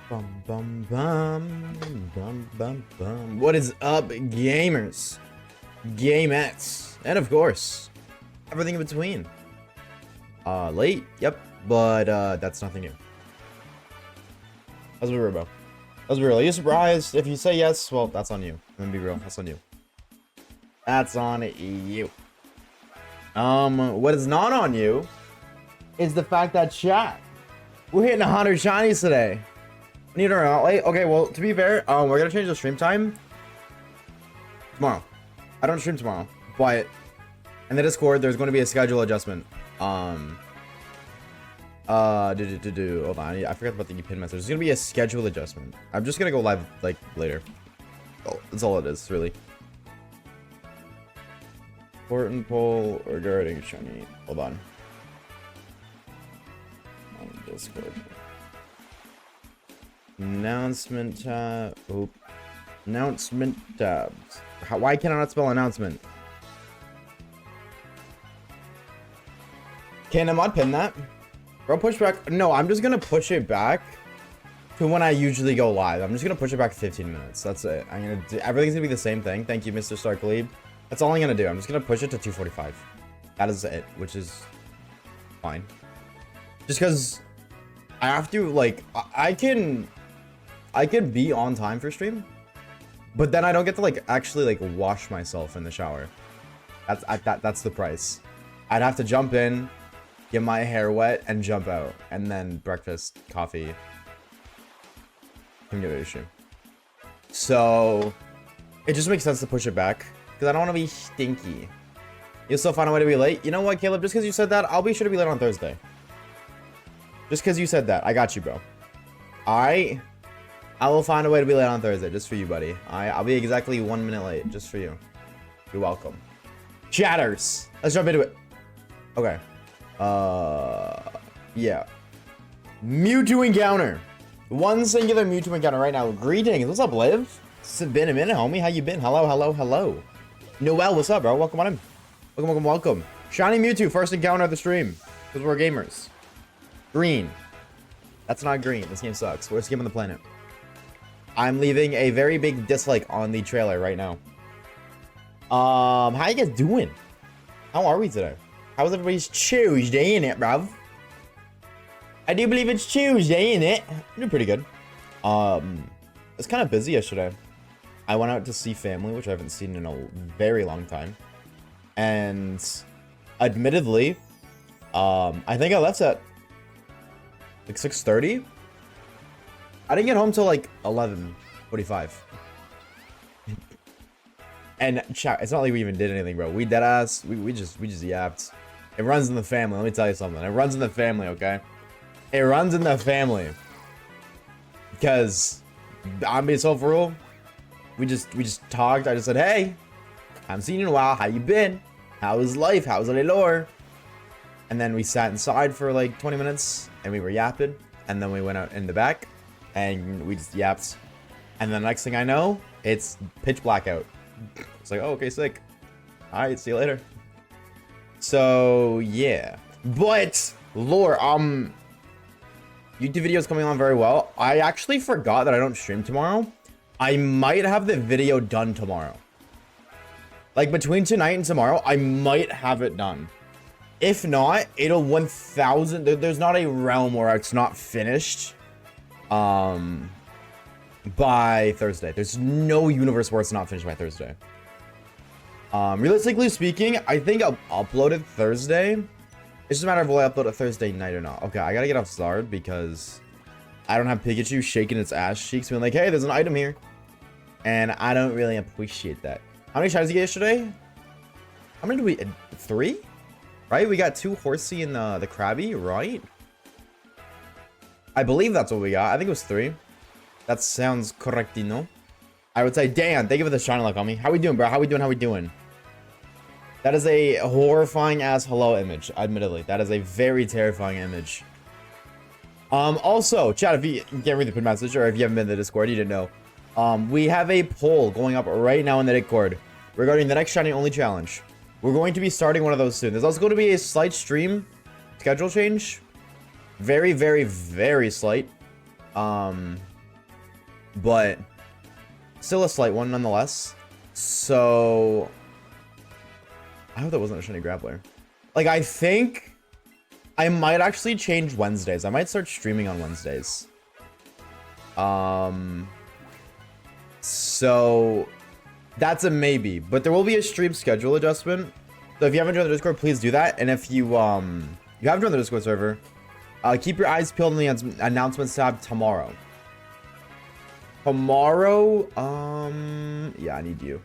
Bum, bum, bum, bum, bum, bum. What is up, gamers, gamettes, and of course, everything in between? Late, yep, but that's nothing new. Let's be real, bro. Let's be real. Are you surprised? If you say yes, well, that's on you. Let me be real. That's on you. That's on you. What is not on you is the fact that chat. We're hitting 100 shinies today. Need to run late. Okay, well, to be fair, we're gonna change the stream time tomorrow. I don't stream tomorrow, but in the Discord, there's going to be a schedule adjustment. Hold on, I forgot about the pin message. There's gonna be a schedule adjustment. I'm just gonna go live like later. Oh, that's all it is, really. Important poll regarding shiny. Hold on. On Discord. Announcement tab. Oop. Announcement tabs. Why can I not spell announcement? Can I mod pin that? Bro, push back. No, I'm just gonna push it back to when I usually go live. I'm just gonna push it back 15 minutes. That's it. I'm gonna do, everything's gonna be the same thing. Thank you, Mr. Starkleeb. That's all I'm gonna do. I'm just gonna push it to 2:45. That is it, which is fine. Just because I have to, like, I can be on time for stream, but then I don't get to like actually like wash myself in the shower. That's the price. I'd have to jump in, get my hair wet, and jump out, and then breakfast, coffee, can get ready to stream. So it just makes sense to push it back because I don't want to be stinky. You'll still find a way to be late. You know what, Caleb? Just because you said that, I'll be sure to be late on Thursday. Just because you said that, I got you, bro. All right. I will find a way to be late on Thursday, just for you, buddy. I'll be exactly 1 minute late, just for you. You're welcome. Chatters, let's jump into it. Okay. Yeah. Mewtwo encounter. One singular Mewtwo encounter right now. Greetings. What's up, Liv? It's been a minute, homie. How you been? Hello, hello, hello. Noel, what's up, bro? Welcome on in. Welcome, welcome, welcome. Shiny Mewtwo, first encounter of the stream. Because we're gamers. Green. That's not green. This game sucks. Worst game on the planet. I'm leaving a very big dislike on the trailer right now. How you guys doing? How are we today? How was everybody's Tuesday, innit, bruv? I do believe it's Tuesday, innit? I'm doing pretty good. It's kind of busy yesterday. I went out to see family, which I haven't seen in a very long time. And admittedly, I think I left at like 6:30. I didn't get home till like 11:45. And chat, it's not like we even did anything, bro. We deadass. We just yapped. It runs in the family. Let me tell you something. It runs in the family, okay? It runs in the family. Because I'm being so for real. We just talked. I just said, hey, I haven't seen you in a while. How you been? How is life? How's the lore? And then we sat inside for like 20 minutes and we were yapping. And then we went out in the back and we just yapped. And the next thing I know, it's pitch black out. It's like, oh, okay, sick. All right, see you later. So yeah, but lore, YouTube videos coming on very well. I actually forgot that I don't stream tomorrow. I might have the video done tomorrow. Like between tonight and tomorrow, I might have it done. If not, it'll 1000. There's not a realm where it's not finished. By Thursday. There's no universe where it's not finished by Thursday. Realistically speaking, I think I'll upload it Thursday. It's just a matter of will I upload it Thursday night or not. Okay, I gotta get off Zard because I don't have Pikachu shaking its ass cheeks being like, hey, there's an item here. And I don't really appreciate that. How many shinies did you get yesterday? How many did we... 3? Right? We got 2 Horsey and the Krabby, right? I believe that's what we got. I think it was 3. That sounds correctino. I would say, Dan, thank you for the shiny luck on me. How we doing, bro? How we doing? How we doing? That is a horrifying ass hello image, admittedly. That is a very terrifying image. Also, chat, if you can't read the pin message or if you haven't been in the Discord, you didn't know. We have a poll going up right now in the Discord regarding the next shiny only challenge. We're going to be starting one of those soon. There's also going to be a slight stream schedule change. Very, very, very slight. but still a slight one nonetheless. So I hope that wasn't a shiny grappler. Like, I think I might actually change Wednesdays. I might start streaming on Wednesdays. So that's a maybe, but there will be a stream schedule adjustment. So if you haven't joined the Discord, please do that. And if you you have joined the Discord server, keep your eyes peeled on the announcements tab tomorrow. Tomorrow, yeah, I need you.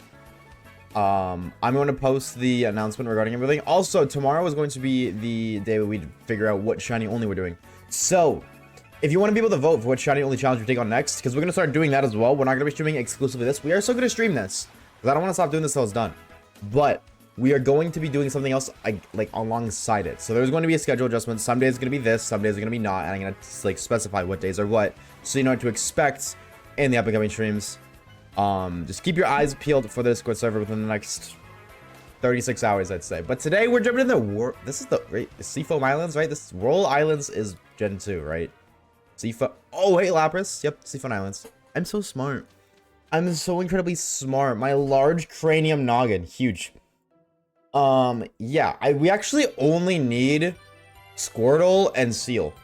I'm going to post the announcement regarding everything. Also, tomorrow is going to be the day where we figure out what shiny only we're doing. So if you want to be able to vote for what shiny only challenge we take on next, because we're going to start doing that as well. We're not going to be streaming exclusively this. We are still going to stream this, because I don't want to stop doing this until it's done. But we are going to be doing something else like alongside it. So there's going to be a schedule adjustment. Some days it's going to be this, some days it's going to be not, and I'm going to like specify what days are what, so you know what to expect in the upcoming streams. Just keep your eyes peeled for the Discord server within the next 36 hours, I'd say. But today we're jumping in the war. This is the Seafoam Islands, right? This Roll Islands is Gen 2, right? Seafoam. Oh, hey, Lapras. Yep, Seafoam Islands. I'm so smart. I'm so incredibly smart. My large cranium noggin, huge. Yeah, we actually only need Squirtle and Seal.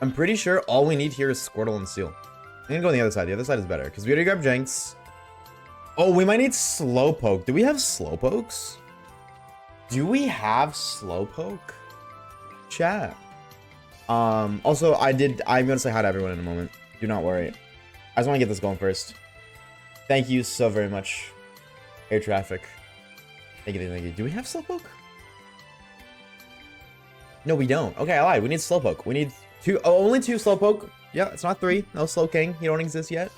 I'm pretty sure all we need here is Squirtle and Seal. I'm gonna go on the other side. The other side is better, because we already grabbed Jenks. Oh, we might need Slowpoke. Do we have Slowpokes? Do we have Slowpoke? Chat. Also, I'm gonna say hi to everyone in a moment. Do not worry. I just want to get this going first. Thank you so very much. Air traffic. Thank you, thank you. Do we have Slowpoke? No, we don't. Okay, I lied. We need Slowpoke. We need two. Oh, only two Slowpoke. Yeah, it's not three. No Slowking. You don't exist yet.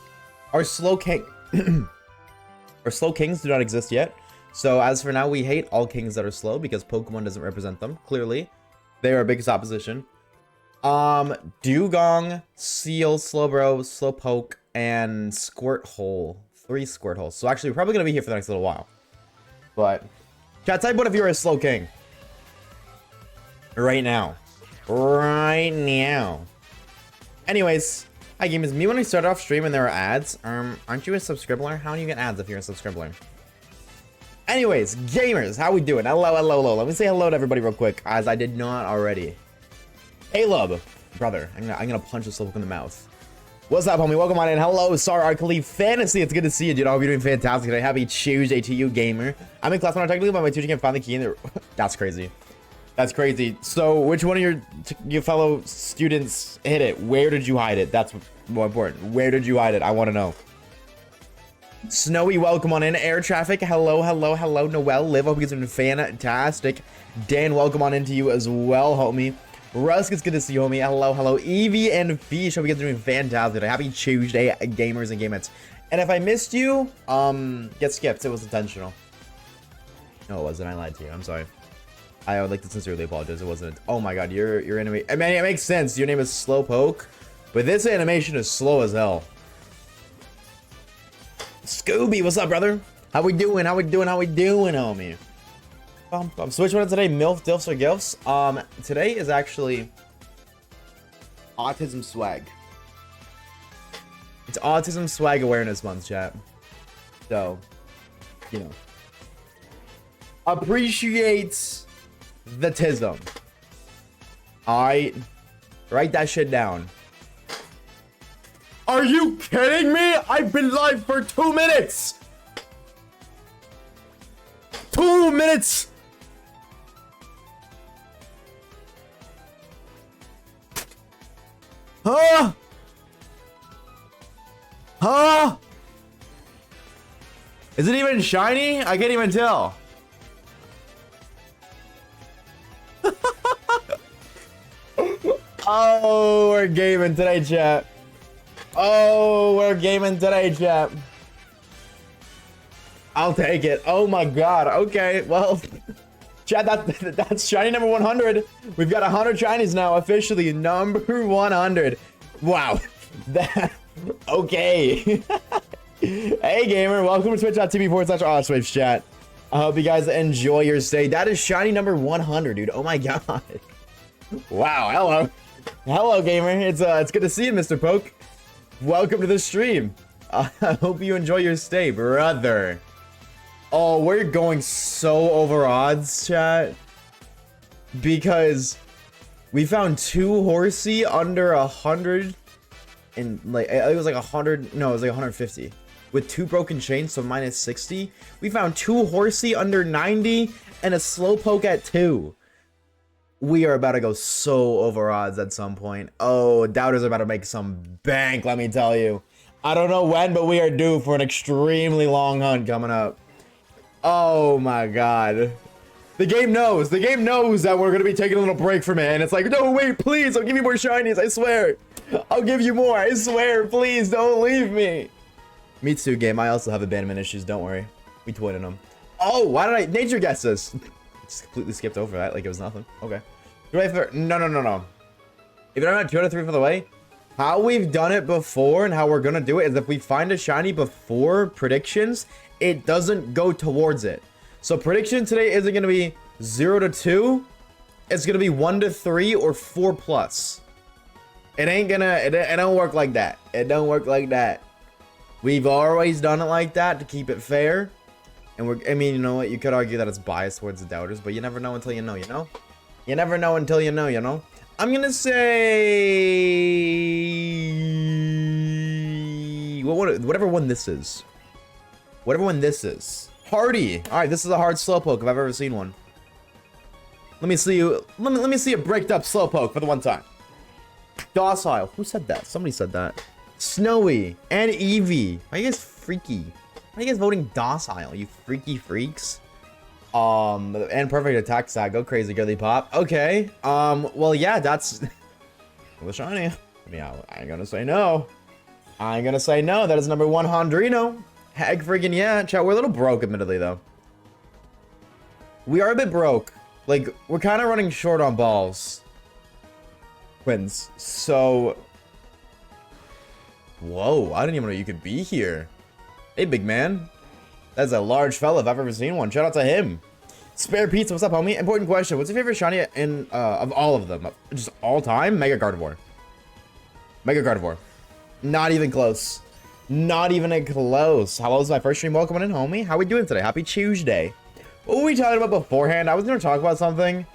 Our Slowking. Our Slow Kings do not exist yet. So as for now, we hate all kings that are slow because Pokemon doesn't represent them. Clearly, they are our biggest opposition. Dugong, Seal, Slowbro, Slowpoke, and Squirtle. 3 Squirtles. So actually, we're probably gonna be here for the next little while. But chat, type what if you're a Slow King. Right now. Right now. Anyways, hi gamers. Me when we started off stream and there were ads. Aren't you a subscriber? How do you get ads if you're a subscriber? Anyways, gamers, how we doing? Hello, hello, hello. Let me say hello to everybody real quick, as I did not already. Hey, love, brother. I'm gonna punch this look in the mouth. What's up, homie? Welcome on in. Hello, Sar Arcali Fantasy. It's good to see you, dude. I hope you're doing fantastic today. Happy Tuesday to you, gamer. I'm in class now technically, but my teacher can't find the key in there. That's crazy. That's crazy. So, which one of your fellow students hid it? Where did you hide it? That's more important. Where did you hide it? I want to know. Snowy, welcome on in. Air traffic. Hello, hello, hello. Noel, Liv, hope you guys are doing fantastic. Dan, welcome on into you as well, homie. Rusk, it's good to see you, homie. Hello, hello. Evie and Fish, hope you guys are doing fantastic. Happy Tuesday, gamers and gamettes. And if I missed you, get skipped. It was intentional. No, it wasn't. I lied to you. I'm sorry. I would like to sincerely apologize. It wasn't. Oh my god, your anime. I mean, it makes sense. Your name is Slowpoke, but this animation is slow as hell. Scooby, what's up, brother? How we doing? How we doing? How we doing, homie? So which one is today? MILF, DILFs, or GILFs? Today is actually Autism Swag. It's Autism Swag Awareness Month, chat. So, you know, appreciate the tism. Alright, write that shit down. Are you kidding me? I've been live for 2 minutes. 2 minutes. Huh? Huh? Is it even shiny? I can't even tell. Oh, we're gaming today, chat. Oh, we're gaming today, chat. I'll take it. Oh my god. Okay, well, chat, that's shiny number 100. We've got 100 shinies now, officially number 100. Wow. That okay. Hey, gamer. Welcome to twitch.tv/Oshawaves, chat. I hope you guys enjoy your stay. That is shiny number 100, dude. Oh my god. Wow. Hello. Hello, gamer. It's good to see you, Mr. Poke. Welcome to the stream. I hope you enjoy your stay, brother. Oh, we're going so over odds, chat. Because we found 2 horsey under 100. And like, it was like 100. No, it was like 150. With 2 broken chains, so minus 60. We found 2 horsey under 90 and a slowpoke at 2. We are about to go so over odds at some point. Oh, Doubters are about to make some bank, let me tell you. I don't know when, but we are due for an extremely long hunt coming up. Oh my god. The game knows. The game knows that we're going to be taking a little break from it. And it's like, no, wait, please. I'll give you more shinies. I swear. I'll give you more. I swear. Please don't leave me. Me too, game. I also have abandonment issues. Don't worry. We twinning them. Oh, why did I nature guess this? Just completely skipped over that like it was nothing. Okay. No. If I'm at 2 out of 3 for the way, how we've done it before and how we're going to do it is if we find a shiny before predictions, it doesn't go towards it. So prediction today isn't going to be 0 to 2. It's going to be 1 to 3 or 4 plus. It ain't gonna, it don't work like that. It don't work like that. We've always done it like that to keep it fair. And I mean, you know what? You could argue that it's biased towards the Doubters, but you never know until you know, you know? You never know until you know, you know? I'm gonna say... whatever one this is. Whatever one this is. Hardy. Alright, this is a hard slowpoke if I've ever seen one. Let me see you. Let me see a bricked up slowpoke for the one time. Docile. Who said that? Somebody said that. Snowy. And Eevee. Are you guys freaky? Why are you guys voting docile? You freaky freaks. And perfect attack stat. Go crazy, girly pop. Okay. Well, yeah, that's the shiny. I mean, I ain't gonna say no. I ain't gonna say no. That is number 1 Hondrino. Heck freaking yeah. Chat, we're a little broke, admittedly, though. We are a bit broke. Like, we're kind of running short on balls. Twins. So... Whoa, I didn't even know you could be here. Hey, big man. That's a large fella if I've ever seen one. Shout out to him. Spare Pizza, what's up, homie? Important question. What's your favorite shiny in, of all of them? Just all time? Mega Gardevoir. Mega Gardevoir. Not even close. Not even a close. Hello's my first stream. Welcome in, homie. How we doing today? Happy Tuesday. What were we talking about beforehand? I was going to talk about something.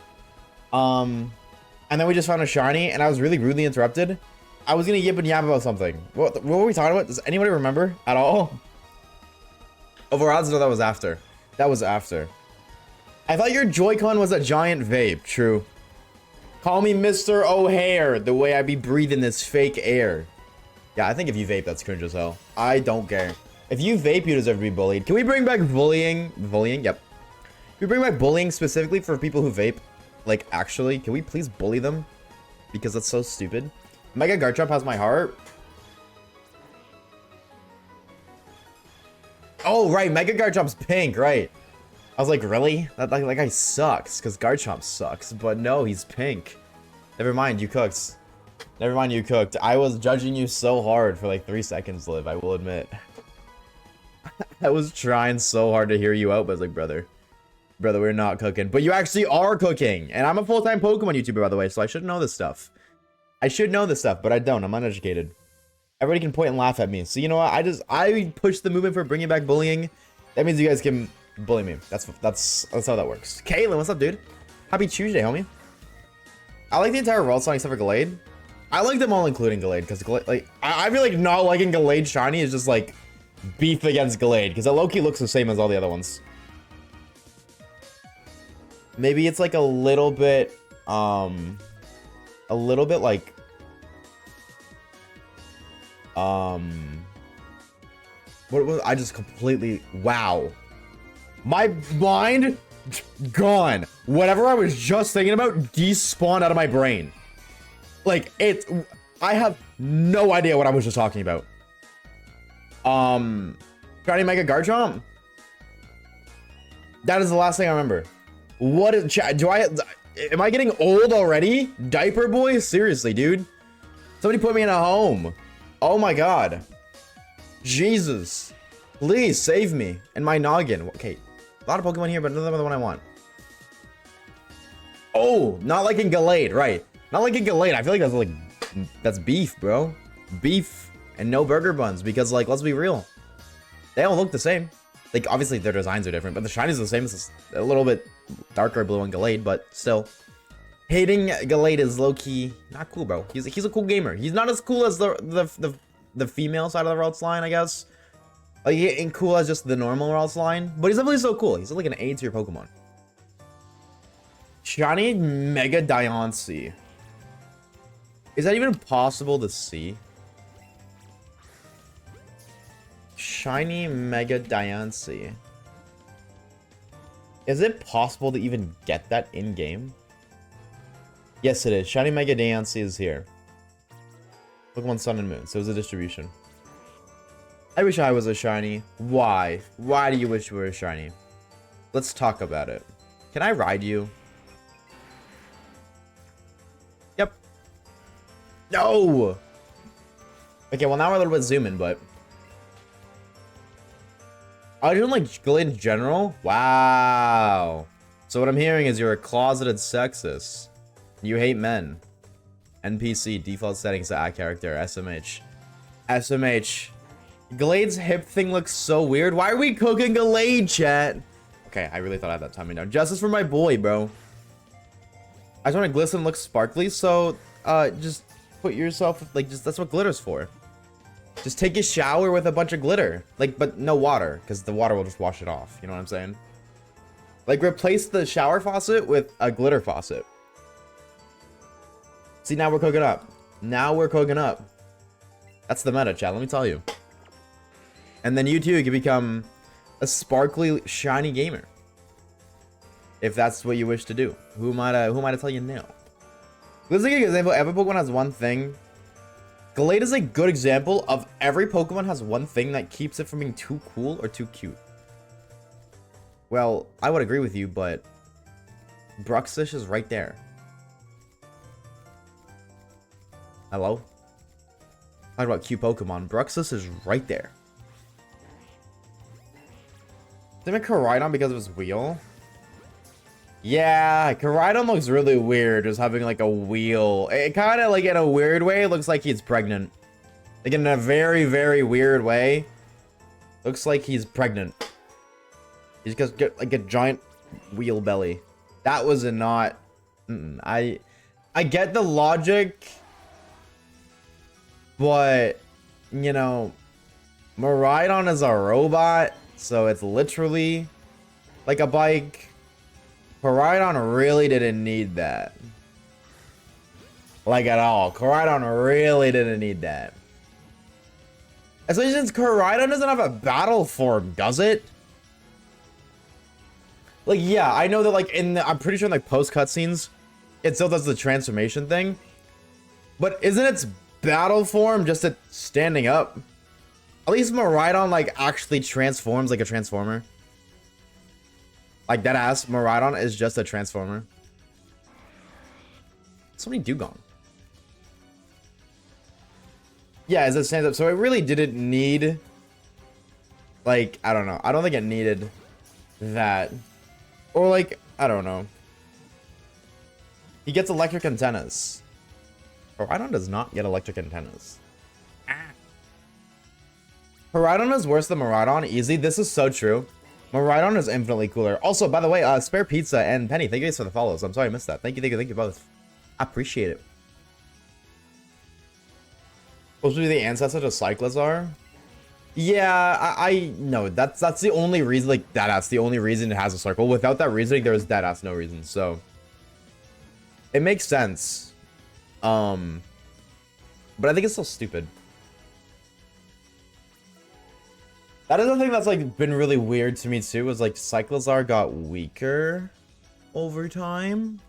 And then we just found a shiny, and I was really rudely interrupted. I was going to yip and yap about something. What were we talking about? Does anybody remember at all? Over odds? No, that was after. That was after. I thought your Joy-Con was a giant vape. True. Call me Mr. O'Hare, the way I be breathing this fake air. Yeah, I think if you vape, that's cringe as hell. I don't care. If you vape, you deserve to be bullied. Can we bring back bullying? Bullying? Yep. Can we bring back bullying specifically for people who vape? Like, actually, can we please bully them? Because that's so stupid. Mega Garchomp has my heart. Oh, right. Mega Garchomp's pink, right. I was like, really? That guy sucks, because Garchomp sucks. But no, he's pink. Never mind, you cooked. Never mind, you cooked. I was judging you so hard for like 3 seconds, Liv, I will admit. I was trying so hard to hear you out, but I was like, brother, we're not cooking. But you actually are cooking. And I'm a full-time Pokemon YouTuber, by the way, so I should know this stuff. I should know this stuff, but I don't. I'm uneducated. Everybody can point and laugh at me. So you know what? I push the movement for bringing back bullying. That means you guys can bully me. That's how that works. Kaylin, what's up, dude? Happy Tuesday, homie. I like the entire world song except for Gallade. I like them all, including Gallade, because like I feel like not liking Gallade shiny is just like beef against Gallade, because it low-key looks the same as all the other ones. Maybe it's like a little bit like what was I just completely wow. My mind gone. Whatever I was just thinking about despawned out of my brain. Like I have no idea what I was just talking about. Shiny Mega Garchomp? That is the last thing I remember. What is am I getting old already? Diaper boy? Seriously, dude. Somebody put me in a home. Oh my god. Jesus. Please save me and my noggin. Okay. A lot of Pokemon here, but none of them are the one I want. Oh, not liking Gallade, right. Not liking Gallade. I feel like that's beef, bro. Beef and no burger buns because, like, let's be real, they all look the same. Like, obviously their designs are different, but the shinies are the same. It's a little bit darker blue on Gallade, but still. Hating Gallade is low-key not cool, bro. He's a cool gamer. He's not as cool as the female side of the routes line, I guess. Like, he ain't cool as just the normal routes line, but he's definitely so cool. He's like an A tier Pokemon. Shiny Mega Diancie. Is that even possible to see? Shiny Mega Diancie. Is it possible to even get that in-game? Yes, it is. Shiny Mega Diancie is here. Pokemon Sun and Moon. So it's a distribution. I wish I was a shiny. Why? Why do you wish you were a shiny? Let's talk about it. Can I ride you? Yep. No! Okay, well now we're a little bit zooming, but... I don't like Gallade in general? Wow. So what I'm hearing is you're a closeted sexist. You hate men. NPC, default settings to add character, SMH. SMH. Gallade's hip thing looks so weird. Why are we cooking Gallade, chat? Okay, I really thought I had that timing down. Justice for my boy, bro. I just want to glisten and look sparkly, so just put yourself, like, just that's what glitter's for. Just take a shower with a bunch of glitter. Like, but no water, because the water will just wash it off. You know what I'm saying? Like, replace the shower faucet with a glitter faucet. See, now we're cooking up. Now we're cooking up. That's the meta, chat, let me tell you. And then you too can become a sparkly, shiny gamer. If that's what you wish to do. Who am I to tell you no? Let's take an example. Every Pokemon has one thing. Gallade is a good example of every Pokemon has one thing that keeps it from being too cool or too cute. Well, I would agree with you, but Bruxish is right there. Hello? Talking about cute Pokemon. Bruxish is right there. Did I make Koraidon because of his wheel? Yeah, Koraidon looks really weird, just having like a wheel. It kind of like in a weird way looks like he's pregnant. Like in a very, very weird way. Looks like he's pregnant. He's got like a giant wheel belly. That was a not... I get the logic. But, you know, Miraidon is a robot. So it's literally like a bike. Koraidon really didn't need that. Like at all. Koraidon really didn't need that. Especially since Koraidon doesn't have a battle form, does it? Like, yeah, I know that like in the, I'm pretty sure in like post cutscenes, it still does the transformation thing. But isn't its battle form just it standing up? At least Miraidon like actually transforms like a transformer. Like that ass, Miraidon is just a transformer. So many Dugong. Yeah, as it stands up. So it really didn't need, like, I don't know. I don't think it needed that. Or like, I don't know. He gets electric antennas. Miraidon does not get electric antennas. Miraidon is worse than Miraidon, easy. This is so true. Miraidon is infinitely cooler. Also, by the way, Spare Pizza and Penny, thank you guys for the follows. I'm sorry I missed that. Thank you both. I appreciate it. Supposed to be the ancestor to Cyclizar? Yeah, I know. That's the only reason, like, that's the only reason it has a circle. Without that reasoning, there is deadass no reason, so... It makes sense. But I think it's still stupid. That is the thing that's like been really weird to me too, was like Cyclizar got weaker over time.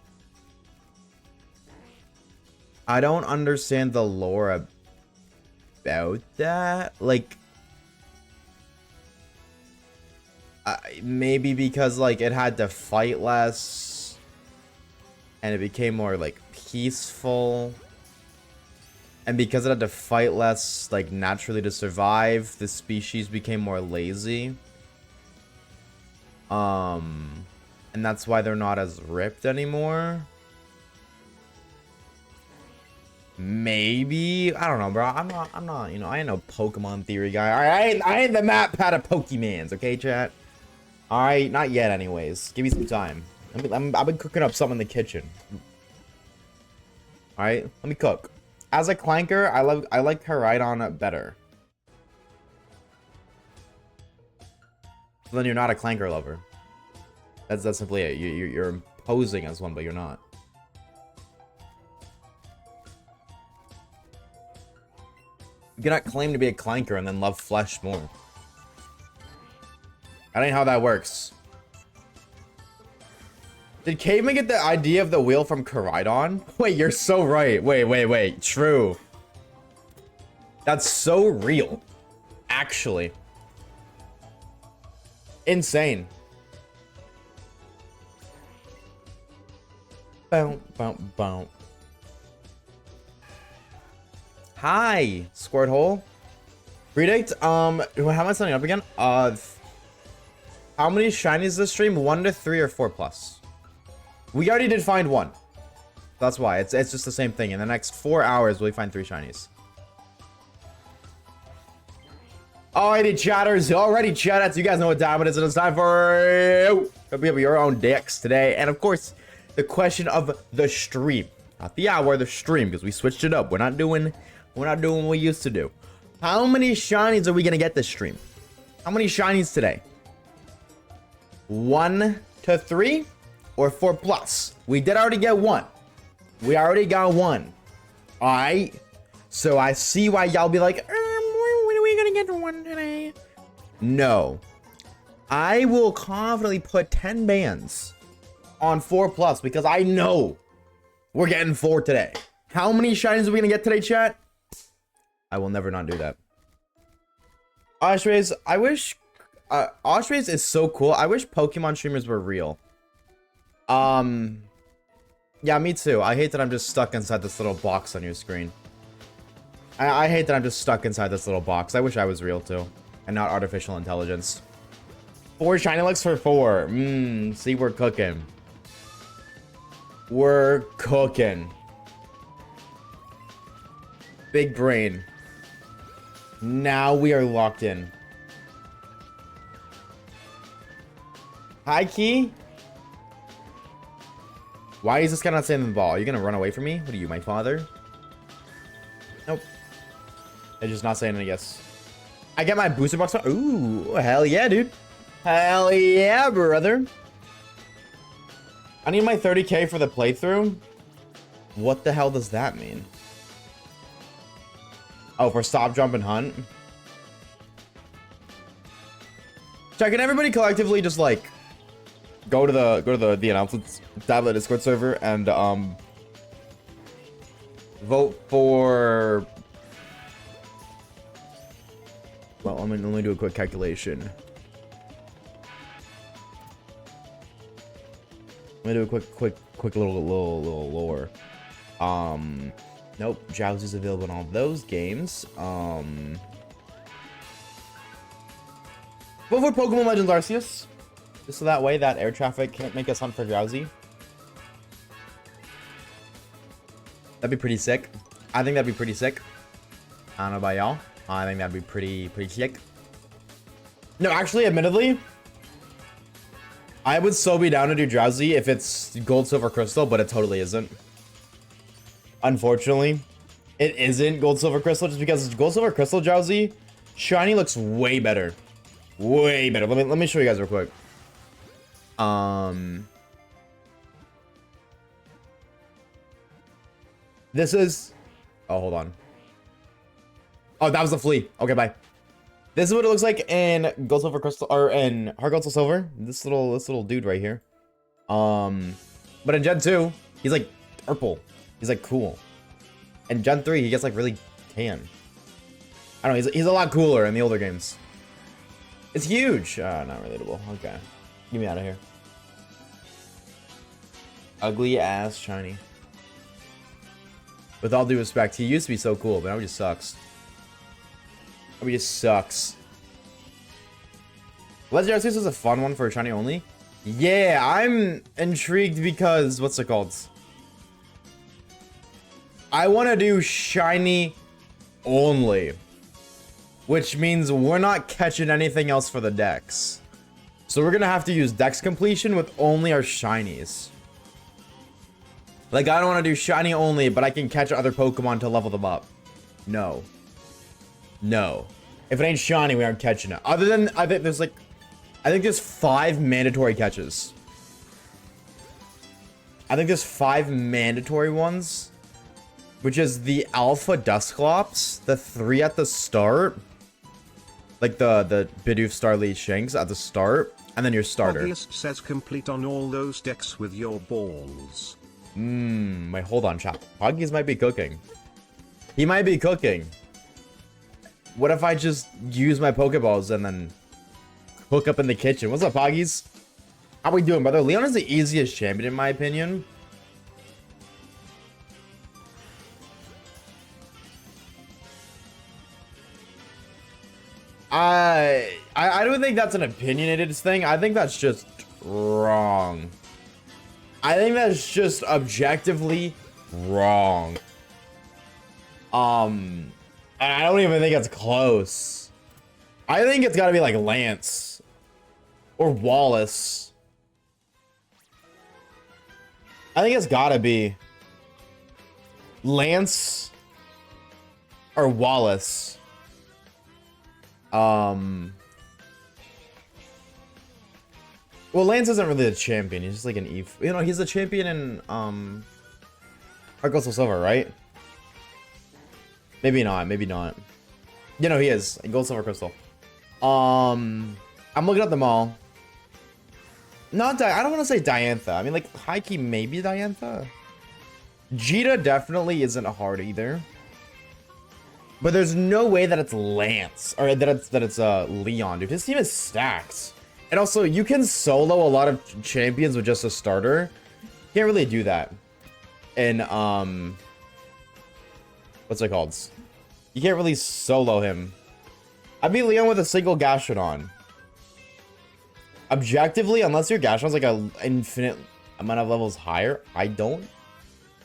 I don't understand the lore about that. Like, maybe because like it had to fight less and it became more like peaceful. And because it had to fight less, like, naturally to survive, the species became more lazy. And that's why they're not as ripped anymore. Maybe. I don't know, bro. I'm not, you know, I ain't no Pokemon theory guy. All right, I ain't the map pad of Pokemans, okay, chat? All right, not yet anyways. Give me some time. I've been cooking up something in the kitchen. All right, let me cook. As a clanker, I like Koridon better. So then you're not a clanker lover. That's simply it. You're imposing as one, but you're not. You cannot claim to be a clanker and then love flesh more. That ain't how that works. Did Caveman get the idea of the wheel from Koridon? Wait, you're so right. Wait. True. That's so real. Actually. Insane. Boom. Hi, Squirt Hole. Predict, how am I setting up again? How many shinies this stream? 1 to 3 or 4 plus? We already did find 1. That's why. It's just the same thing. In the next 4 hours, we'll find 3 shinies. Alrighty, chatters. Already, chatters. You guys know what time it is. It's time for your own decks today. And of course, the question of the stream. Not the hour, the stream, because we switched it up. We're not doing what we used to do. How many shinies are we gonna get this stream? How many shinies today? 1 to 3 or 4 plus? We did already get 1. We already got 1. Alright. So I see why y'all be like, when are we gonna get 1 today? No. I will confidently put 10 bands on 4 plus because I know we're getting 4 today. How many shinies are we gonna get today, chat? I will never not do that. Oshawaves, I wish... Oshawaves is so cool. I wish Pokemon streamers were real. Yeah, me too. I hate that I'm just stuck inside this little box on your screen. I hate that I'm just stuck inside this little box. I wish I was real too. And not artificial intelligence. 4 shiny looks for 4. See, we're cooking. We're cooking. Big brain. Now we are locked in. Hi, Key. Why is this guy not saying the ball? Are you gonna run away from me? What are you, my father? Nope. They're just not saying it, I guess. I get my booster box. Ooh, hell yeah, dude. Hell yeah, brother. I need my 30k for the playthrough. What the hell does that mean? Oh, for stop, jump, and hunt. Can everybody collectively just like go to the announcements tab of the Discord server and vote for. Well, let me do a quick calculation. Let me do a quick little lore. Nope, Drowsy's available in all those games. Vote for Pokemon Legends Arceus. Just so that way that air traffic can't make us hunt for Drowsy. That'd be pretty sick. I think that'd be pretty sick. I don't know about y'all. I think that'd be pretty sick. No, actually, admittedly, I would so be down to do Drowsy if it's Gold, Silver, Crystal, but it totally isn't. Unfortunately, it isn't Gold, Silver, Crystal, just because Gold, Silver, Crystal Drowsy, Shiny looks way better. Way better. Let me show you guys real quick. This is... Oh, hold on. Oh, that was the flea. Okay, bye. This is what it looks like in Gold, Silver, Crystal, or in Heart Gold, Soul Silver. This little dude right here. But in Gen 2, he's like purple. He's like cool. And Gen 3, he gets like really tan. I don't know, he's a lot cooler in the older games. It's huge. Not relatable. Okay. Get me out of here. Ugly ass shiny. With all due respect, he used to be so cool, but now he just sucks. Now he just sucks. Legendary Arceus is a fun one for shiny only. Yeah, I'm intrigued because what's it called? I want to do shiny only, which means we're not catching anything else for the dex. So we're gonna have to use dex completion with only our shinies. Like, I don't want to do shiny only, but I can catch other Pokemon to level them up. No. No. If it ain't shiny, we aren't catching it. Other than, I think there's 5 mandatory catches. I think there's 5 mandatory ones, which is the Alpha Dusclops, the 3 at the start, like the Bidoof, Starly, Shanks at the start, and then your starter. Obvious says complete on all those decks with your balls. Wait, hold on, chat. Poggies might be cooking. He might be cooking. What if I just use my Pokeballs and then hook up in the kitchen? What's up, Poggies? How we doing, brother? Leon is the easiest champion, in my opinion. I don't think that's an opinionated thing. I think that's just wrong. I think that's just objectively wrong. And I don't even think it's close. I think it's got to be like Lance or Wallace. I think it's got to be Lance or Wallace. Well, Lance isn't really a champion. He's just like an Eve. You know, he's a champion in Heart Gold Soul Silver, right? Maybe not. Maybe not. You know, he is in Gold, Silver, Crystal. I'm looking at them all. Not I don't want to say Diantha. I mean, like, high key maybe Diantha. Jita definitely isn't hard either. But there's no way that it's Lance or that it's Leon, dude. His team is stacked. And also, you can solo a lot of champions with just a starter. Can't really do that. And what's it called? You can't really solo him. I beat Leon with a single Gastrodon. Objectively, unless your Gastrodon's like an infinite amount of levels higher, I don't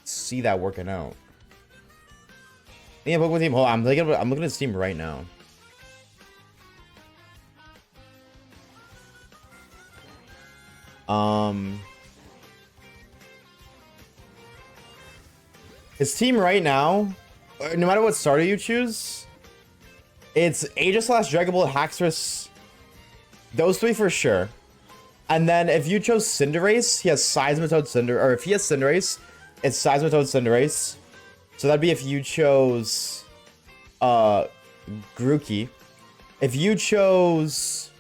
see that working out. Yeah, Pokemon team. Hold on, I'm looking at his team right now. His team right now, no matter what starter you choose, it's Aegislash, Dragon Ball, Haxorus, those 3 for sure. And then if you chose Cinderace, he has Seismitoad Cinder, or if he has Cinderace, it's Seismitoad Cinderace. So that'd be if you chose Grookey. If you chose,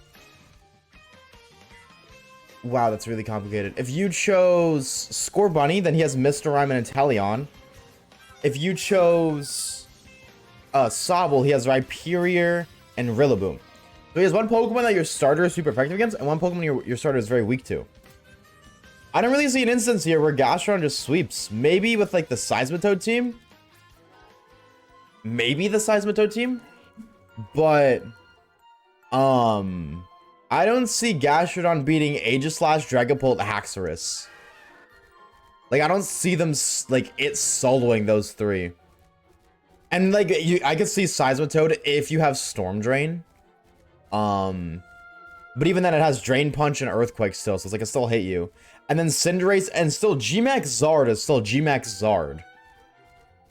wow, that's really complicated. If you chose Scorbunny, then he has Mr. Rime and Inteleon. If you chose Sobble, he has Rhyperior and Rillaboom. So he has one Pokemon that your starter is super effective against, and one Pokemon your starter is very weak to. I don't really see an instance here where Gastrodon just sweeps. Maybe with like the Seismitoad team. Maybe the Seismitoad team. But I don't see Gastrodon beating Aegislash, Dragapult, Haxorus. Like, I don't see them, like, it soloing those 3. And, like, I could see Seismitoad if you have Storm Drain. But even then, it has Drain Punch and Earthquake still, so it's like, it still hit you. And then Cinderace, and still Gmax Zard is still Gmax Zard.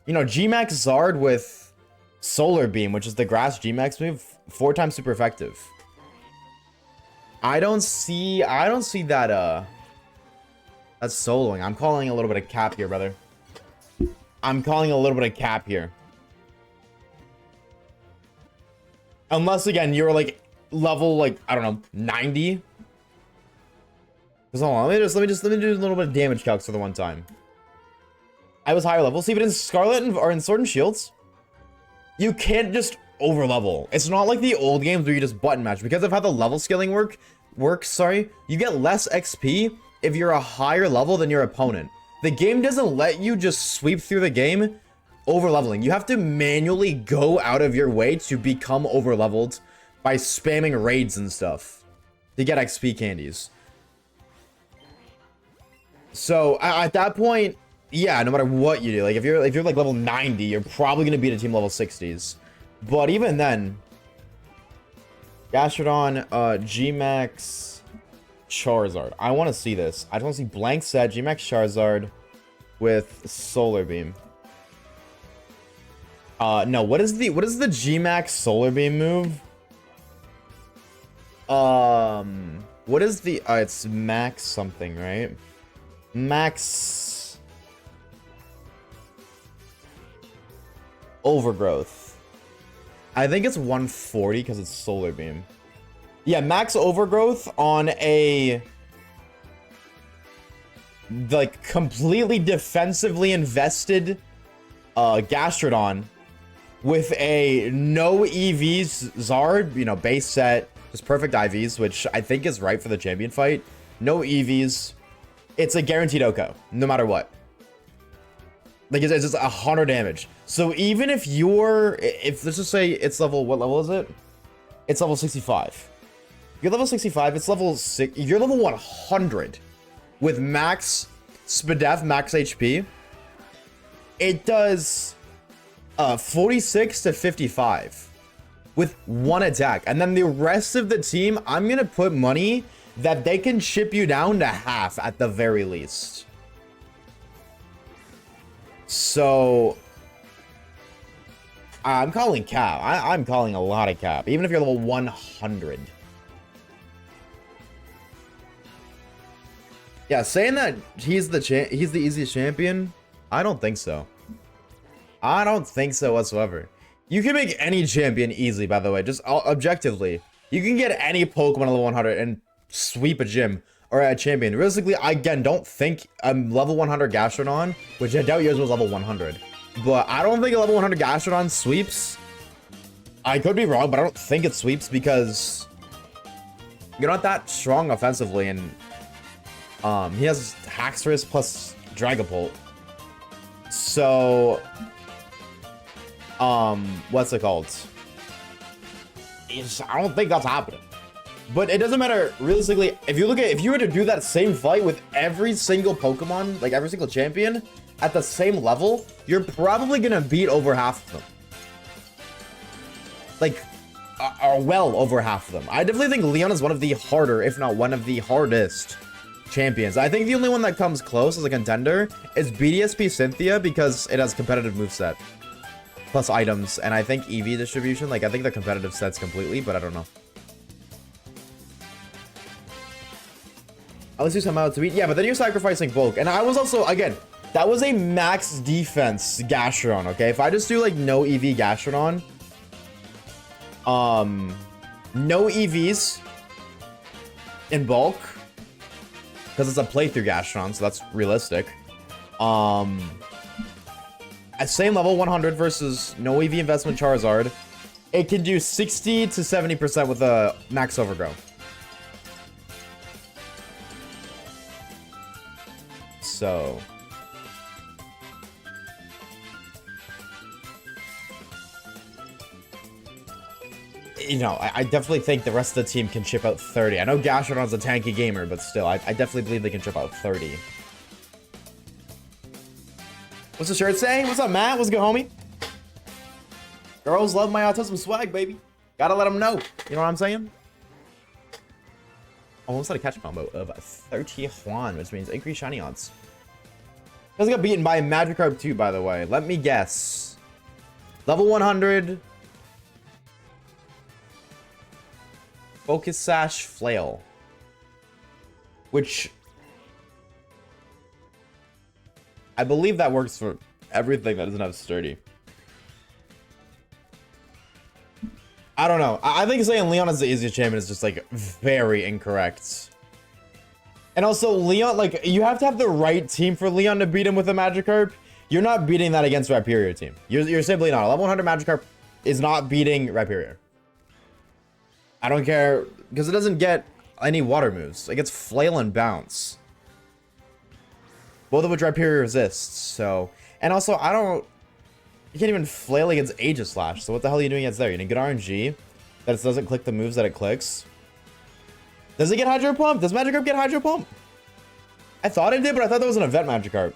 You know, Gmax Zard with Solar Beam, which is the Grass Gmax move, 4 times super effective. I don't see that, that's soloing. I'm calling a little bit of cap here, brother. I'm calling a little bit of cap here. Unless, again, you're, like, level, like, I don't know, 90. Hold on, let me just do a little bit of damage calcs for the one time. I was higher level. See, but in Scarlet or in Sword and Shields, you can't just over level. It's not like the old games where you just button match. Because of how the level scaling works, you get less XP if you're a higher level than your opponent. The game doesn't let you just sweep through the game over leveling. You have to manually go out of your way to become over leveled by spamming raids and stuff to get XP candies. So at that point, Yeah, no matter what you do. Like, if you're like level 90, you're probably going to beat a team level 60s. But even then, Gastrodon, G-Max, Charizard. I want to see this. I just want to see blank set, G-Max Charizard with Solar Beam. No, what is the G-Max Solar Beam move? What is the, it's Max something, right? Max Overgrowth. I think it's 140 because it's Solar Beam. Yeah, Max Overgrowth on a like completely defensively invested Gastrodon with a no EVs Zard, you know, base set, just perfect IVs, which I think is right for the champion fight. No EVs. It's a guaranteed OHKO, no matter what. Like, it's just 100 damage. So even if let's just say it's level, what level is it? It's level 65. If you're level 65, it's level 6. If you're level 100 with max SPDEF, max HP, it does 46 to 55 with one attack. And then the rest of the team, I'm going to put money that they can chip you down to half at the very least. So I'm calling cap. I'm calling a lot of cap, even if you're level 100. Yeah, saying that he's the easiest champion, I don't think so. I don't think so whatsoever. You can make any champion easy, by the way, just objectively. You can get any Pokemon level 100 and sweep a gym or a champion. Realistically, I again don't think level 100 Gastrodon, which I doubt yours was level 100. But I don't think a level 100 Gastrodon sweeps. I could be wrong, but I don't think it sweeps because you're not that strong offensively, and he has Haxorus plus Dragapult. So what's it called? I don't think that's happening. But it doesn't matter realistically. If you were to do that same fight with every single Pokemon, like every single champion at the same level, you're probably gonna beat over half of them. Like, well over half of them. I definitely think Leon is one of the harder, if not one of the hardest champions. I think the only one that comes close as a contender is BDSP Cynthia because it has competitive moveset plus items, and I think EV distribution. Like, I think the competitive sets completely, but I don't know. Let's do some out to beat. Yeah, but then you're sacrificing bulk. And I was also, again, that was a max defense Gastrodon, okay? If I just do, like, no EV Gastrodon, no EVs in bulk, because it's a playthrough Gastrodon, so that's realistic. At same level, 100 versus no EV investment Charizard, it can do 60 to 70% with a max overgrow. So you know, I definitely think the rest of the team can chip out 30. I know Gastrodon's a tanky gamer, but still, I definitely believe they can chip out 30. What's the shirt say? What's up, Matt? What's good, homie? Girls love my autism swag, baby. Gotta let them know. You know what I'm saying? Almost had a catch combo of 31, which means increased shiny odds. Doesn't get beaten by Magikarp 2, by the way. Let me guess. Level 100. Focus Sash Flail. Which I believe that works for everything that doesn't have Sturdy. I don't know. I think saying Leon is the easiest champion is just, like, very incorrect. And also, Leon, like, you have to have the right team for Leon to beat him with a Magikarp. You're not beating that against Rhyperior team. You're simply not. A level 100 Magikarp is not beating Rhyperior. I don't care, because it doesn't get any water moves. It gets Flail and Bounce. Both of which Rhyperior resists, so... And also, you can't even Flail against Aegislash, so what the hell are you doing against there? You need good RNG that it doesn't click the moves that it clicks. Does it get Hydro Pump? Does Magikarp get Hydro Pump? I thought it did, but I thought that was an event Magikarp.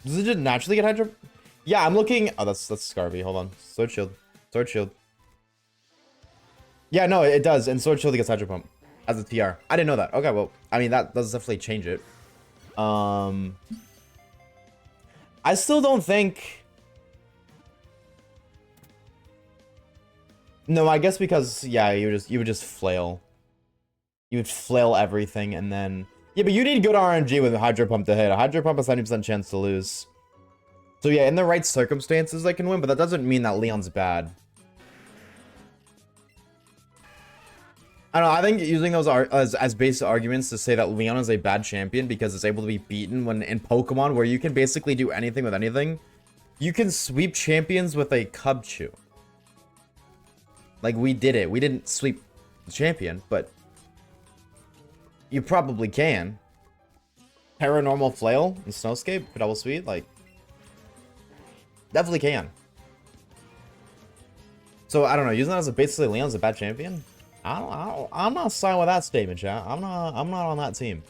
Does it just naturally get Hydro? Yeah, I'm looking. Oh, that's Scarby. Hold on. Sword Shield. Sword Shield. Yeah, no, it does. And Sword Shield gets Hydro Pump as a TR. I didn't know that. Okay, well, I mean, that does definitely change it. I still don't think... No, I guess because, yeah, you would just flail. You would flail everything and then... Yeah, but you need good RNG with a Hydro Pump to hit. A Hydro Pump has 90% chance to lose. So yeah, in the right circumstances, they can win, but that doesn't mean that Leon's bad. I don't know, I think using those as basic arguments to say that Leon is a bad champion because it's able to be beaten when in Pokemon where you can basically do anything with anything. You can sweep champions with a Cubchoo. Like, we did it. We didn't sweep the champion, but you probably can. Paranormal Flail and Snowscape for double sweep, like, definitely can. So, I don't know, using that as basically Leon's a bad champion? I'm not siding with that statement, chat. I'm not on that team.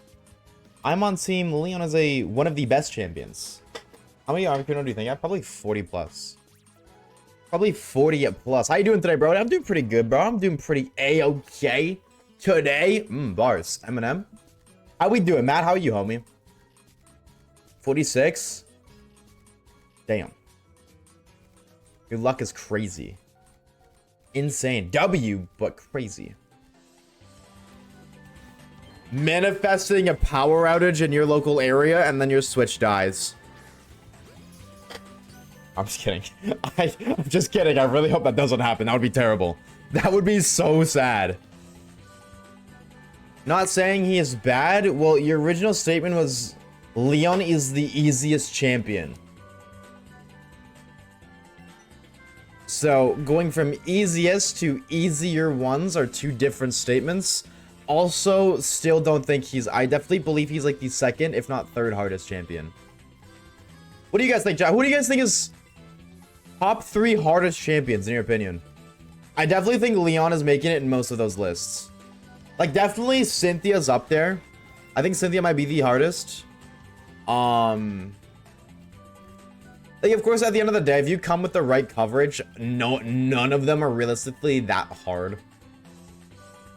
I'm on team Leon as one of the best champions. How many Armor do you think? Yeah, probably 40 plus. Probably 40 plus. How you doing today, bro? I'm doing pretty good, bro. I'm doing pretty A-okay today. Bars. Eminem. How we doing, Matt? How are you, homie? 46? Damn. Your luck is crazy. Insane. W, but crazy. Manifesting a power outage in your local area and then your Switch dies. I'm just kidding. I'm just kidding. I really hope that doesn't happen. That would be terrible. That would be so sad. Not saying he is bad. Well, your original statement was Leon is the easiest champion. So, going from easiest to easier ones are two different statements. Also, still don't think I definitely believe he's like the second, if not third hardest champion. What do you guys think, Jack? Who do you guys think is top 3 hardest champions in your opinion? I definitely think Leon is making it in most of those lists. Like, definitely Cynthia's up there. I think Cynthia might be the hardest. Like, of course, at the end of the day, if you come with the right coverage, none of them are realistically that hard.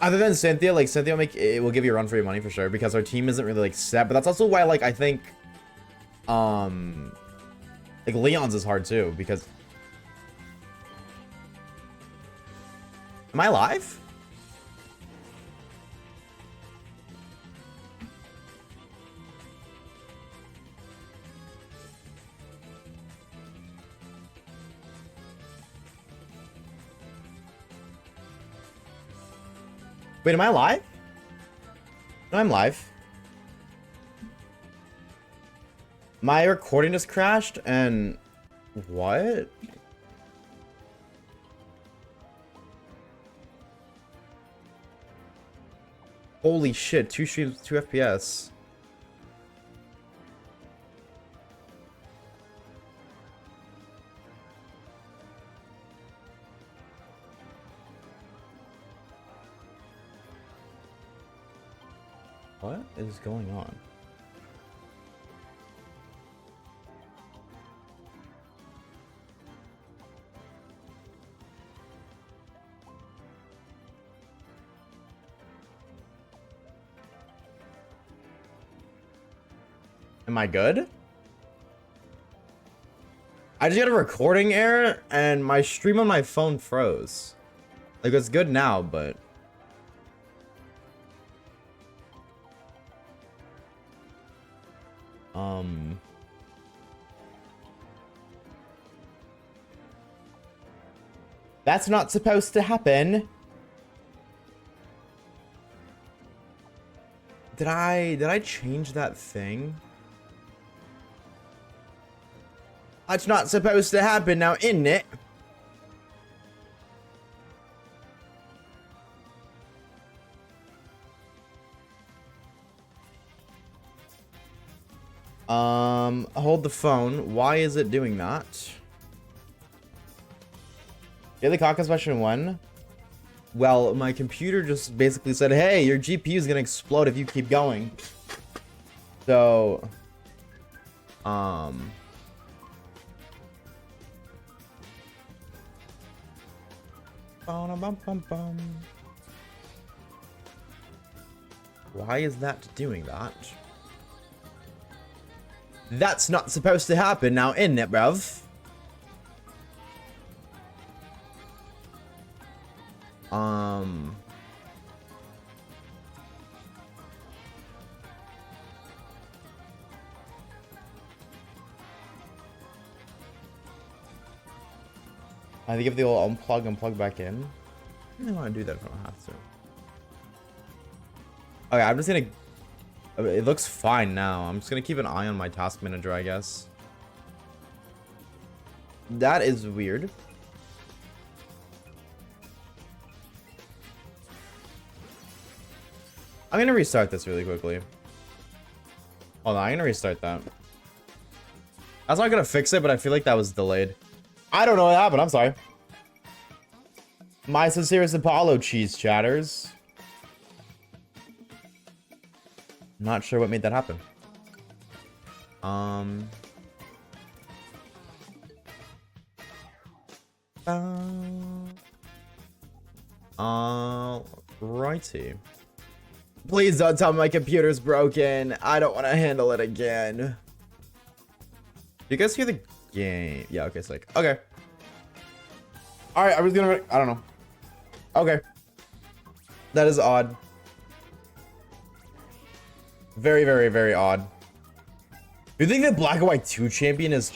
Other than Cynthia, like, Cynthia will give you a run for your money for sure, because our team isn't really, like, set. But that's also why, like, I think, like, Leon's is hard, too, because... Am I live? Wait, am I live? No, I'm live. My recording just crashed and... What? Holy shit, 2 streams, 2 FPS. What is going on? Am I good? I just got a recording error and my stream on my phone froze. Like, it's good now, but... That's not supposed to happen. Did I change that thing? That's not supposed to happen now, isn't it? Hold the phone. Why is it doing that? Daily Caucus question 1. Well, my computer just basically said, hey, your GPU is gonna explode if you keep going. So, Ba-da-bum-bum-bum. Why is that doing that? That's not supposed to happen now, isn't it, bruv? I think if they will unplug and plug back in. I don't want to do that if I don't have to. Okay, I'm just gonna. It looks fine now. I'm just gonna keep an eye on my task manager, I guess. That is weird. I'm gonna restart this really quickly. Hold on, I'm gonna restart that. That's not gonna fix it, but I feel like that was delayed. I don't know what happened. I'm sorry. My sincerest Apollo cheese chatters. Not sure what made that happen. Righty. Please don't tell me my computer's broken. I don't want to handle it again. You guys hear the game? Yeah, okay, sick. Okay. Alright, I was gonna... I don't know. Okay. That is odd. Very, very, very odd. You think that Black and White 2 champion is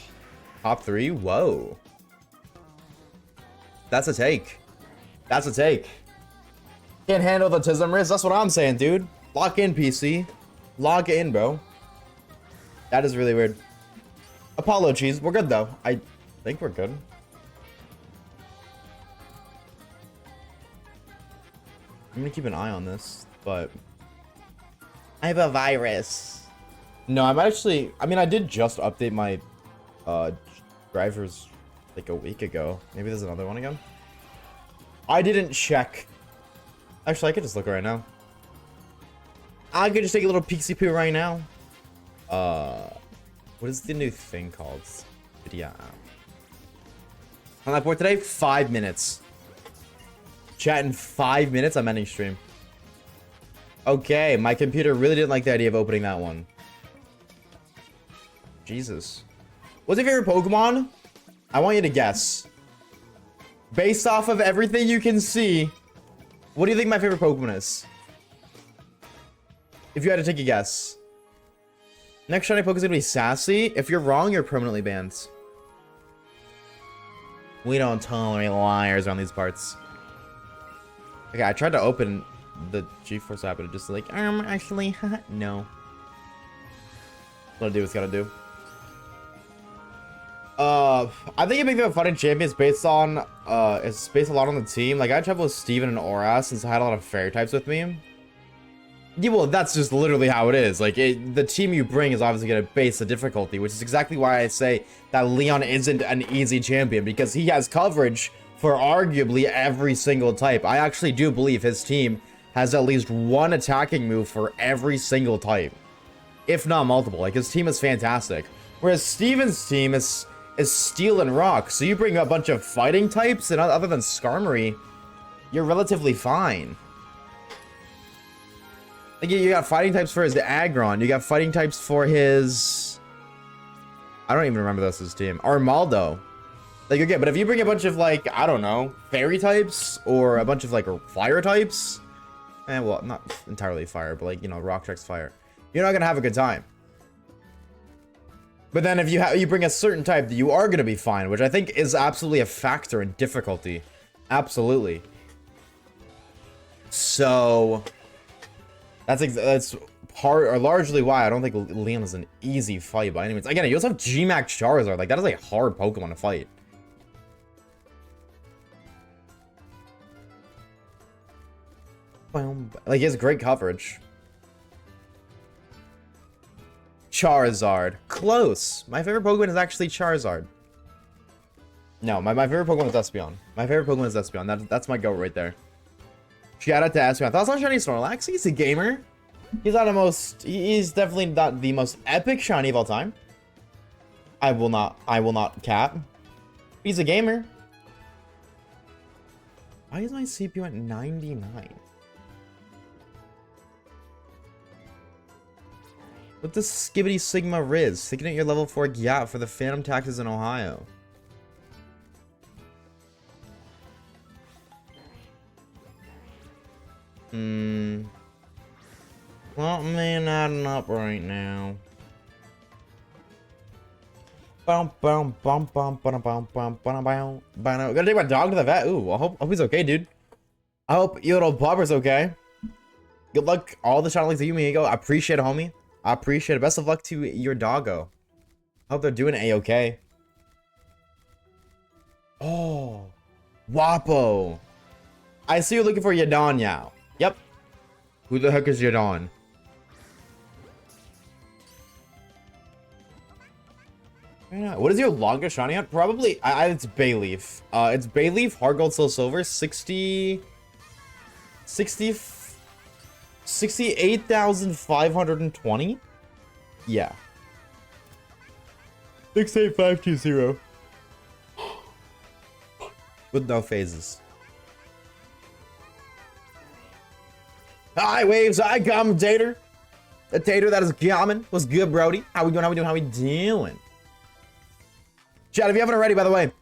top 3? Whoa. That's a take. That's a take. Can't handle the Tism risk. That's what I'm saying, dude. Lock in, PC. Lock in, bro. That is really weird. Apollo cheese. We're good, though. I think we're good. I'm gonna keep an eye on this, but... I have a virus. No, I'm actually... I mean, I did just update my drivers like a week ago. Maybe there's another one again. I didn't check. Actually, I could just look right now. I could just take a little peeksy poo right now. What is the new thing called? Video. On that board today, 5 minutes. Chat in 5 minutes. I'm ending stream. Okay, my computer really didn't like the idea of opening that one. Jesus. What's your favorite Pokemon? I want you to guess. Based off of everything you can see, what do you think my favorite Pokemon is? If you had to take a guess. Next shiny Pokemon's gonna be Sassy. If you're wrong, you're permanently banned. We don't tolerate liars on these parts. Okay, I tried to open the GeForce app and it just like, actually, no. Gotta do what's gotta do. I think a big thing about fighting champions based on, it's based a lot on the team. Like, I had trouble with Steven and Aura since I had a lot of fairy types with me. Yeah, well, that's just literally how it is. Like, the team you bring is obviously going to base the difficulty, which is exactly why I say that Leon isn't an easy champion, because he has coverage for arguably every single type. I actually do believe his team has at least one attacking move for every single type, if not multiple. Like, his team is fantastic. Whereas Steven's team is Steel and Rock, so you bring a bunch of fighting types, and other than Skarmory, you're relatively fine. Like, you got fighting types for his Aggron. You got fighting types for his... I don't even remember this his team. Armaldo. Like, you're good. But if you bring a bunch of, like, I don't know, fairy types, or a bunch of, like, fire types... well, not entirely fire, but, like, you know, rock checks fire. You're not gonna have a good time. But then if you bring a certain type, you are gonna be fine, which I think is absolutely a factor in difficulty. Absolutely. So... That's part, or largely why I don't think Leon is an easy fight by any means. Again, you also have G-Max Charizard. Like, that is a hard Pokemon to fight. Like, he has great coverage. Charizard. Close. My favorite Pokemon is actually Charizard. No, my favorite Pokemon is Espeon. My favorite Pokemon is Espeon. That's my go right there. Shout out to Espeon. I thought I was shiny Snorlax. He's a gamer. He's not the most... He's definitely not the most epic shiny of all time. I will not cap. He's a gamer. Why is my CPU at 99? What the skibbity sigma riz? Thinking at your level 4 gap for the phantom taxes in Ohio. Well, man, adding up right now. Gotta take my dog to the vet. Ooh, I hope he's okay, dude. I hope your little bobber's okay. Good luck. All the shout outs to you, Migo. I appreciate it, homie. I appreciate it. Best of luck to your doggo. Hope they're doing A-okay. Oh, Wapo. I see you're looking for Yadon now. Yep. Who the heck is Yadon? What is your longest shiny hunt? Probably, it's Bayleaf. It's Bayleaf, Hard Gold, Soul Silver, 68,520? Yeah. 68520. With no phases. Hi, Waves. Hi, commentator. The tater that is common. What's good, Brody? How we doing? How we doing? How we doing? Chat, if you haven't already, by the way,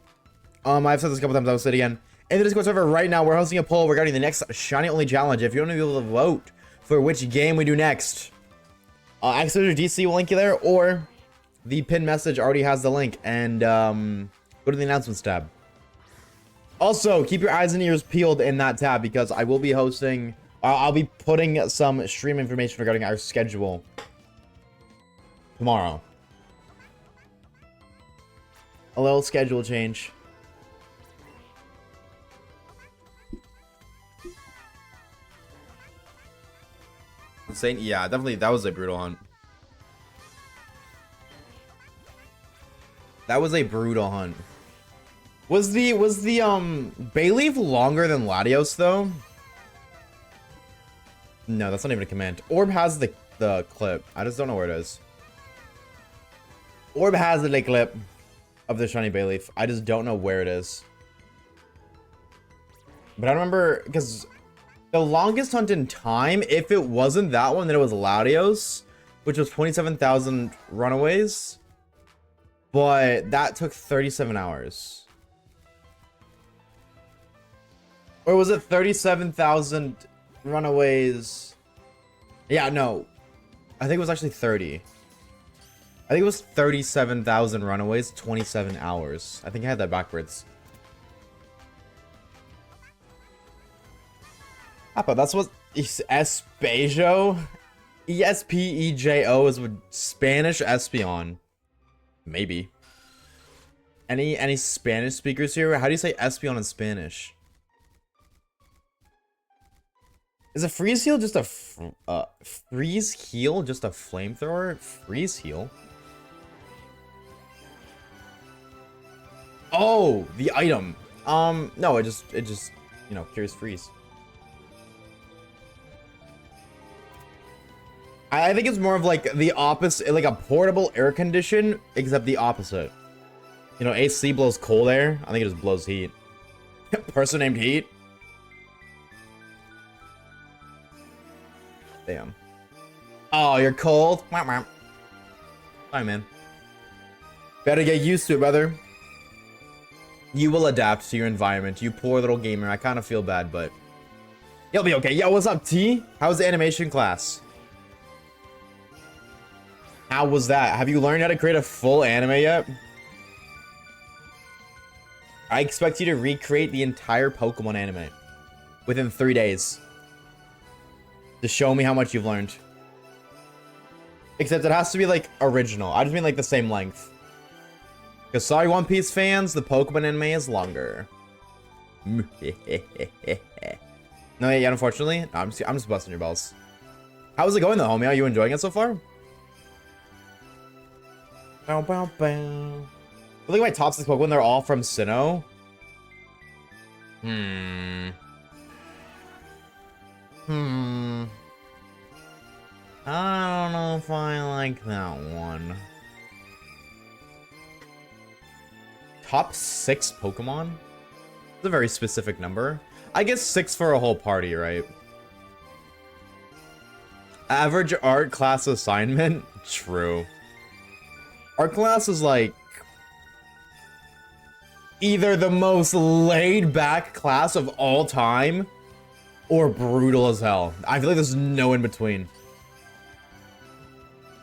I've said this a couple times, I'll say it again. In the Discord server right now, we're hosting a poll regarding the next Shiny Only Challenge. If you want to be able to vote for which game we do next, Xbox DC will link you there, or the pinned message already has the link, and go to the announcements tab. Also, keep your eyes and ears peeled in that tab, because I will be hosting, I'll be putting some stream information regarding our schedule tomorrow. A little schedule change. Insane? Yeah, definitely. That was a brutal hunt. That was a brutal hunt. Was the Bayleaf longer than Latios though? No, that's not even a command. Orb has the clip. I just don't know where it is. Orb has the clip of the shiny Bayleaf. I just don't know where it is. But I remember, because the longest hunt in time, if it wasn't that one, then it was Latios, which was 27,000 runaways. But that took 37 hours. Or was it 37,000 runaways? Yeah, no. I think it was actually 30. I think it was 37,000 runaways, 27 hours. I think I had that backwards. But that's what Espejo? E-S-P-E-J-O is with Spanish Espeon. Maybe. Any Spanish speakers here? How do you say Espeon in Spanish? Is a freeze heal just a freeze heal just a flamethrower? Freeze heal? Oh, the item. No, it just you know, cures freeze. I think it's more of like the opposite, like a portable air condition, except the opposite. You know, AC blows cold air. I think it just blows heat. Person named Heat. Damn. Oh, you're cold? Fine, man. Better get used to it, brother. You will adapt to your environment, you poor little gamer. I kind of feel bad, but you'll be okay. Yo, what's up, T? How's the animation class? How was that? Have you learned how to create a full anime yet? I expect you to recreate the entire Pokemon anime within 3 days. To show me how much you've learned. Except it has to be like original. I just mean like the same length. Because sorry, One Piece fans, the Pokemon anime is longer. No, yeah, unfortunately. No, I'm just busting your balls. How's it going though, homie? Are you enjoying it so far? Bow, bow, bow. Look at my top 6 Pokemon, they're all from Sinnoh. I don't know if I like that one. Top 6 Pokemon? It's a very specific number. I guess 6 for a whole party, right? Average art class assignment? True. Art class is like either the most laid back class of all time or brutal as hell. I feel like there's no in between.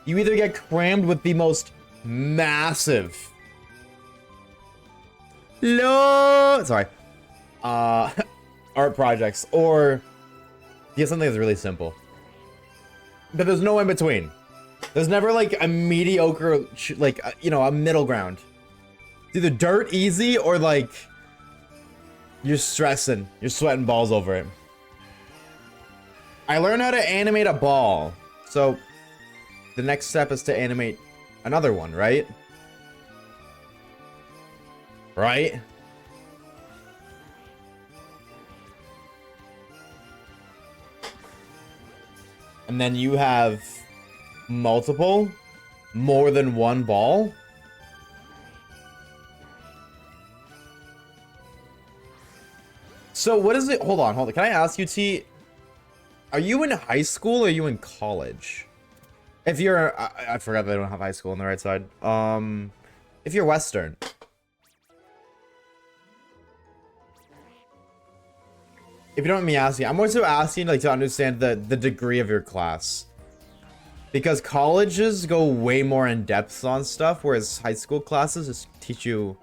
You either get crammed with the most massive art projects, or you get something that's really simple. But there's no in between. There's never like a mediocre, like, you know, a middle ground. It's either dirt easy or like you're stressing, you're sweating balls over it. I learned how to animate a ball. So the next step is to animate another one, right? Right? And then you have multiple, more than one ball. So what is it? Hold on. Can I ask you, T? Are you in high school or are you in college? If you're, I forgot they don't have high school on the right side. If you're Western. If you don't mind me asking, I'm also asking like to understand the degree of your class. Because colleges go way more in depth on stuff, whereas high school classes just teach you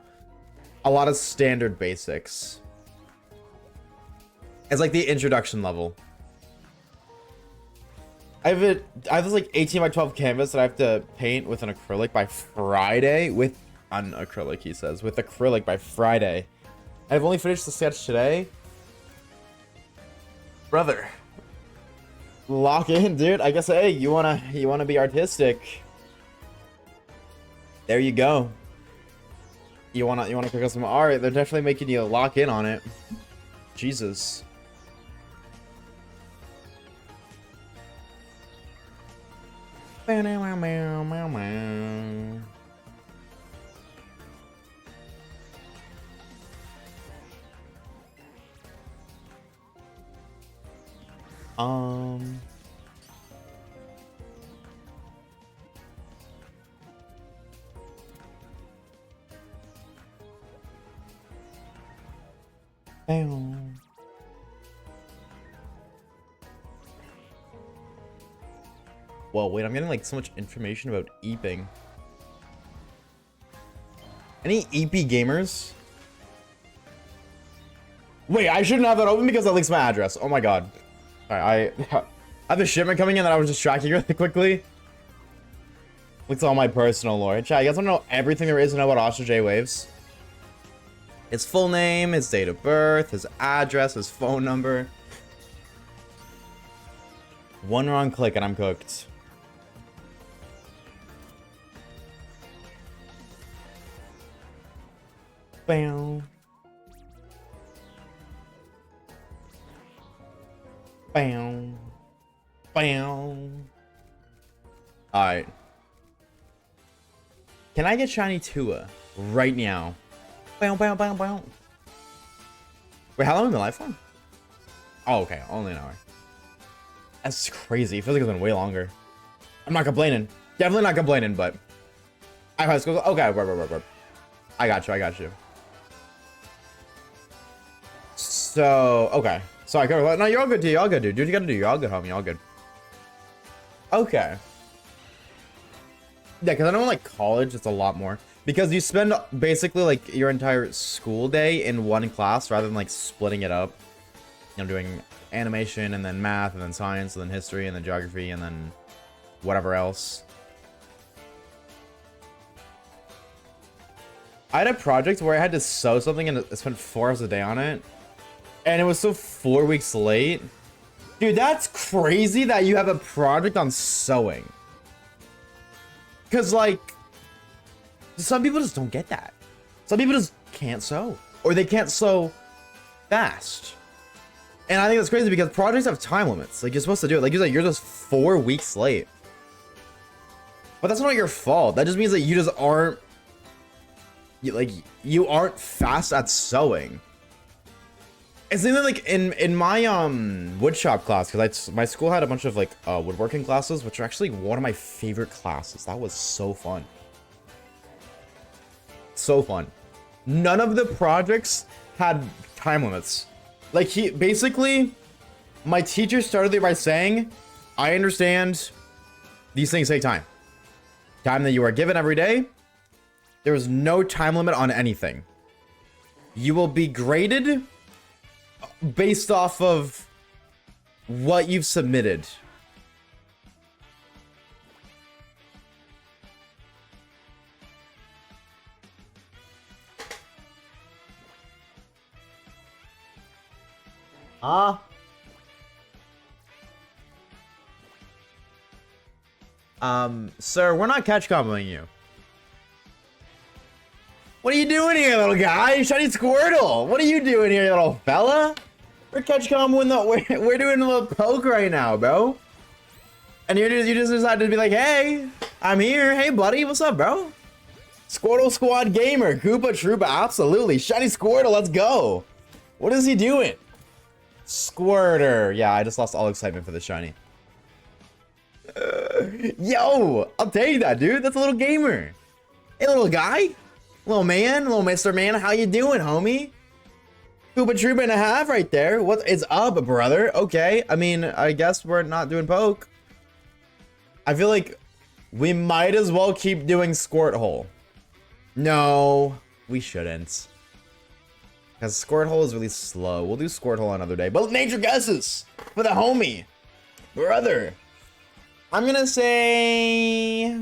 a lot of standard basics. It's like the introduction level. I have this like 18 by 12 canvas that I have to paint with an acrylic by Friday. With an acrylic, he says. With acrylic by Friday. I've only finished the sketch today. Brother. Lock in, dude. I guess, hey, you wanna be artistic. There you go. You wanna pick up some art. They're definitely making you lock in on it. Jesus. Whoa, wait, I'm getting like so much information about eeping. Any EP gamers? Wait, I shouldn't have that open because that links my address. Oh my god. Alright, I have a shipment coming in that I was just tracking really quickly. Links all my personal lore. Chat, you guys want to know everything there is to know about Oshawaves? His full name, his date of birth, his address, his phone number. One wrong click and I'm cooked. Bam. Bam. Bam. Alright. Can I get shiny Tua right now? Bam, bam, bam, bam. Wait, how long have we been live for? Oh, okay. Only an hour. That's crazy. It feels like it's been way longer. I'm not complaining. Definitely not complaining, but... I have high school. Okay, right. I got you. So, okay. Sorry, no, you're all good, dude. You're all good, dude. Do what you gotta do. You're all good, homie. You're all good. Okay. Yeah, because I know in, like, college, it's a lot more. Because you spend, basically, like, your entire school day in one class rather than, like, splitting it up. You know, doing animation, and then math, and then science, and then history, and then geography, and then whatever else. I had a project where I had to sew something, and I spent 4 hours a day on it. And it was so 4 weeks late. Dude, that's crazy that you have a project on sewing. Because, like, some people just don't get that. Some people just can't sew. Or they can't sew fast. And I think that's crazy because projects have time limits. Like, you're supposed to do it. Like you said, you're just 4 weeks late. But that's not your fault. That just means that you just aren't... you aren't fast at sewing. It's even like in my woodshop class, because my school had a bunch of like woodworking classes, which are actually one of my favorite classes. That was so fun. So fun. None of the projects had time limits. Like basically, my teacher started it by saying, I understand these things take time. Time that you are given every day. There is no time limit on anything. You will be graded based off of what you've submitted. Sir, we're not catch comboing you. What are you doing here, little guy? Shiny Squirtle. What are you doing here, little fella? We're catch comboing we're doing a little poke right now, bro. And you just decided to be like, hey, I'm here. Hey, buddy, what's up, bro? Squirtle Squad Gamer, Koopa Troopa, absolutely. Shiny Squirtle, let's go. What is he doing? Squirter. Yeah, I just lost all excitement for the shiny. Yo, I'll take that, dude. That's a little gamer. Hey, little guy. Little man, little Mr. Man, how you doing, homie? Koopa Troopa and a half right there. What is up, brother? Okay, I mean, I guess we're not doing poke. I feel like we might as well keep doing Squirt Hole. No, we shouldn't. Because Squirt Hole is really slow. We'll do Squirt Hole another day. But nature guesses for the homie. Brother. I'm gonna say...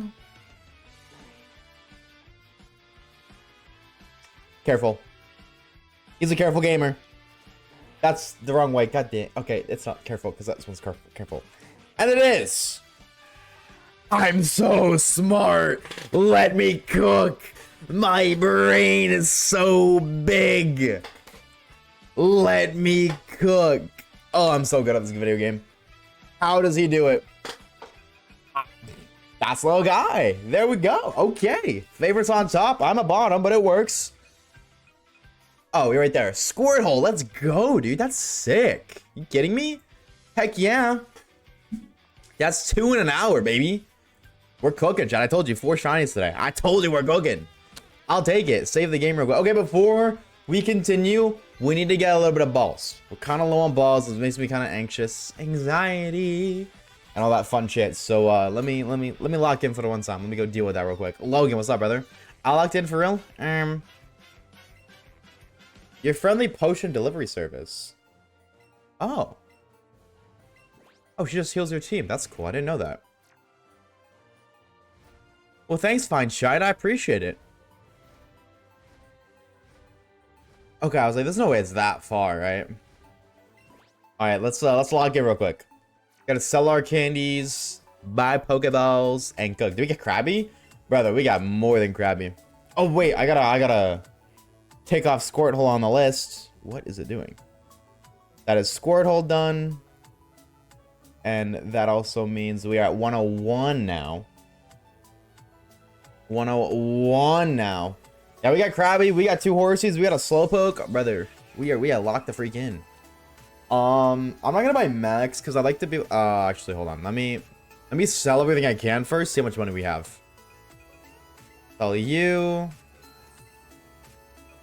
Careful. He's a careful gamer. That's the wrong way. God damn. Okay, it's not careful because that one's careful. And it is. I'm so smart. Let me cook. My brain is so big. Let me cook. Oh, I'm so good at this video game. How does he do it? That's little guy. There we go. Okay. Favorites on top. I'm a bottom, but it works. Oh, you're right there. Squirt Hole. Let's go, dude. That's sick. You kidding me? Heck yeah. That's 2 in an hour, baby. We're cooking, Chad. I told you 4 shinies today. I told you we're cooking. I'll take it. Save the game real quick. Okay, before we continue, we need to get a little bit of balls. We're kind of low on balls. This makes me kind of anxious. Anxiety. And all that fun shit. So let me lock in for the one time. Let me go deal with that real quick. Logan, what's up, brother? I locked in for real. Your friendly potion delivery service. Oh. Oh, she just heals your team. That's cool. I didn't know that. Well, thanks, Fine Shine. I appreciate it. Okay, I was like, there's no way it's that far, right? All right, let's log in real quick. Gotta sell our candies, buy Pokeballs, and cook. Do we get Krabby? Brother, we got more than Krabby. Oh wait, I gotta take off Squirt Hole on the list. What is it doing? That is Squirt Hole done. And that also means we are at 101 now. 101 now. Yeah, we got Krabby, we got 2 Horsies, we got a Slowpoke. Brother, we are locked the freak in. I'm not gonna buy Max because I like to be actually hold on. Let me sell everything I can first, see how much money we have. Sell you.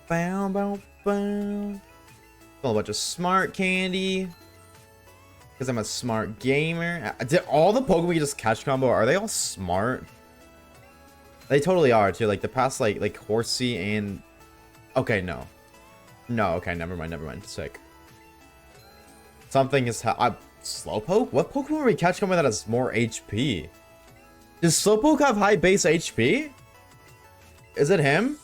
Bow, bow, bow. Sell a bunch of smart candy. Because I'm a smart gamer. Did all the Pokemon we just catch combo, are they all smart? They totally are too. Like the past like Horsey and okay, no. No, okay, never mind. Sick. Something is Slowpoke? What Pokemon are we catch combo that has more HP? Does Slowpoke have high base HP? Is it him?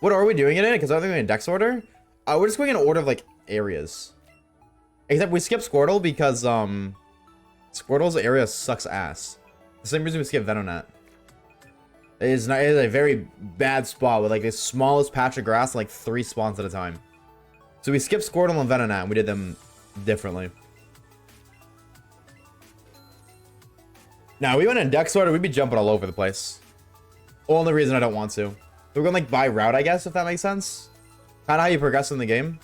What are we doing it in? Because I think we're in Dex order. We're just going in order of like areas. Except we skip Squirtle because Squirtle's area sucks ass. The same reason we skip Venonat. It is a very bad spot with like the smallest patch of grass, like 3 spawns at a time. So we skipped Squirtle and Venonat and we did them differently. Now we went in Dex order, we'd be jumping all over the place. Only reason I don't want to. So we're gonna like by route, I guess, if that makes sense. Kind of how you progress in the game.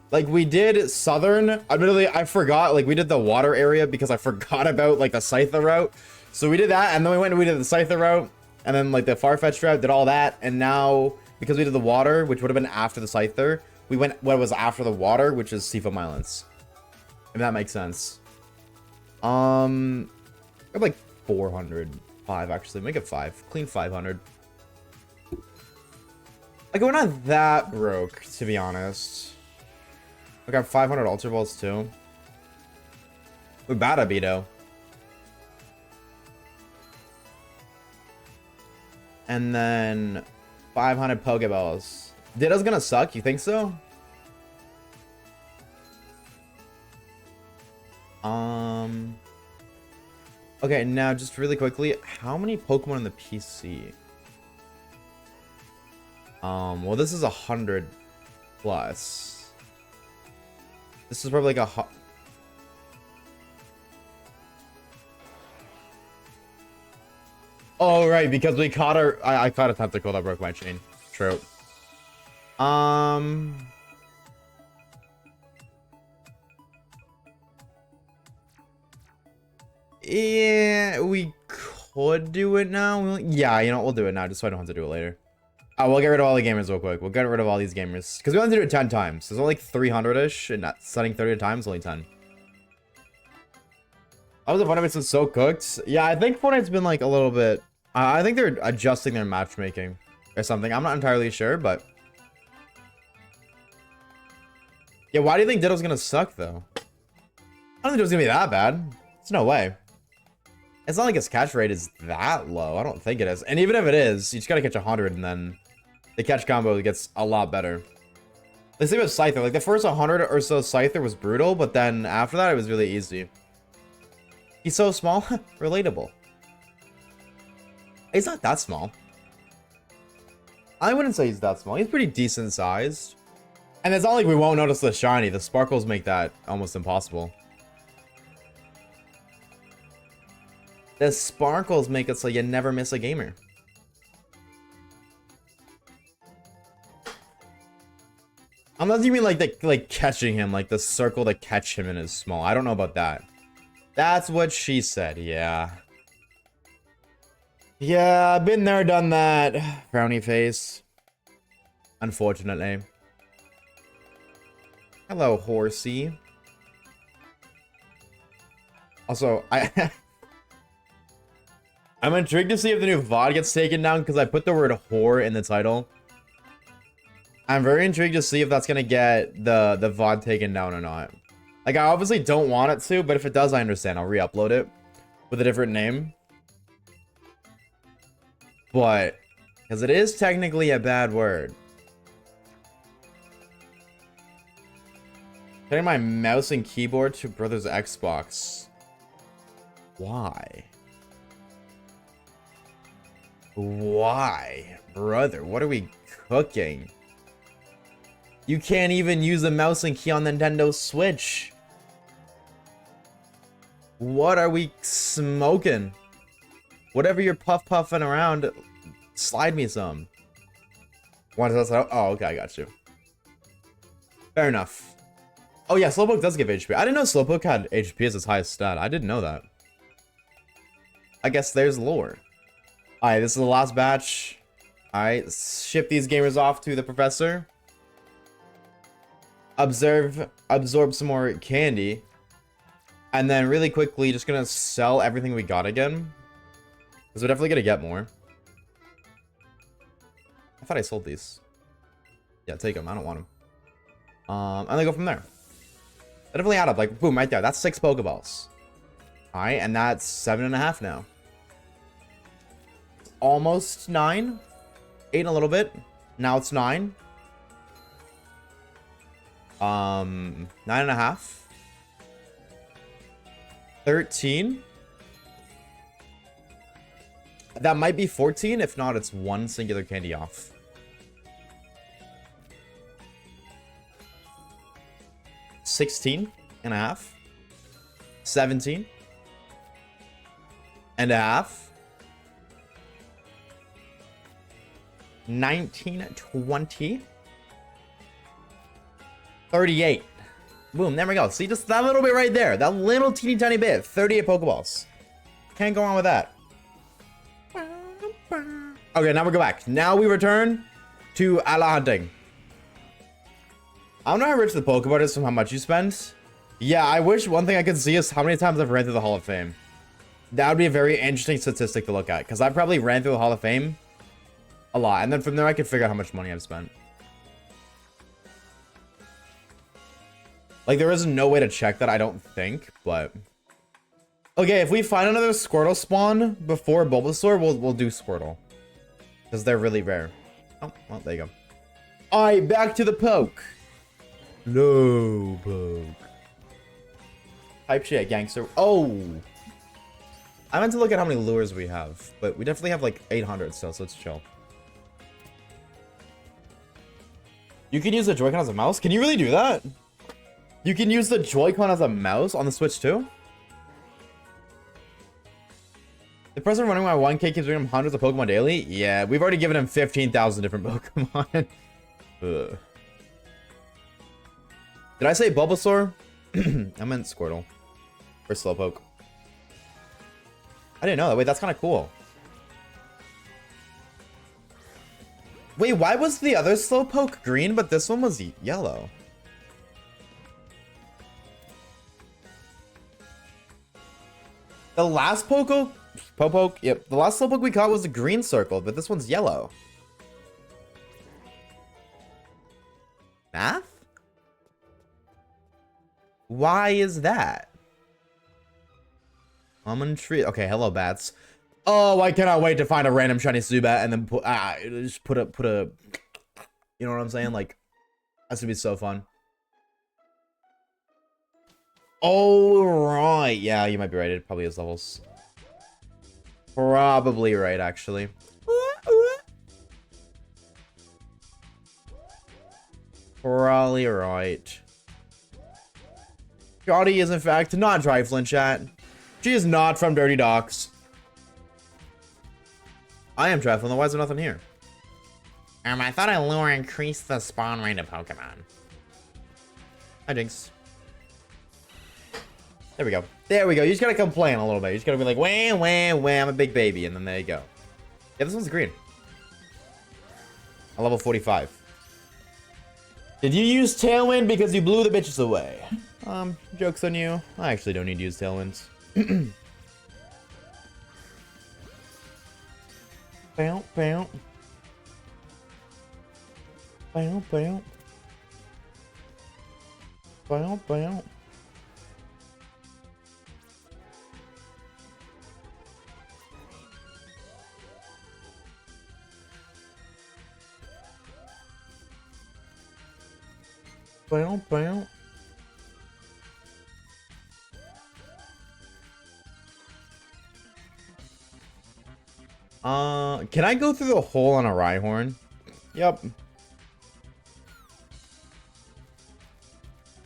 Like, we did Southern. Admittedly, I forgot. Like, we did the water area because I forgot about, like, the Scyther route. So we did that, and then we went and we did the Scyther route. And then, like, the Farfetch'd route, did all that. And now, because we did the water, which would have been after the Scyther, we went what was after the water, which is Seafoam Islands. If that makes sense. I have, like, 405, actually. Make it 5. Clean 500. Like, we're not that broke, to be honest. I got 500 Ultra Balls, too. We're bad at Beto. And then 500 Pokeballs. Ditto's gonna suck? You think so? Okay, now just really quickly, how many Pokemon in the PC? Well, this is 100 plus. This is probably like a... Oh, right, because we caught her. I caught a tentacle that broke my chain. True. Yeah, we could do it now. Yeah, you know, we'll do it now, just so I don't have to do it later. Oh, we'll get rid of all the gamers real quick. We'll get rid of all these gamers. Because we only did it 10 times. There's only like 300-ish, and setting 30 times, only 10. I was Fortnite's been so cooked. Yeah, I think Fortnite's been like a little bit... I think they're adjusting their matchmaking or something. I'm not entirely sure, but... Yeah, why do you think Ditto's gonna suck, though? I don't think Ditto's gonna be that bad. There's no way. It's not like his catch rate is that low. I don't think it is. And even if it is, you just gotta catch 100, and then the catch combo gets a lot better. Let's see with Scyther. Like, the first 100 or so Scyther was brutal, but then after that, it was really easy. He's so small. Relatable. He's not that small. I wouldn't say he's that small. He's pretty decent sized. And it's not like we won't notice the shiny. The sparkles make that almost impossible. The sparkles make it so you never miss a gamer. Unless you mean like catching him, like the circle to catch him in is small. I don't know about that. That's what she said, yeah. Yeah, I've been there, done that. Frowny face. Unfortunately. Hello, horsey. Also, I'm intrigued to see if the new VOD gets taken down because I put the word whore in the title. I'm very intrigued to see if that's gonna get the VOD taken down or not. Like, I obviously don't want it to, but if it does, I understand. I'll re-upload it with a different name. But, because it is technically a bad word. Putting my mouse and keyboard to brother's Xbox. Why? Why? Brother, what are we cooking? You can't even use a mouse and key on Nintendo Switch. What are we smoking? Whatever you're puffing around, slide me some. What is that? Oh, okay, I got you. Fair enough. Oh yeah, Slowpoke does give HP. I didn't know Slowpoke had HP as its highest stat. I didn't know that. I guess there's lore. Alright, this is the last batch. Alright, ship these gamers off to the professor. Absorb some more candy. And then really quickly, just gonna sell everything we got again. Because we're definitely gonna get more. I thought I sold these. Yeah, take them. I don't want them. And then go from there. That definitely add up. Like, boom, right there. That's 6 Pokeballs. Alright, and that's 7.5 now. It's almost 9. 8 and a little bit. Now it's 9. 9.5. 13. That might be 14. If not, it's 1 singular candy off. $16.5. 17.5. 19, 20. 38. Boom, there we go. See, just that little bit right there. That little teeny tiny bit. 38 Pokeballs. Can't go on with that. Okay, now we go back. Now we return to Ala hunting. I don't know how rich the Pokeball is from how much you spend. Yeah, I wish one thing I could see is how many times I've ran through the Hall of Fame. That would be a very interesting statistic to look at, because I probably ran through the Hall of Fame a lot, and then from there I could figure out how much money I've spent. Like, there is no way to check that, I don't think, but... Okay, if we find another Squirtle spawn before Bulbasaur, we'll do Squirtle. Because they're really rare. Oh, well, there you go. Alright, back to the poke. No poke. Type shit, gangster. Oh! I meant to look at how many lures we have, but we definitely have like 800 still, so let's chill. You can use the Joy-Con as a mouse? Can you really do that? You can use the Joy-Con as a mouse on the Switch too? The person running my 1K keeps giving him hundreds of Pokemon daily? Yeah, we've already given him 15,000 different Pokemon. Ugh. Did I say Bulbasaur? I meant Squirtle. Or Slowpoke. I didn't know that. Wait, that's kind of cool. Wait, why was the other Slowpoke green, but this one was yellow? The last Popoke, yep. The last Slowpoke we caught was a green circle, but this one's yellow. Math? Why is that? Almond tree. Okay, hello bats. Oh, I cannot wait to find a random shiny Zubat and then just put a. You know what I'm saying? Like, that's gonna be so fun. Oh right, yeah, you might be right. It probably is levels. Probably right, actually. Probably right. Jody is in fact not trifling, chat. She is not from Dirty Docks. I am trifling, why is there nothing here? I thought a lure increased the spawn rate of Pokemon. Hi, Jinx. There we go. There we go. You just gotta complain a little bit. You just gotta be like, wah, wah, wah, I'm a big baby. And then there you go. Yeah, this one's green. A level 45. Did you use Tailwind because you blew the bitches away? Joke's on you. I actually don't need to use Tailwinds. Bow, bow. Bow, bow. Bow, bow. Bow, bow. Can I go through the hole on a Rhyhorn? Yep.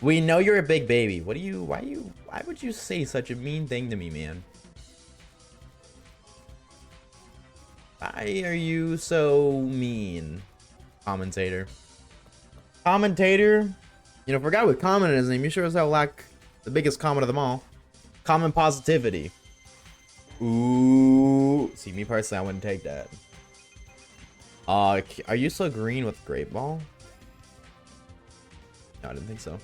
We know you're a big baby. Why would you say such a mean thing to me, man? Why are you so mean? Commentator. Commentator? You know, forgot with comment in his name, you sure as hell lack the biggest comment of them all. Common positivity. Ooh. See, me personally, I wouldn't take that. Are you still green with Great Ball? No, I didn't think so.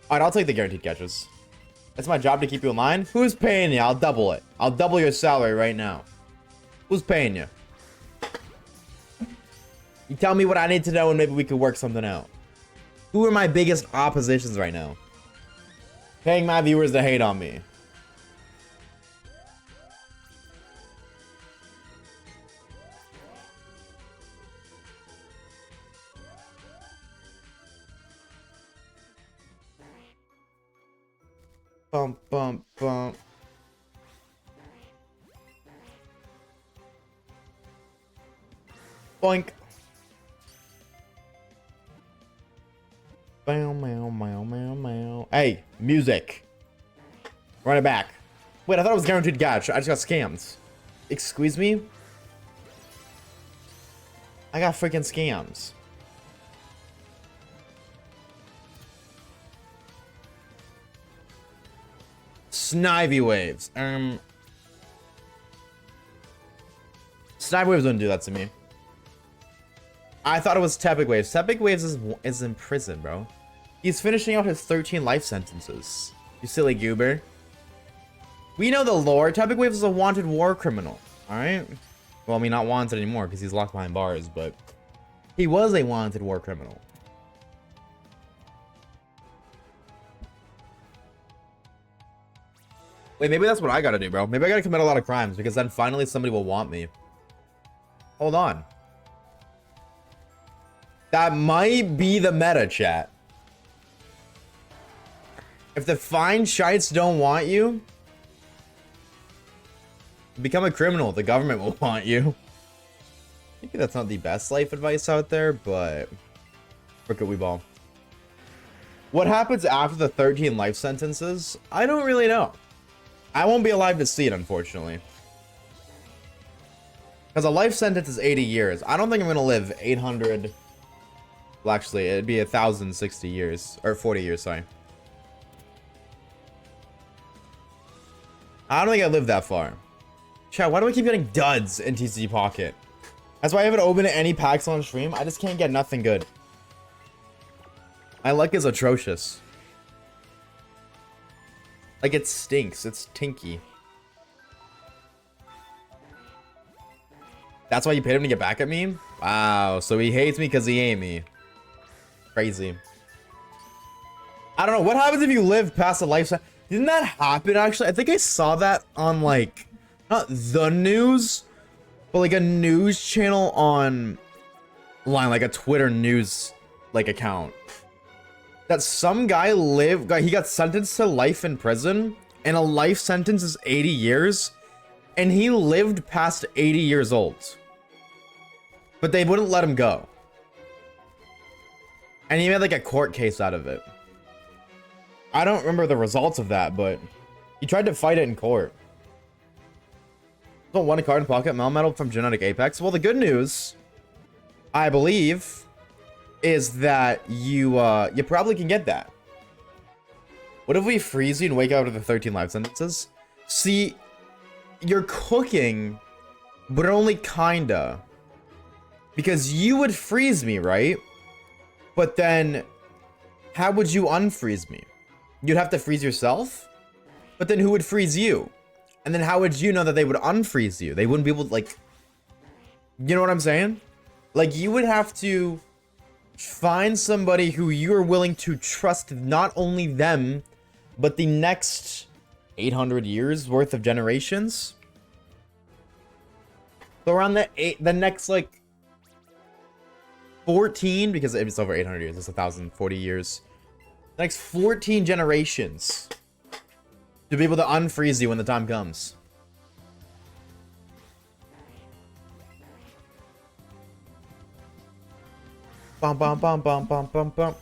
Alright, I'll take the guaranteed catches. It's my job to keep you in line. Who's paying you? I'll double it. I'll double your salary right now. Who's paying you? You tell me what I need to know and maybe we could work something out. Who are my biggest oppositions right now? Paying my viewers to hate on me. Bump, bump, bump. Boink. Meow, meow, meow, meow, meow. Hey, music. Run it back. Wait, I thought it was guaranteed catch. I just got scammed. Excuse me? I got freaking scams. Snivy waves. Snivy waves wouldn't do that to me. I thought it was Tepic Waves. Tepic Waves is in prison, bro. He's finishing out his 13 life sentences. You silly goober. We know the lore. Tepic Waves is a wanted war criminal. Alright? Well, I mean, not wanted anymore because he's locked behind bars, but he was a wanted war criminal. Wait, maybe that's what I gotta do, bro. Maybe I gotta commit a lot of crimes because then finally somebody will want me. Hold on. That might be the meta, chat. If the fine shites don't want you, become a criminal. The government will want you. Maybe that's not the best life advice out there, but look at we ball. What happens after the 13 life sentences? I don't really know. I won't be alive to see it, unfortunately. Because a life sentence is 80 years. I don't think I'm going to live 800... Well, actually, it'd be 1,060 years. Or 40 years, sorry. I don't think I live that far. Chat, why do I keep getting duds in TCG Pocket? That's why I haven't opened any packs on stream. I just can't get nothing good. My luck is atrocious. Like, it stinks. It's tinky. That's why you paid him to get back at me? Wow, so he hates me because he ain't me. Crazy. I don't know. What happens if you live past the lifetime? Didn't that happen, actually? I think I saw that on, like, not the news, but, like, a news channel online, like a Twitter news, like, account. That some guy he got sentenced to life in prison, and a life sentence is 80 years, and he lived past 80 years old. But they wouldn't let him go. And he made like a court case out of it. I don't remember the results of that, but he tried to fight it in court. Don't want a card in pocket Melmetal from Genetic Apex. Well, the good news, I believe, is that you probably can get that. What if we freeze you and wake up to the 13 life sentences? See, you're cooking, but only kinda. Because you would freeze me, right? But then, how would you unfreeze me? You'd have to freeze yourself? But then who would freeze you? And then how would you know that they would unfreeze you? They wouldn't be able to, like... You know what I'm saying? Like, you would have to find somebody who you're willing to trust not only them, but the next 800 years worth of generations. So around the next, like, 14, because it's over 800 years, it's 1,040 years. The next 14 generations to be able to unfreeze you when the time comes. Bum bum bum bum bum bum bum.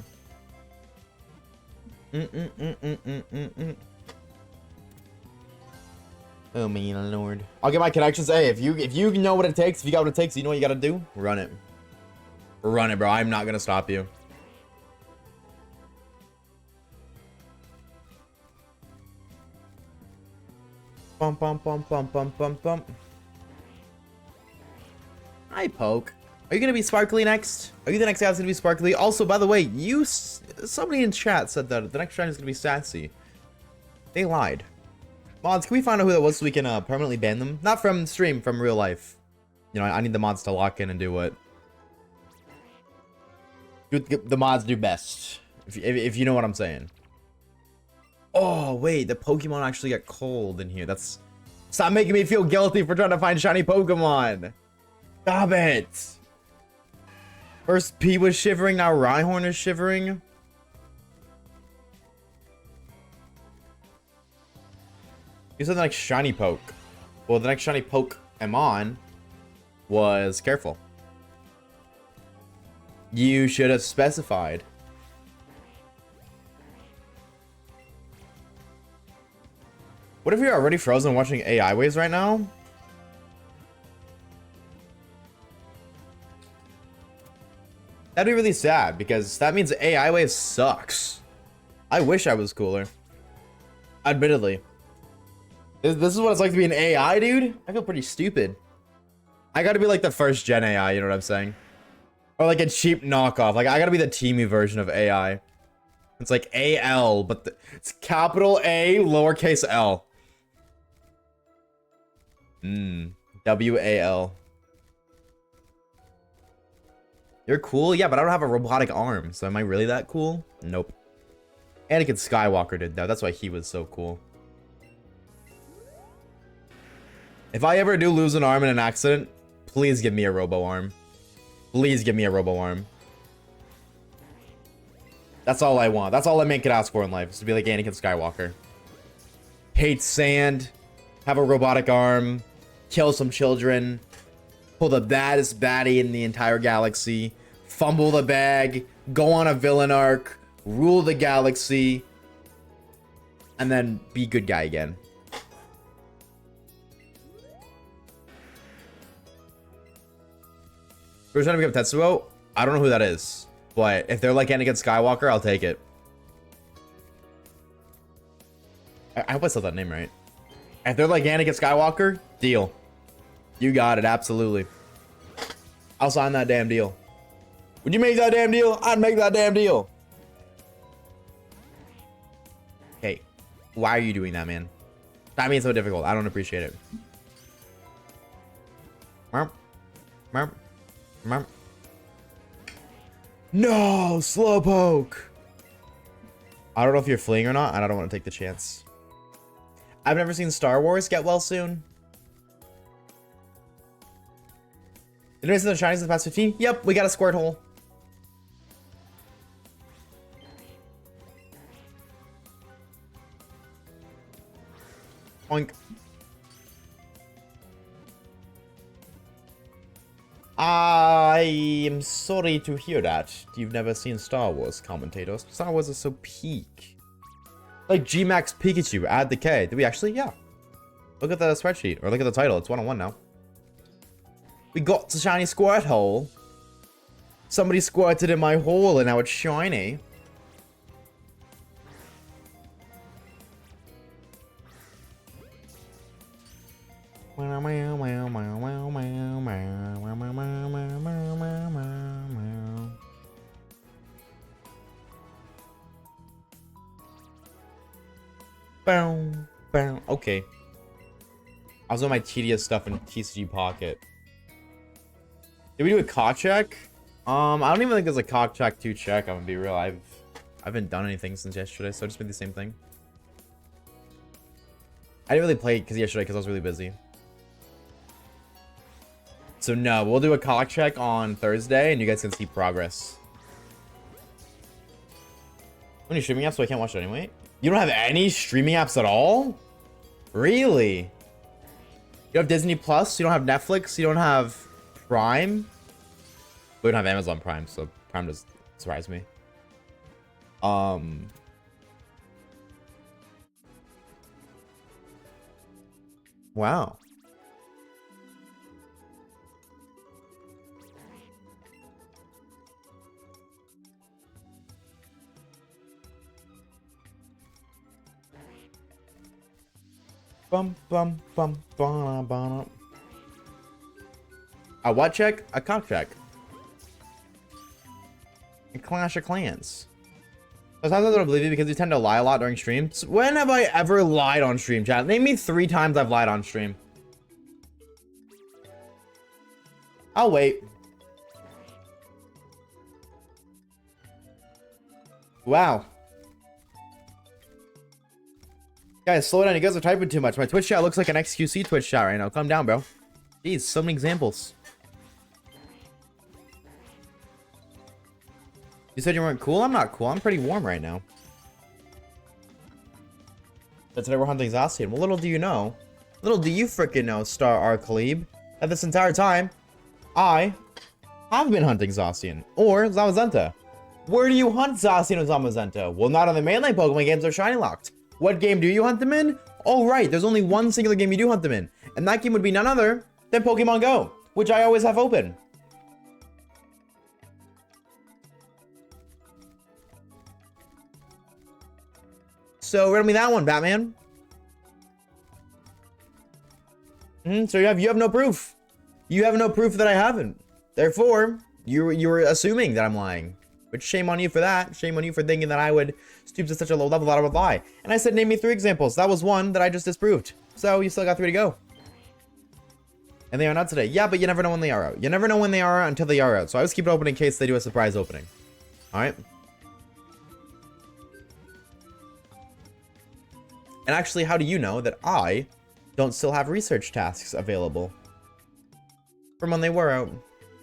Oh man, lord. I'll get my connections. Hey, if you know what it takes, if you got what it takes, you know what you gotta do. Run it. Run it, bro. I'm not gonna stop you. Bum bum bum bum bum bum bum. Hi, Poke. Are you gonna be sparkly next? Are you the next guy that's gonna be sparkly? Also, by the way, somebody in chat said that the next shrine is gonna be sassy. They lied. Mods, can we find out who that was so we can permanently ban them? Not from stream, from real life. You know, I need the mods to lock in and do what the mods do best. If you know what I'm saying. Oh, wait, the Pokemon actually got cold in here. Stop making me feel guilty for trying to find shiny Pokemon. Stop it. First P was shivering, now Rhyhorn is shivering. You said the next shiny poke. Well, the next shiny poke I'm on was careful. You should have specified. What if you're already frozen watching AI waves right now? That'd be really sad because that means AI wave sucks. I wish I was cooler. Admittedly. This is what it's like to be an AI, dude? I feel pretty stupid. I gotta be like the first gen AI, you know what I'm saying? Or like a cheap knockoff. Like, I gotta be the teamy version of AI. It's like AL, but it's capital A, lowercase L. WAL. You're cool? Yeah, but I don't have a robotic arm, so am I really that cool? Nope. Anakin Skywalker did, though. That's why he was so cool. If I ever do lose an arm in an accident, please give me a robo arm. Please give me a robo arm. That's all I want. That's all a man could ask for in life, is to be like Anakin Skywalker. Hate sand, have a robotic arm, kill some children, pull the baddest baddie in the entire galaxy, fumble the bag, go on a villain arc, rule the galaxy, and then be good guy again. We're trying to become Tetsuo. I don't know who that is, but if they're like Anakin Skywalker, I'll take it. I hope I said that name right. If they're like Anakin Skywalker, deal. You got it, absolutely. I'll sign that damn deal. Would you make that damn deal? I'd make that damn deal. Hey, why are you doing that, man? That means so difficult. I don't appreciate it. Merp. Merp. Merp. No, Slowpoke. I don't know if you're fleeing or not, and I don't want to take the chance. I've never seen Star Wars. Get well soon. Did I see the shinies in the past 15? Yep, we got a squirt hole. Oink. I am sorry to hear that. You've never seen Star Wars, commentators. Star Wars is so peak. Like G-Max Pikachu, add the K. Did we actually? Yeah. Look at the spreadsheet, or look at the title. It's 1-on-1 now. We got the shiny squirt hole. Somebody squirted in my hole and now it's shiny. Boom, boom. Okay. I was on my tedious stuff in TCG Pocket. Did we do a cock check? I don't even think there's a cock check to check. I'm gonna be real. I haven't done anything since yesterday, so I just made the same thing. I didn't really play yesterday because I was really busy. So no, we'll do a cock check on Thursday, and you guys can see progress. Any streaming apps, so I can't watch it anyway. You don't have any streaming apps at all? Really? You have Disney Plus? You don't have Netflix? You don't have Prime? We don't have Amazon Prime, so Prime does surprise me. Wow. Bum bum bum bum bum. A what check? A cock check. A Clash of Clans. Sometimes I don't believe you because you tend to lie a lot during streams. When have I ever lied on stream, chat? Name me 3 times I've lied on stream. I'll wait. Wow. Guys, slow down. You guys are typing too much. My Twitch chat looks like an XQC Twitch chat right now. Calm down, bro. Jeez, so many examples. You said you weren't cool? I'm not cool. I'm pretty warm right now. But today we're hunting Zacian. Well, little do you know. Little do you freaking know, Star Arcalib, that this entire time, I have been hunting Zacian. Or Zamazenta. Where do you hunt Zacian or Zamazenta? Well, not on the mainline Pokemon games. They're shiny locked. What game do you hunt them in? Oh, right. There's only one singular game you do hunt them in. And that game would be none other than Pokemon Go, which I always have open. So riddle me that one, Batman. So you have no proof. You have no proof that I haven't. Therefore, you were assuming that I'm lying. Which shame on you for that. Shame on you for thinking that I would stoop to such a low level that I would lie. And I said, name me 3 examples. That was one that I just disproved. So you still got 3 to go. And they are not today. Yeah, but you never know when they are out. You never know when they are out until they are out. So I always keep it open in case they do a surprise opening. All right. And actually, how do you know that I don't still have research tasks available from when they were out?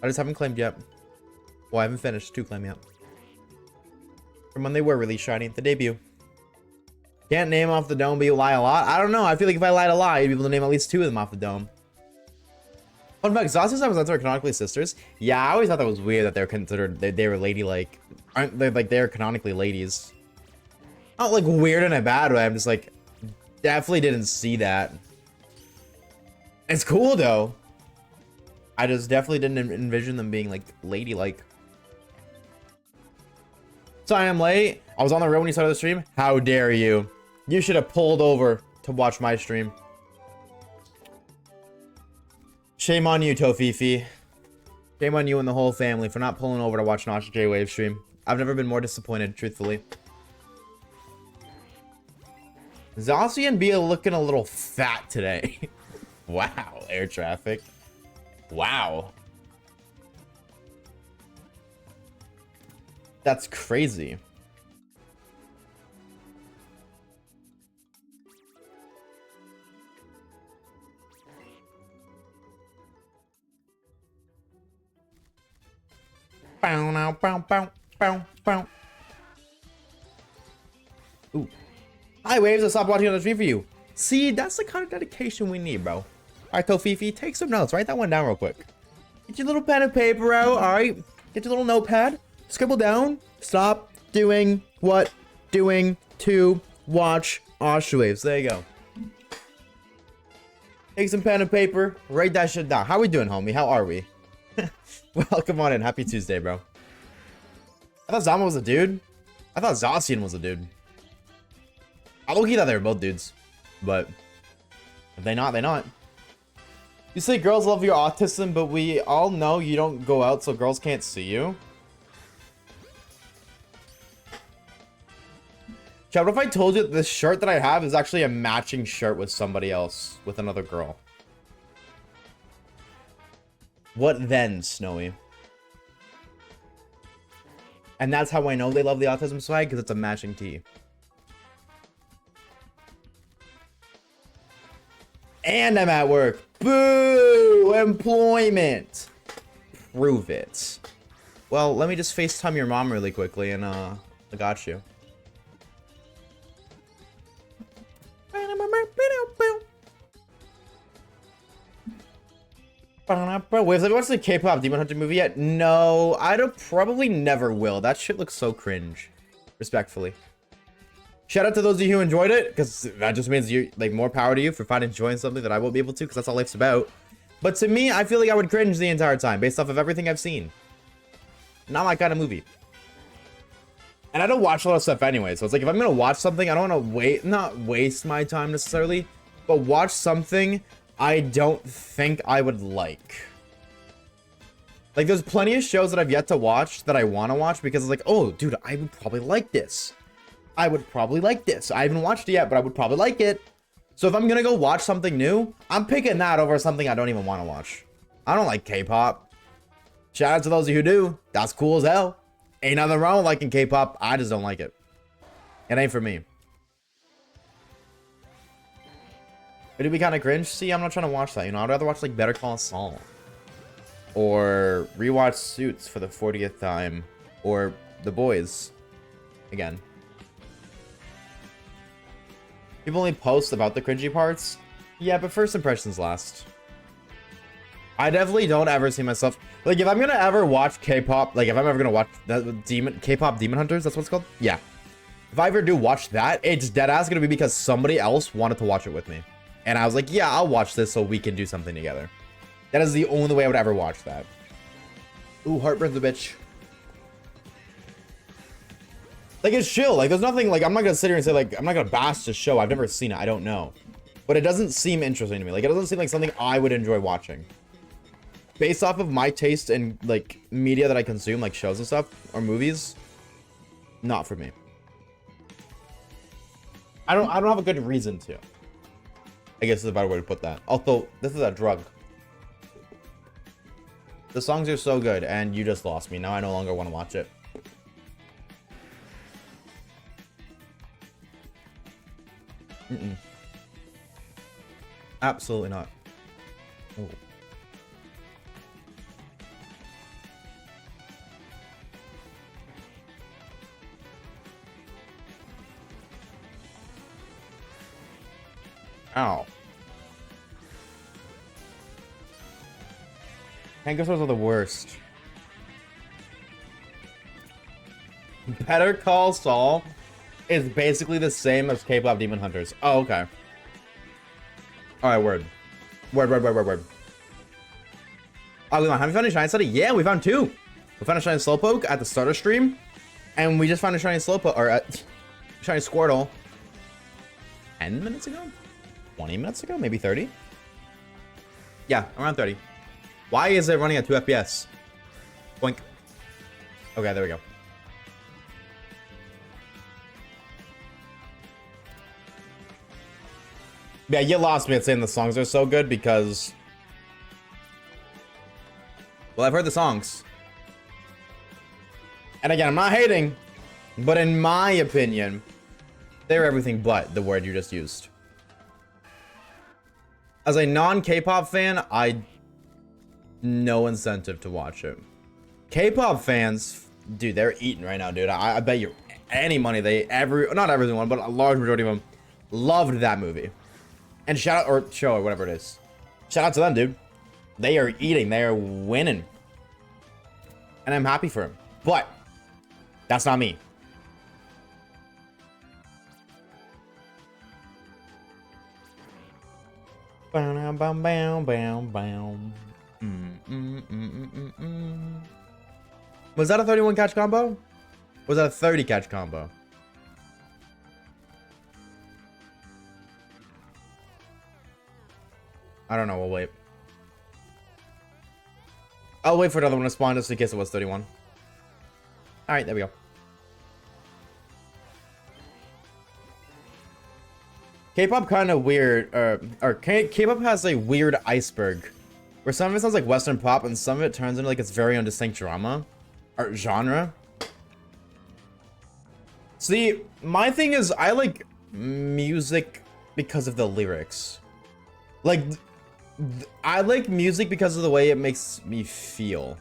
I just haven't claimed yet. Well, I haven't finished to claim yet. From when they were released shiny at the debut. Can't name off the dome, but you lie a lot. I don't know. I feel like if I lied a lot, you'd be able to name at least 2 of them off the dome. Fun fact, Zossie and Zenzo are canonically sisters. Yeah, I always thought that was weird that they're considered, they were ladylike. Aren't they, like, they're canonically ladies. Not like weird in a bad way. I'm just like, definitely didn't see that. It's cool though. I just definitely didn't envision them being like ladylike. So I am late. I was on the road when you started the stream. How dare you? You should have pulled over to watch my stream. Shame on you, Tofifi. Shame on you and the whole family for not pulling over to watch an Oshawaves stream. I've never been more disappointed, truthfully. Zossie and Bia looking a little fat today. Wow, air traffic. Wow. That's crazy. Bow now, bow, bow, bow, bow. Ooh. Hi, Waves. I stopped watching on the stream for you. See, that's the kind of dedication we need, bro. All right, Tofifi, take some notes. Write that one down real quick. Get your little pen and paper out, all right? Get your little notepad. Scribble down. Stop doing what doing to watch Oshawaves. There you go. Take some pen and paper. Write that shit down. How we doing, homie? How are we? Well, come on in. Happy Tuesday, bro. I thought Zama was a dude. I thought Zossian was a dude. I low-key thought they were both dudes. But if they not, they not. You say girls love your autism, but we all know you don't go out so girls can't see you. Chad, what if I told you that this shirt that I have is actually a matching shirt with somebody else, with another girl? What then, Snowy? And that's how I know they love the autism swag, because it's a matching tee. And I'm at work. Boo! Employment. Prove it. Well, let me just FaceTime your mom really quickly and I got you. Wait, have you watched the K-pop Demon Hunter movie yet? No, I probably never will. That shit looks so cringe. Respectfully. Shout out to those of you who enjoyed it, because that just means you like more power to you for finding joy in something that I won't be able to, because that's all life's about. But to me, I feel like I would cringe the entire time based off of everything I've seen. Not my kind of movie. And I don't watch a lot of stuff anyway, so it's like if I'm gonna watch something, I don't want to not waste my time necessarily, but watch something I don't think I would like. Like there's plenty of shows that I've yet to watch that I want to watch because it's like, oh, dude, I would probably like this. I would probably like this. I haven't watched it yet, but I would probably like it. So if I'm gonna go watch something new, I'm picking that over something I don't even want to watch. I don't like K-pop. Shout out to those of you who do. That's cool as hell. Ain't nothing wrong with liking K-pop. I just don't like it. It ain't for me. It'd be kind of cringe. See, I'm not trying to watch that. You know, I'd rather watch like Better Call Saul. Or rewatch Suits for the 40th time. Or The Boys. Again. People only post about the cringy parts. Yeah, but first impressions last. I definitely don't ever see myself... Like, if I'm gonna ever watch K-pop... Like, if I'm ever gonna watch K-pop Demon Hunters, that's what it's called? Yeah. If I ever do watch that, it's deadass gonna be because somebody else wanted to watch it with me. And I was like, yeah, I'll watch this so we can do something together. That is the only way I would ever watch that. Ooh, heartburn's a bitch. Like, it's chill. Like, there's nothing... Like, I'm not gonna sit here and say, like... I'm not gonna bash the show. I've never seen it. I don't know. but it doesn't seem interesting to me. Like, it doesn't seem like something I would enjoy watching. Based off of my taste in, like, media that I consume, like shows and stuff, or movies, not for me. I don't have a good reason to. I guess is a better way to put that. Also, this is a drug. The songs are so good, and you just lost me. Now I no longer want to watch it. Mm-mm. Absolutely not. Oh. Ow. Kangaroos are the worst. Better Call Saul is basically the same as K-pop Demon Hunters. Oh, okay. Alright, word. Word. Oh, have we found a Shiny Study? Yeah, we found 2. We found a Shiny Slowpoke at the starter stream. And we just found a Shiny Slowpoke, or Shiny Squirtle 10 minutes ago? 20 minutes ago? Maybe 30? Yeah, around 30. Why is it running at 2 FPS? Boink. Okay, there we go. Yeah, you lost me at saying the songs are so good because... Well, I've heard the songs. And again, I'm not hating, but in my opinion, they're everything but the word you just used. As a non-K-pop fan, no incentive to watch it. K-pop fans, dude, they're eating right now, dude. I bet you any money not everyone, but a large majority of them loved that movie. And shout out, or show, or whatever it is. Shout out to them, dude. They are eating, they are winning. And I'm happy for them. But that's not me. Was that a 31 catch combo? Or was that a 30 catch combo? I don't know, we'll wait. I'll wait for another one to spawn just in case it was 31. Alright, there we go. K-pop kind of weird, or K-pop has a weird iceberg, where some of it sounds like Western pop, and some of it turns into like its very own distinct drama, or genre. See, my thing is, I like music because of the lyrics. Like, I like music because of the way it makes me feel.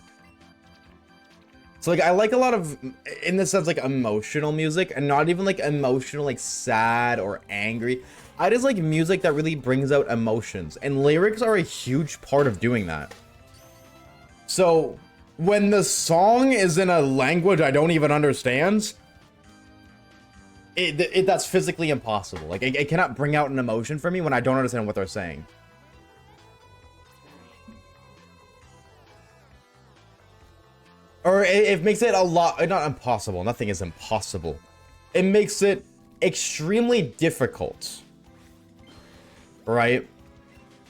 So like, I like a lot of, in the sense, like emotional music, and not even like emotional, like sad or angry. I just like music that really brings out emotions, and lyrics are a huge part of doing that. So when the song is in a language I don't even understand, that's physically impossible. Like, it cannot bring out an emotion for me when I don't understand what they're saying. Or it makes it a lot, not impossible. Nothing is impossible. It makes it extremely difficult. Right?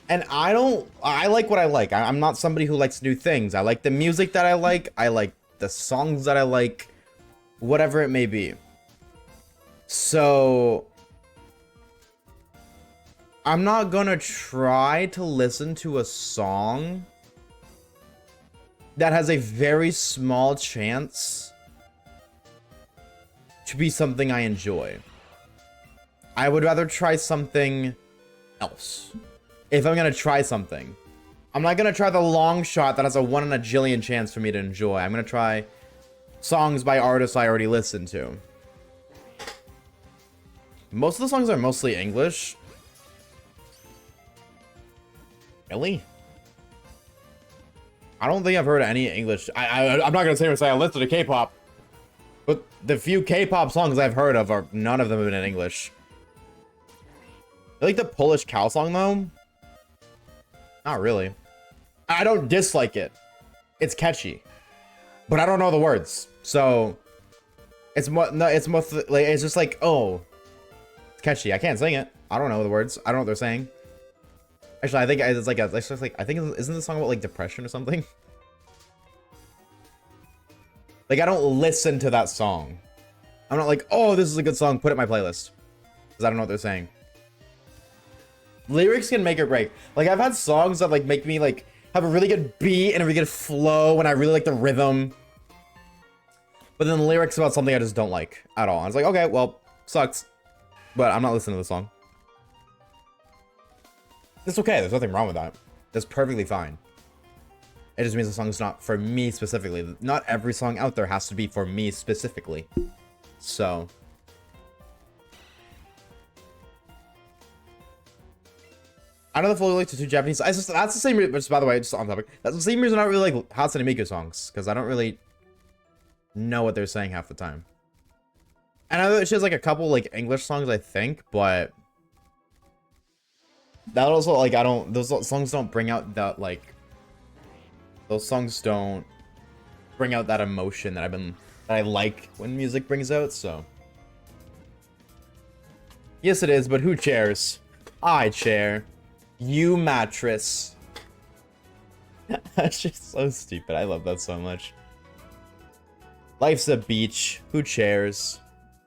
And I like what I like. I'm not somebody who likes new things. I like the music that I like the songs that I like, whatever it may be. So I'm not gonna try to listen to a song that has a very small chance to be something I enjoy. I would rather try something else. If I'm gonna try something, I'm not gonna try the long shot that has a 1 in a jillion chance for me to enjoy. I'm gonna try songs by artists I already listened to. Most of the songs are mostly English. Really? I don't think I've heard any English. I'm not gonna say I listen to K-pop, but the few K-pop songs I've heard of are none of them have been in English. I like the Polish cow song though. Not really. I don't dislike it. It's catchy, but I don't know the words, so it's more. No, it's mostly like it's just like, oh, it's catchy. I can't sing it. I don't know the words. I don't know what they're saying. Actually, I think it's like it's just like I think isn't the song about like depression or something? Like I don't listen to that song. I'm not like, oh, this is a good song. Put it in my playlist because I don't know what they're saying. Lyrics can make or break. Like I've had songs that like make me like have a really good beat and a really good flow, and I really like the rhythm. But then the lyrics about something I just don't like at all. I was like, okay, well, sucks. But I'm not listening to the song. It's okay. There's nothing wrong with that. That's perfectly fine. It just means the song's not for me specifically. Not every song out there has to be for me specifically. So. I know the full lyrics to two Japanese. That's the same reason, by the way, just on topic. That's the same reason I don't really like Hatsune Miku songs. Because I don't really know what they're saying half the time. And I know that she has like a couple like English songs, I think, but that also like those songs don't bring out that like those songs don't bring out that emotion that I like when music brings out, so yes it is, but who chairs? I chair. You mattress. That's just so stupid. I love that so much. Life's a beach. Who chairs?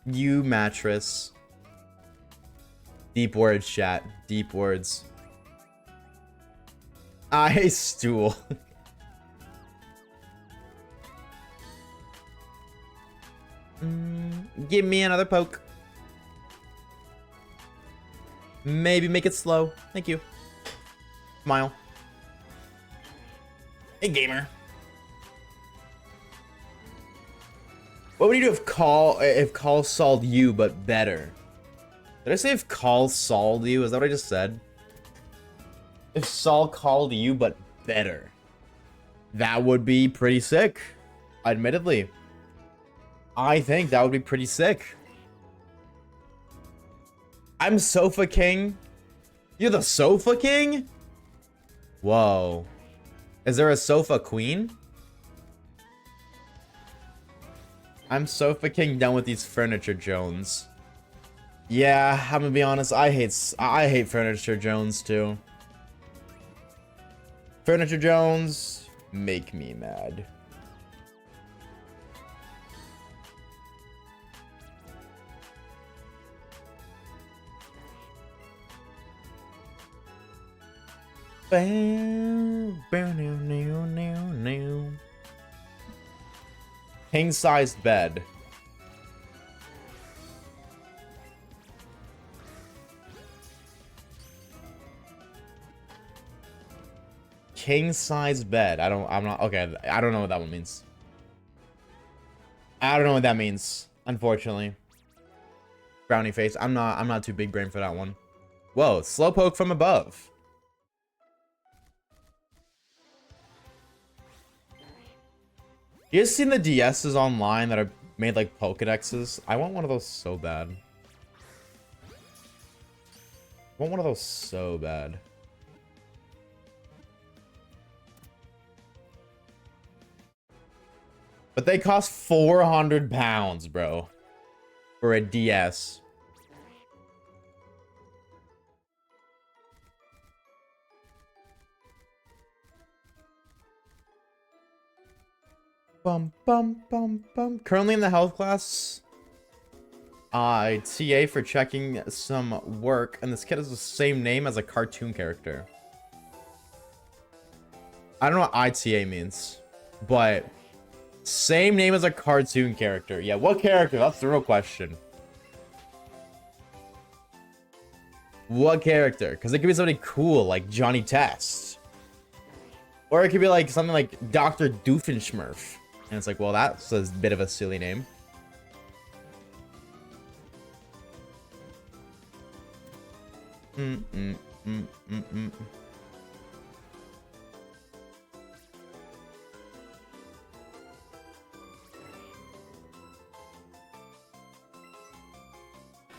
You mattress. Deep words, chat. Deep words. I stool. Give me another poke. Maybe make it slow. Thank you. Smile. Hey, gamer. What would you do if call solved you but better? Did I say if call solved you? Is that what I just said? If Saul called you but better. That would be pretty sick. Admittedly. I think that would be pretty sick. I'm Sofa King. You're the Sofa King? Whoa. Is there a Sofa Queen? I'm Sofa King done with these Furniture Jones. Yeah, I'm gonna be honest, I hate Furniture Jones too. Furniture Jones make me mad. King-sized bed. King-size bed. I'm not okay. I don't know what that one means. I don't know what that means, unfortunately. Brownie face. I'm not too big brain for that one. Whoa, slowpoke from above. You guys seen the DSs online that are made like Pokedexes? I want one of those so bad. I want one of those so bad. But they cost 400 pounds, bro. For a DS. Bum, bum, bum, bum. Currently in the health class. TA for checking some work. And this kid has the same name as a cartoon character. I don't know what ITA means. But... same name as a cartoon character. Yeah, what character? That's the real question. What character? Because it could be somebody cool, like Johnny Test. Or it could be like something like Dr. Doofenshmirtz. And it's like, well, that's a bit of a silly name.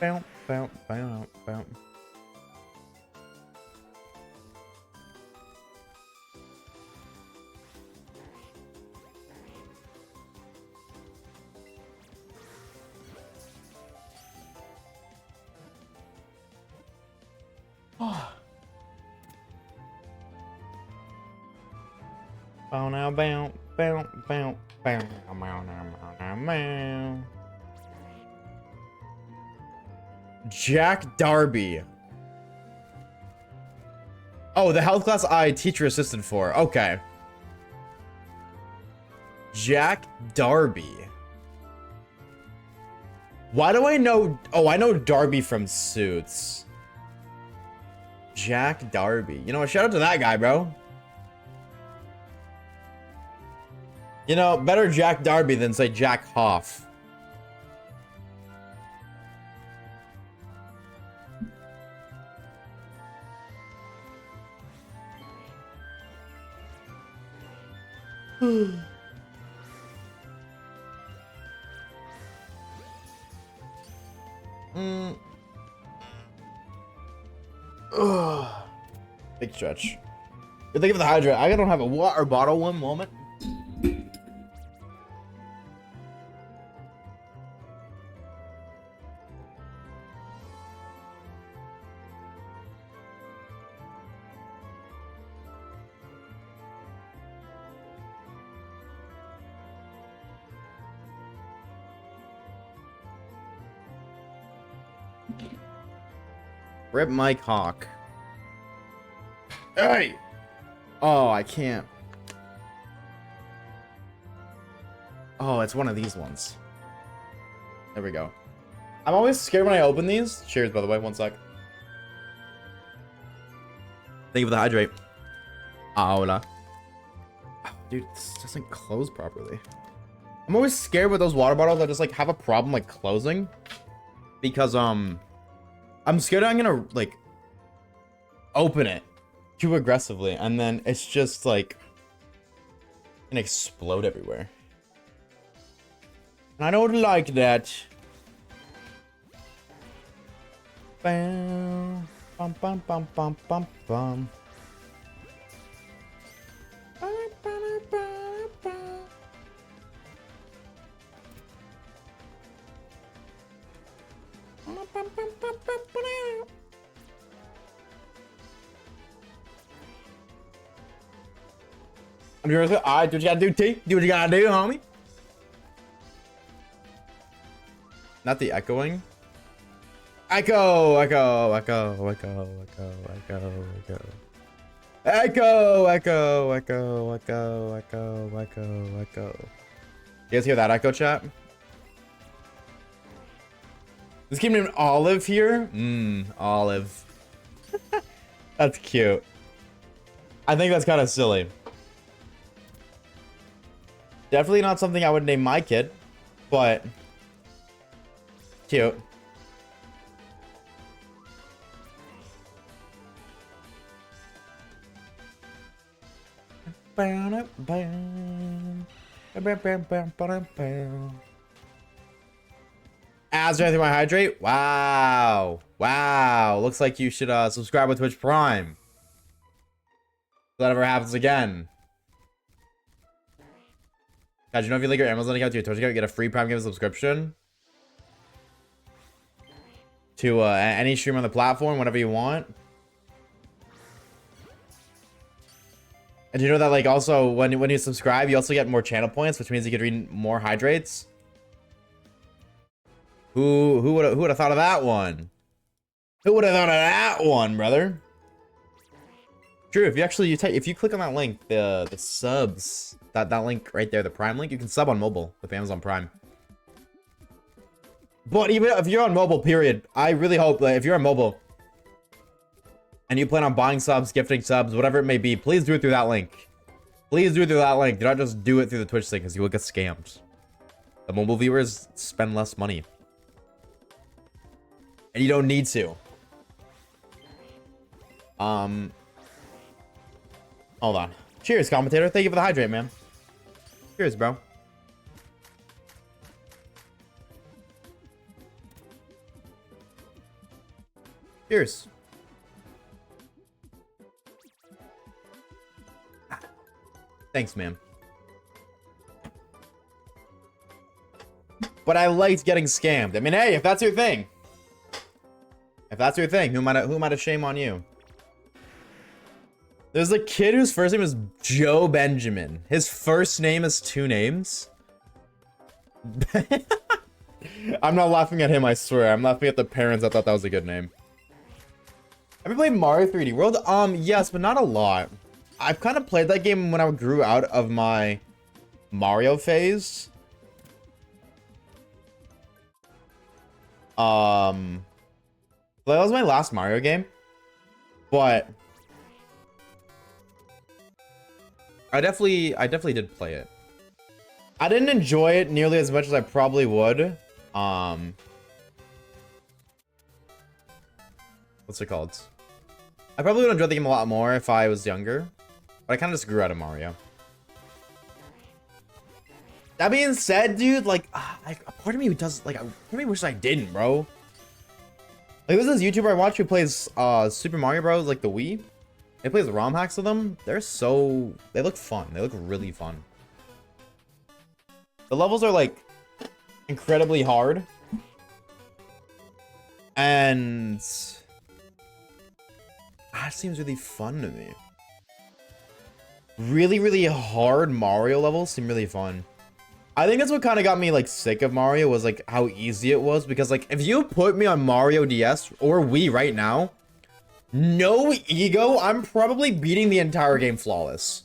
Bow, bow, bow, bow. Bow now, bow, bow, bow, bow, bow, bow, bow. Jack Darby. Oh, the health class I teacher assistant for. Okay. Jack Darby. Why do I know? Oh, I know Darby from Suits. Jack Darby. You know what? Shout out to that guy, bro. You know, better Jack Darby than, say, Jack Hoff. Big stretch. Good thing of the hydrate. I don't have a water bottle. One moment. Rip Mike Hawk. Hey! Oh, I can't. Oh, it's one of these ones. There we go. I'm always scared when I open these. Cheers, by the way. One sec. Thank you for the hydrate. Hola. Oh, dude, this doesn't close properly. I'm always scared with those water bottles that just, like, have a problem, like, closing. Because, I'm scared I'm gonna, like, open it too aggressively, and then it's just, like, gonna explode everywhere. And I don't like that. Bam, bum, bum, bum, bum, bum, bum. I'm yours. Alright, do what you gotta do, T. Do what you gotta do, homie. Not the echoing. Echo, echo, echo, echo, echo, echo, echo. Echo, echo, echo, echo, echo, echo, echo. You guys hear that echo, chat? This kid named Olive here. Olive. That's cute. I think that's kind of silly. Definitely not something I would name my kid, but cute. As anything my hydrate? Wow. Wow. Looks like you should subscribe with Twitch Prime. If that ever happens again. Guys, you know if you link your Amazon account to your Twitch account, you get a free Prime Game subscription to any stream on the platform, whatever you want. And you know that, like, also when you subscribe, you also get more channel points, which means you could read more hydrates. Who would have thought of that one? Who would have thought of that one, brother? True. If you actually if you click on that link, the subs, that link right there, the Prime link, you can sub on mobile with Amazon Prime. But even if you're on mobile, period, I really hope that if you're on mobile and you plan on buying subs, gifting subs, whatever it may be, please do it through that link. Please do it through that link. Do not just do it through the Twitch thing, because you will get scammed. The mobile viewers spend less money. And you don't need to. Hold on. Cheers, commentator. Thank you for the hydrate, man. Cheers, bro. Cheers. Thanks, man. But I liked getting scammed. I mean, hey, if that's your thing. If that's your thing, who might have shame on you? There's a kid whose first name is Joe Benjamin. His first name is 2 names. I'm not laughing at him, I swear. I'm laughing at the parents that thought that was a good name. Have you played Mario 3D World? Yes, but not a lot. I've kind of played that game when I grew out of my Mario phase. That was my last Mario game. But I definitely did play it. I didn't enjoy it nearly as much as I probably would. What's it called? I probably would enjoy the game a lot more if I was younger. But I kind of just grew out of Mario. That being said, dude, like, a part of me does, like, part of me wishes I didn't, bro. Like, there's this YouTuber I watch who plays Super Mario Bros. Like the Wii. He plays ROM hacks of them. They look fun. They look really fun. The levels are, like, incredibly hard. And that seems really fun to me. Really, really hard Mario levels seem really fun. I think that's what kind of got me, like, sick of Mario, was, like, how easy it was. Because, like, if you put me on Mario DS or Wii right now, no ego, I'm probably beating the entire game flawless.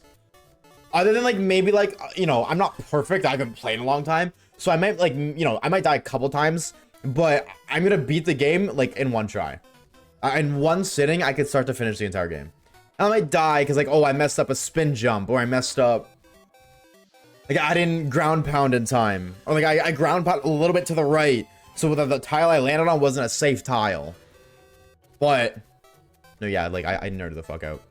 Other than, like, maybe, like, you know, I'm not perfect. I haven't played in a long time. So I might, like, you know, I might die a couple times. But I'm going to beat the game, like, in one try. In one sitting, I could start to finish the entire game. And I might die because, like, oh, I messed up a spin jump. Or I messed up... Like, I didn't ground pound in time. Or, like, I ground pound a little bit to the right. So the tile I landed on wasn't a safe tile. But... No, yeah, like, I nerded the fuck out.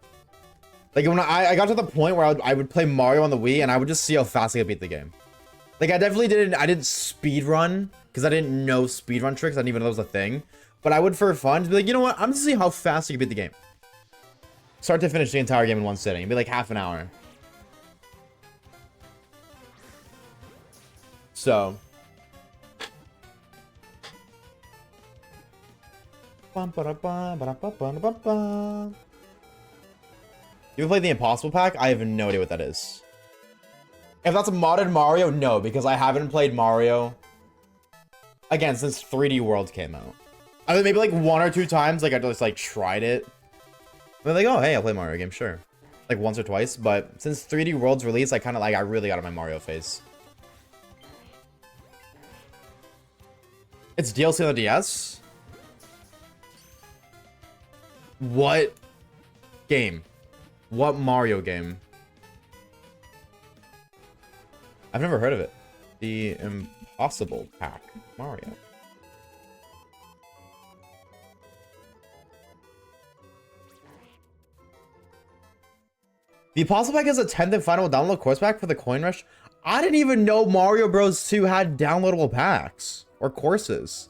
Like, when I got to the point where I would play Mario on the Wii, and I would just see how fast I could beat the game. Like, I didn't speed run, because I didn't know speed run tricks. I didn't even know that was a thing. But I would, for fun, be like, you know what? I'm just see how fast I can beat the game. Start to finish the entire game in one sitting. It'd be like half an hour. So. You ever played the Impossible Pack? I have no idea what that is. If that's a modded Mario, no, because I haven't played Mario again since 3D World came out. I mean, maybe like 1 or 2 times, like I just like tried it. I'm like, oh hey, I'll play Mario game, sure. Like once or twice, but since 3D World's release, I kind of like I really got out of my Mario phase. It's DLC on the DS. What game? What Mario game? I've never heard of it. The Impossible Pack Mario. The Impossible Pack is a 10th and final download course pack for the Coin Rush. I didn't even know Mario Bros. 2 had downloadable packs or courses.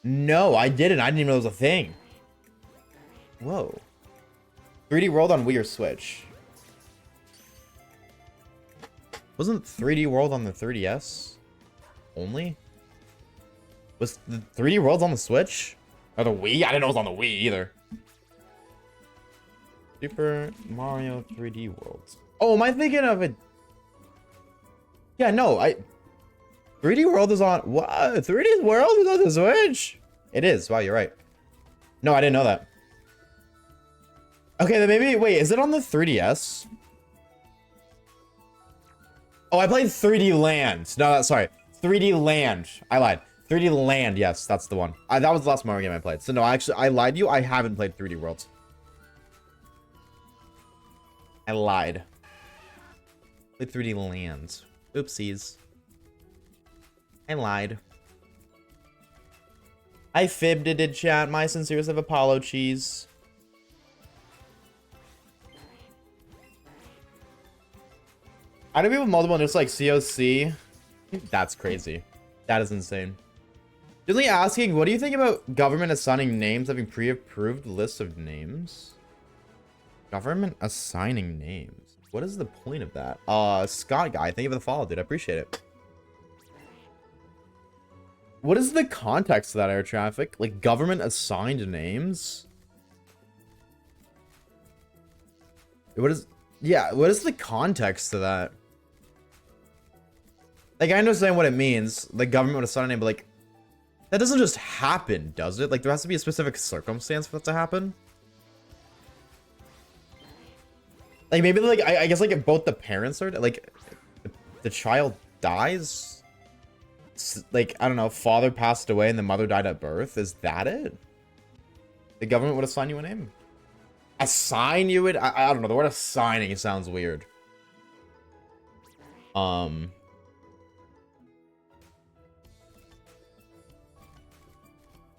No, I didn't. I didn't even know it was a thing. Whoa. 3D World on Wii or Switch? Wasn't 3D World on the 3DS only? Was the 3D World on the Switch? Or the Wii? I didn't know it was on the Wii either. Super Mario 3D World. Oh, am I thinking of it? Yeah, no, 3D World is on... What? 3D World is on the Switch? It is. Wow, you're right. No, I didn't know that. Okay, then maybe... Wait, is it on the 3DS? Oh, I played 3D Land. No, sorry. 3D Land. I lied. 3D Land, yes, that's the one. That was the last Mario game I played. So no, actually, I lied to you. I haven't played 3D World. I lied. Played 3D Land. Oopsies. I lied. I fibbed it in chat. My sincerest of Apollo cheese. I know people multiple just like COC. That's crazy. That is insane. Really asking, what do you think about government assigning names, having pre-approved lists of names? Government assigning names. What is the point of that? Scott guy, thank you for the follow, dude. I appreciate it. What is the context of that air traffic? Like government assigned names? What is... Yeah, what is the context to that? Like, I understand what it means. The government would assign a name, but like... That doesn't just happen, does it? Like, there has to be a specific circumstance for that to happen. Like, maybe, like, I guess, like, if both the parents are... Like, the child dies? Like, I don't know, father passed away and the mother died at birth? Is that it? The government would assign you a name? Assign you it? I don't know, the word assigning sounds weird.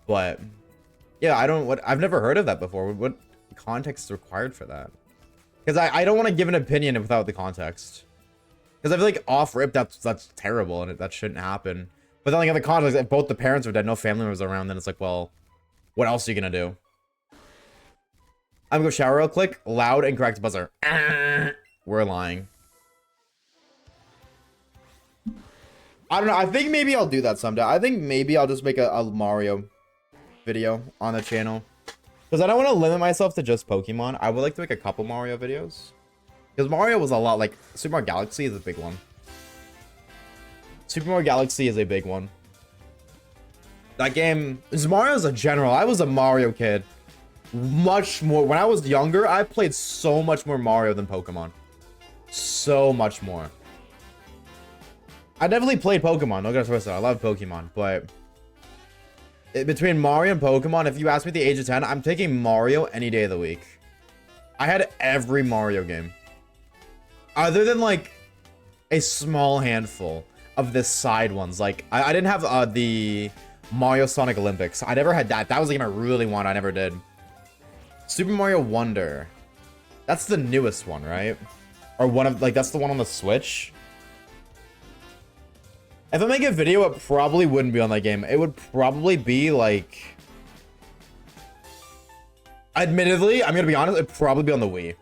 But yeah, I've never heard of that before. What context is required for that? Because I don't want to give an opinion without the context. Because I feel like off rip, that's terrible and that shouldn't happen. But then like in the context, if both the parents are dead, no family members are around, then it's like, well, what else are you gonna do? I'm gonna go shower real quick. Loud and correct buzzer. We're lying. I don't know. I think maybe I'll do that someday. I think maybe I'll just make a Mario video on the channel. Because I don't want to limit myself to just Pokemon. I would like to make a couple Mario videos. Because Mario was a lot, like, Super Mario Galaxy is a big one. Super Mario Galaxy is a big one. That game, Mario as a general, I was a Mario kid. Much more, when I was younger, I played so much more Mario than Pokemon. So much more. I definitely played Pokemon, don't get us twisted, I love Pokemon, but... Between Mario and Pokemon, if you ask me at the age of 10, I'm taking Mario any day of the week. I had every Mario game. Other than, like, a small handful of the side ones. Like, I didn't have the Mario Sonic Olympics. I never had that. That was the game I really wanted. I never did. Super Mario Wonder. That's the newest one, right? Or one of, like, that's the one on the Switch. If I make a video, it probably wouldn't be on that game. It would probably be, like... Admittedly, I'm gonna be honest, it'd probably be on the Wii.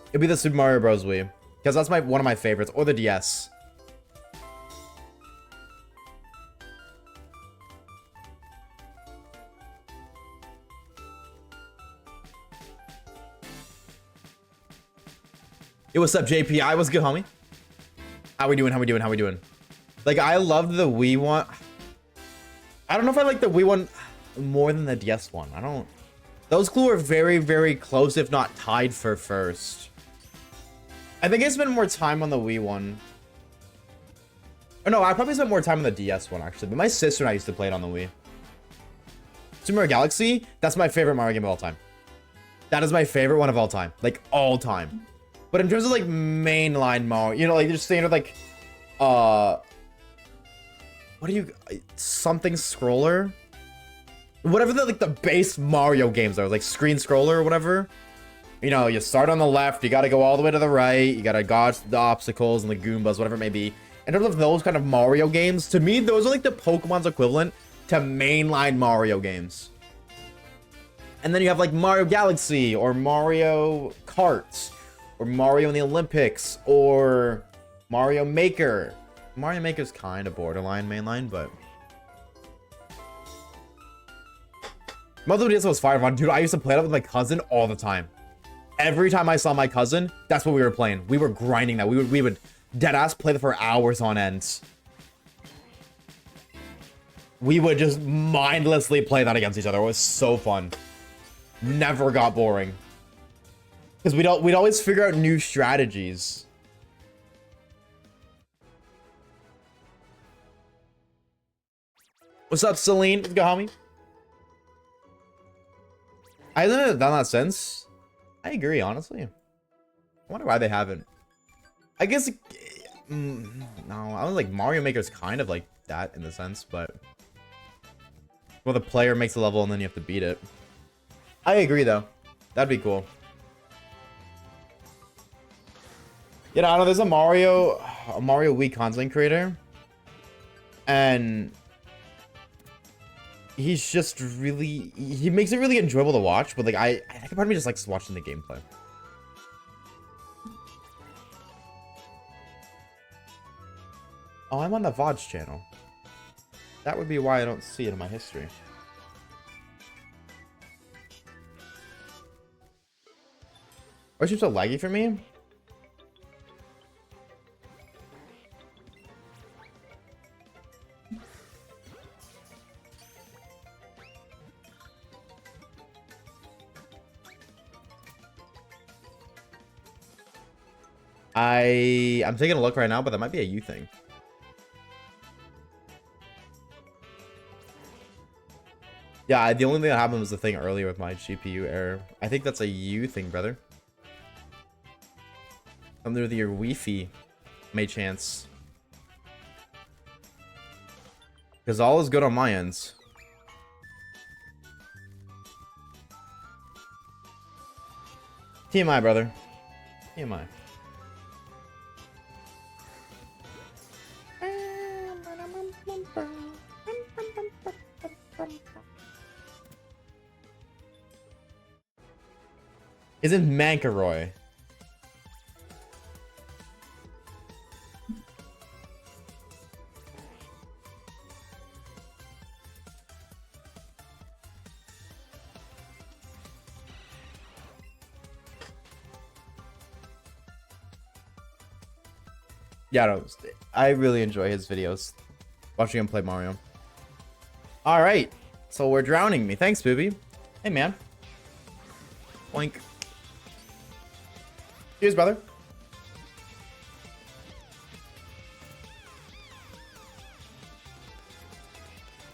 It'd be the Super Mario Bros. Wii. Because that's one of my favorites. Or the DS. Yo, what's up, JPI? What's good, homie? How we doing? How we doing? How we doing? Like, I love the Wii one. I don't know if I like the Wii one more than the DS one. I don't... Those two are very, very close, if not tied for first. I think I spent more time on the Wii one. Or no, I probably spent more time on the DS one, actually. But my sister and I used to play it on the Wii. Super Mario Galaxy, that's my favorite Mario game of all time. That is my favorite one of all time. Like, all time. But in terms of, like, mainline Mario, you know, like, just standard, like, what do you... Something scroller? Whatever the, like, the base Mario games are. Like, screen scroller or whatever. You know, you start on the left. You gotta go all the way to the right. You gotta dodge the obstacles and the Goombas, whatever it may be. In terms of those kind of Mario games, to me, those are, like, the Pokemon's equivalent to mainline Mario games. And then you have, like, Mario Galaxy or Mario Kart or Mario in the Olympics or Mario Maker. Mario Maker's kind of borderline mainline, but... Mother DS was fire fun. Dude, I used to play that with my cousin all the time. Every time I saw my cousin, that's what we were playing. We were grinding that. We would deadass play that for hours on end. We would just mindlessly play that against each other. It was so fun. Never got boring. Because we'd always figure out new strategies. What's up, Celine? Let's go, homie. I haven't done that since. I agree, honestly. I wonder why they haven't. I guess... no, I was like, Mario Maker's kind of like that in a sense, but... Well, the player makes a level and then you have to beat it. I agree, though. That'd be cool. You know, I know there's a Mario Wii content creator. And... he's just really... he makes it really enjoyable to watch, but like, I think part of me just likes watching the gameplay. Oh, I'm on the Vods channel. That would be why I don't see it in my history. Why is it so laggy for me? I'm taking a look right now, but that might be a you thing. Yeah, the only thing that happened was the thing earlier with my GPU error. I think that's a you thing, brother. Under your Wi-Fi, may chance. Because all is good on my ends. TMI, brother. TMI. Isn't Mankaroy? Yeah, no, I really enjoy his videos. Watching him play Mario. Alright. So we're drowning me. Thanks, Booby. Hey, man. Boink. Cheers, brother.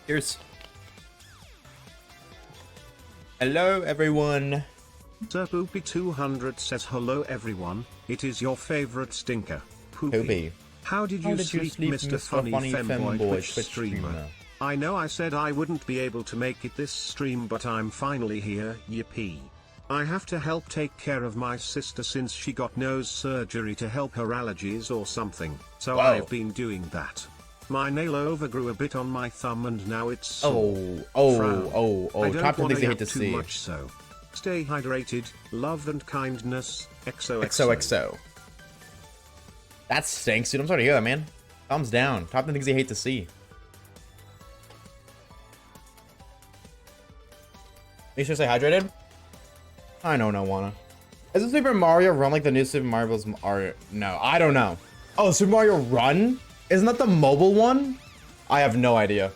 Cheers. Hello, everyone. Sir Poopy 200 says hello everyone, it is your favorite stinker, Poopy. How did you sleep, Mr. Funny Femboy Twitch streamer? I know I said I wouldn't be able to make it this stream, but I'm finally here, yippee. I have to help take care of my sister since she got nose surgery to help her allergies or something, so Wow. I've been doing that. My nail overgrew a bit on my thumb and now it's sore. Oh. I don't Top 10 want things to I hate yap to too see. much, so stay hydrated, love and kindness, XOXO. XOXO. That stinks, dude. I'm sorry to hear that, man. Thumbs down. Top 10 things you hate to see. Make sure to stay hydrated. I know, no wanna. Is this Super Mario Run like the new Super Mario Bros. No, I don't know. Oh, Super Mario Run? Isn't that the mobile one? I have no idea.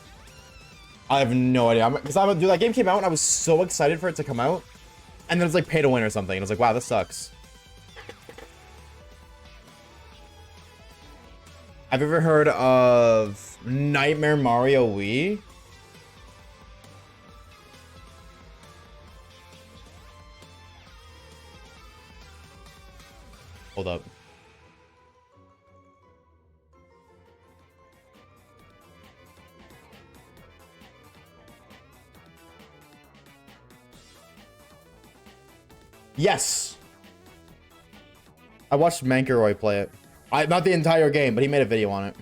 I have no idea. Dude, that game came out and I was so excited for it to come out. And then it's like pay to win or something. And I was like, wow, this sucks. Have you ever heard of Nightmare Mario Wii? Hold up. Yes! I watched Mankaroy play it. Not the entire game, but he made a video on it.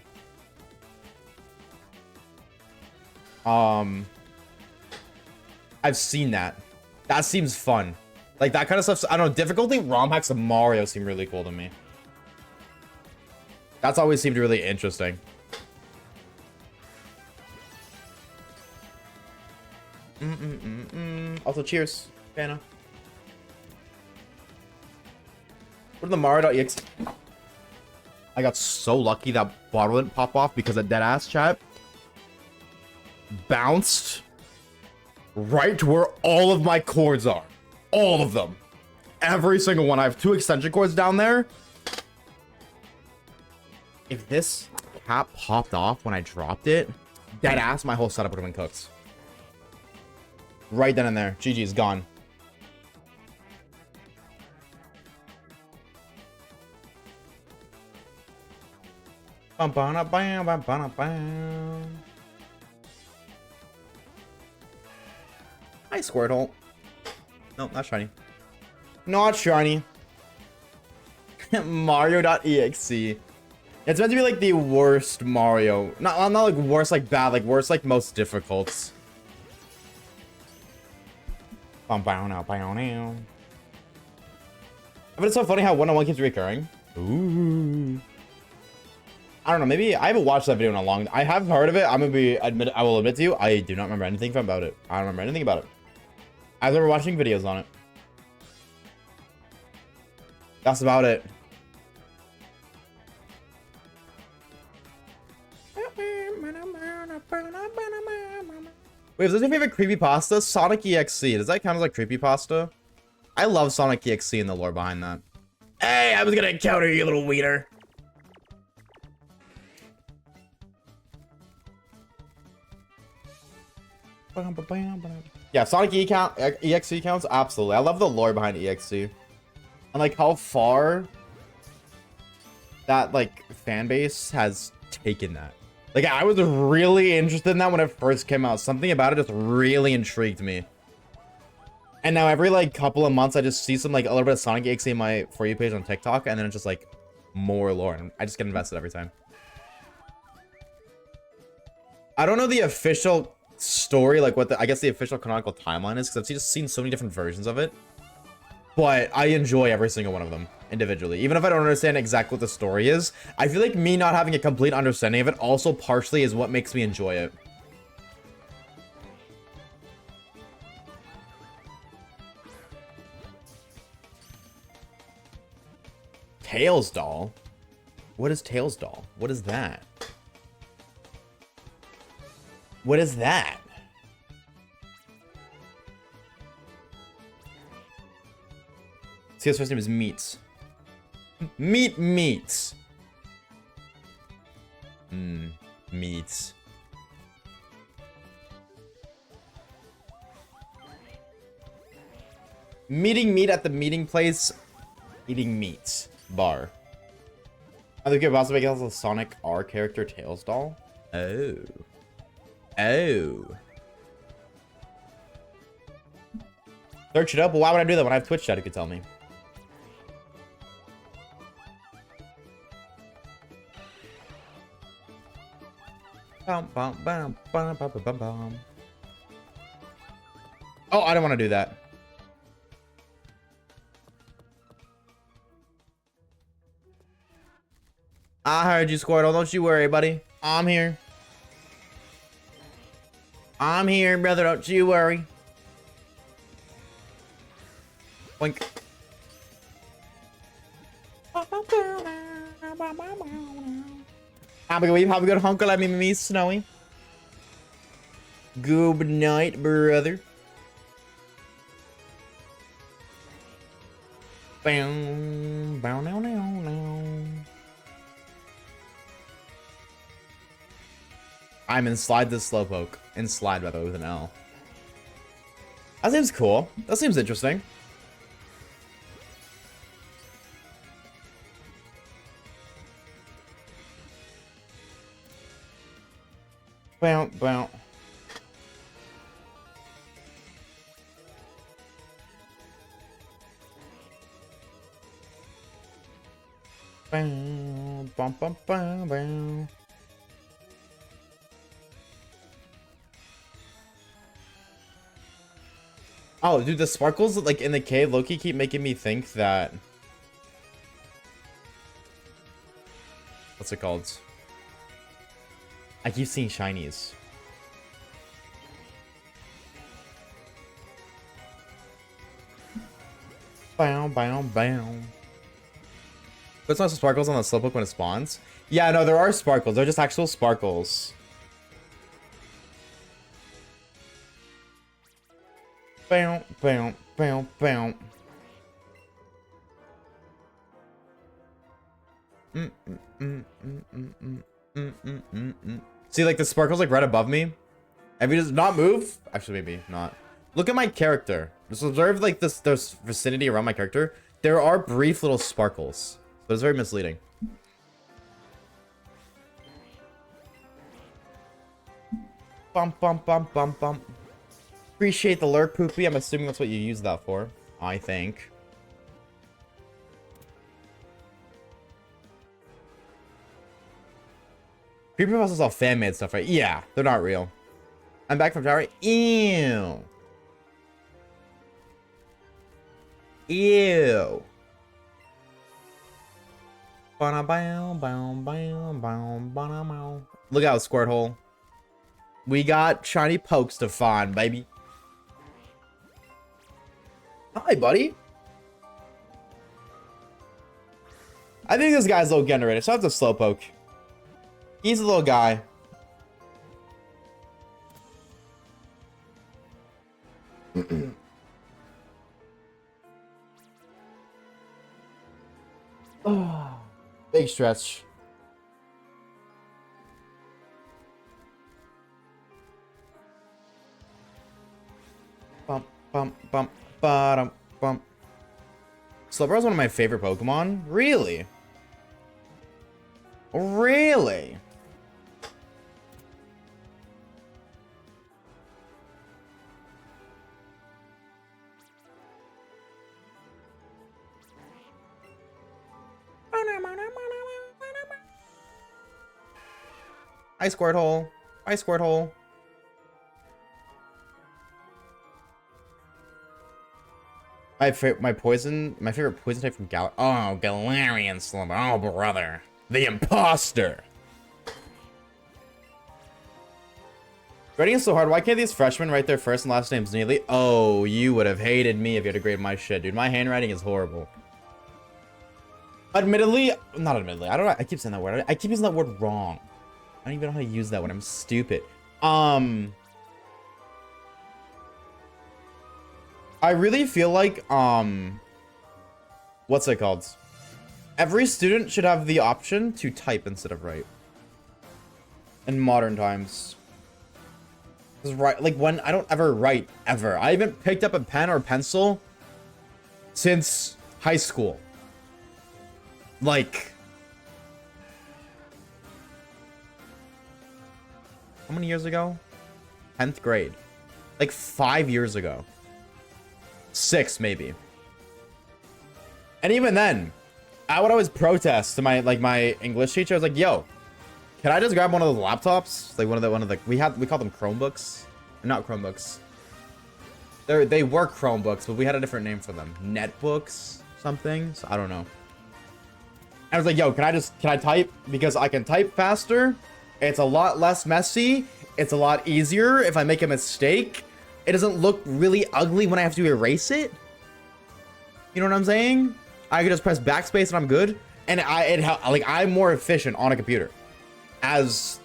I've seen that. That seems fun. Like, that kind of stuff. I don't know. Difficulty ROM hacks of Mario seem really cool to me. That's always seemed really interesting. Also, cheers, Vanna. What are the Mario.exe? I got so lucky that bottle didn't pop off because of deadass chat bounced right to where all of my cords are. All of them. Every single one. I have 2 extension cords down there. If this cap popped off when I dropped it, deadass, my whole setup would have been cooked. Right then and there. GG is gone. Hi, Squirtle. No, not shiny. Not shiny. Mario.exe. It's meant to be like the worst Mario. Not like worst like bad, like worst like most difficult. But it's so funny how 101 keeps recurring. Ooh. I don't know. Maybe I haven't watched that video in a long. I have heard of it. I will admit to you, I do not remember anything about it. I don't remember anything about it. I remember watching videos on it. That's about it. Wait, is this your favorite creepypasta? Sonic EXE. Does that count as like creepypasta? I love Sonic EXE and the lore behind that. Hey, I was gonna encounter you, little wiener. Yeah, Sonic EXE counts? Absolutely. I love the lore behind EXE. And like how far that like fan base has taken that. Like I was really interested in that when it first came out. Something about it just really intrigued me. And now every like couple of months I just see some like a little bit of Sonic EXE in my For You page on TikTok, and then it's just like more lore. And I just get invested every time. I don't know the official story, like what I guess the official canonical timeline is, because I've just seen so many different versions of it. But I enjoy every single one of them individually. Even if I don't understand exactly what the story is, I feel like me not having a complete understanding of it also partially is what makes me enjoy it. Tails doll? What is Tails doll? What is that? What is that? See, his first name is Meats. Meats. Meats. Meeting meat at the meeting place. Eating meats. Bar. I think it also make a Sonic R character Tails doll. Oh. Oh. Search it up? Well, why would I do that when I have Twitch chat? You could tell me. Oh, I don't want to do that. I heard you, Squirtle. Don't you worry, buddy. I'm here. I'm here, brother. Don't you worry. Boink. Have a good hunker. Let me Snowy. Good night, brother. Bow, bow, now, now, now. I'm in Slide this Slowpoke. In Slide, by the way, with an L. That seems cool. That seems interesting. Bow, bow. Bow, bum, bum, bow, bow. Oh, dude, the sparkles like in the cave Loki keep making me think that. What's it called? I keep seeing shinies. Bow, bow, bow. There's not some sparkles on the Slowpoke when it spawns. Yeah, no, there are sparkles. They're just actual sparkles. Bow, bow, bow, bow. See, like the sparkles like right above me. If you just not move, actually maybe not. Look at my character. Just observe like this vicinity around my character. There are brief little sparkles. So it's very misleading. Bump, bump, bump, bump, bump. Appreciate the lurk, Poopy. I'm assuming that's what you use that for. I think. Creepypasta is all fan-made stuff, right? Yeah, they're not real. I'm back from shower. Ew. Ew. Look out, Squirtle. We got shiny pokes to find, baby. Hi, buddy. I think this guy's low generated, so I have to slowpoke. He's a little guy. Big stretch. Bump, bump, bump, bottom, bump. Slowbro is one of my favorite Pokemon. Really? Really? Hi, Squirtle. Hi, Squirtle. My favorite poison type from Galarian Slumber. Oh, brother. The imposter. Writing is so hard. Why can't these freshmen write their first and last names neatly? Oh, you would have hated me if you had to grade my shit, dude. My handwriting is horrible. Admittedly, not admittedly. I don't know. I keep saying that word. I keep using that word wrong. I don't even know how to use that word. I'm stupid. I really feel like, what's it called? Every student should have the option to type instead of write. In modern times. Because like when I don't ever write, ever. I haven't picked up a pen or pencil since high school. Like, how many years ago? 10th grade. Like 5 years ago. 6 maybe. And even then, I would always protest to my English teacher. I was like, yo, can I just grab one of those laptops? Like one of the we call them Chromebooks. Not Chromebooks. They were Chromebooks, but we had a different name for them. Netbooks, something. So I don't know. I was like, yo, can I type? Because I can type faster. It's a lot less messy. It's a lot easier if I make a mistake. It doesn't look really ugly when I have to erase it. You know what I'm saying? I can just press backspace and I'm good. And I'm more efficient on a computer. As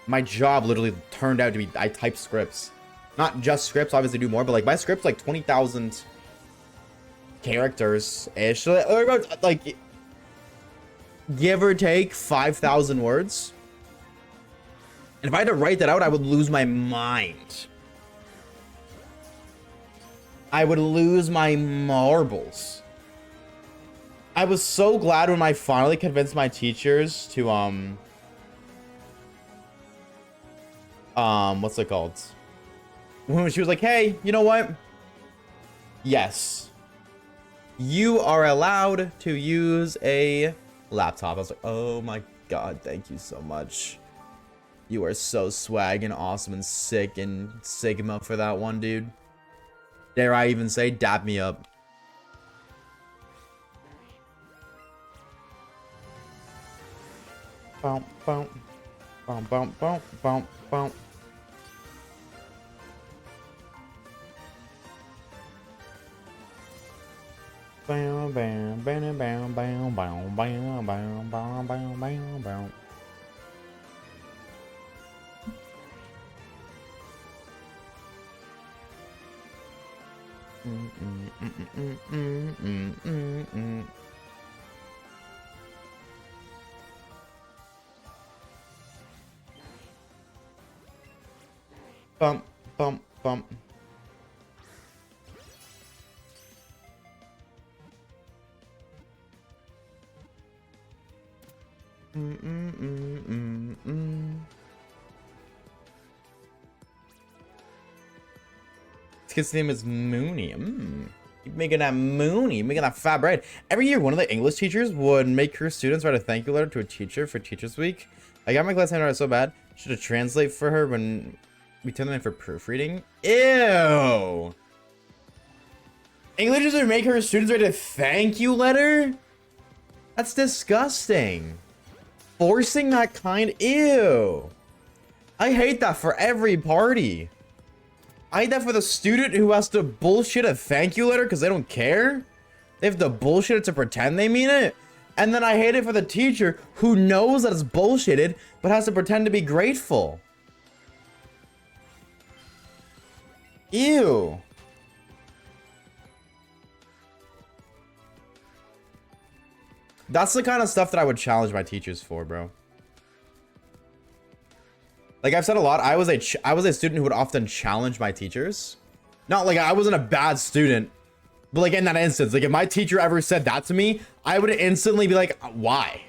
my job literally turned out to be, I type scripts. Not just scripts, obviously do more, but like my script's like 20,000 characters-ish. Like, give or take 5,000 words. And if I had to write that out, I would lose my mind. I would lose my marbles. I was so glad when I finally convinced my teachers to, what's it called? When she was like, hey, you know what? Yes. You are allowed to use a laptop. I was like, oh my god, thank you so much. You are so swag and awesome and sick and Sigma for that one, dude. Dare I even say, dap me up. Bump, bump, bump, bump, bump, bump, bump. Bam, bam, bam, bam, bam, bam, bam, bam, bam, bam, bam, bam. Bump, bump, bump. This kid's name is Mooney. You're making that Mooney, making that fat bread. Every year, one of the English teachers would make her students write a thank you letter to a teacher for Teachers Week. I got my class handwriting so bad. Should have translate for her when we turned them in for proofreading. Ew. English teachers would make her students write a thank you letter? That's disgusting. Forcing that kind, ew. I hate that for every party. I hate that for the student who has to bullshit a thank you letter because they don't care. They have to bullshit it to pretend they mean it. And then I hate it for the teacher who knows that it's bullshitted, but has to pretend to be grateful. Ew. That's the kind of stuff that I would challenge my teachers for, bro. Like I've said a lot, I was a student who would often challenge my teachers. Not like I wasn't a bad student, but like in that instance, like if my teacher ever said that to me, I would instantly be like, why?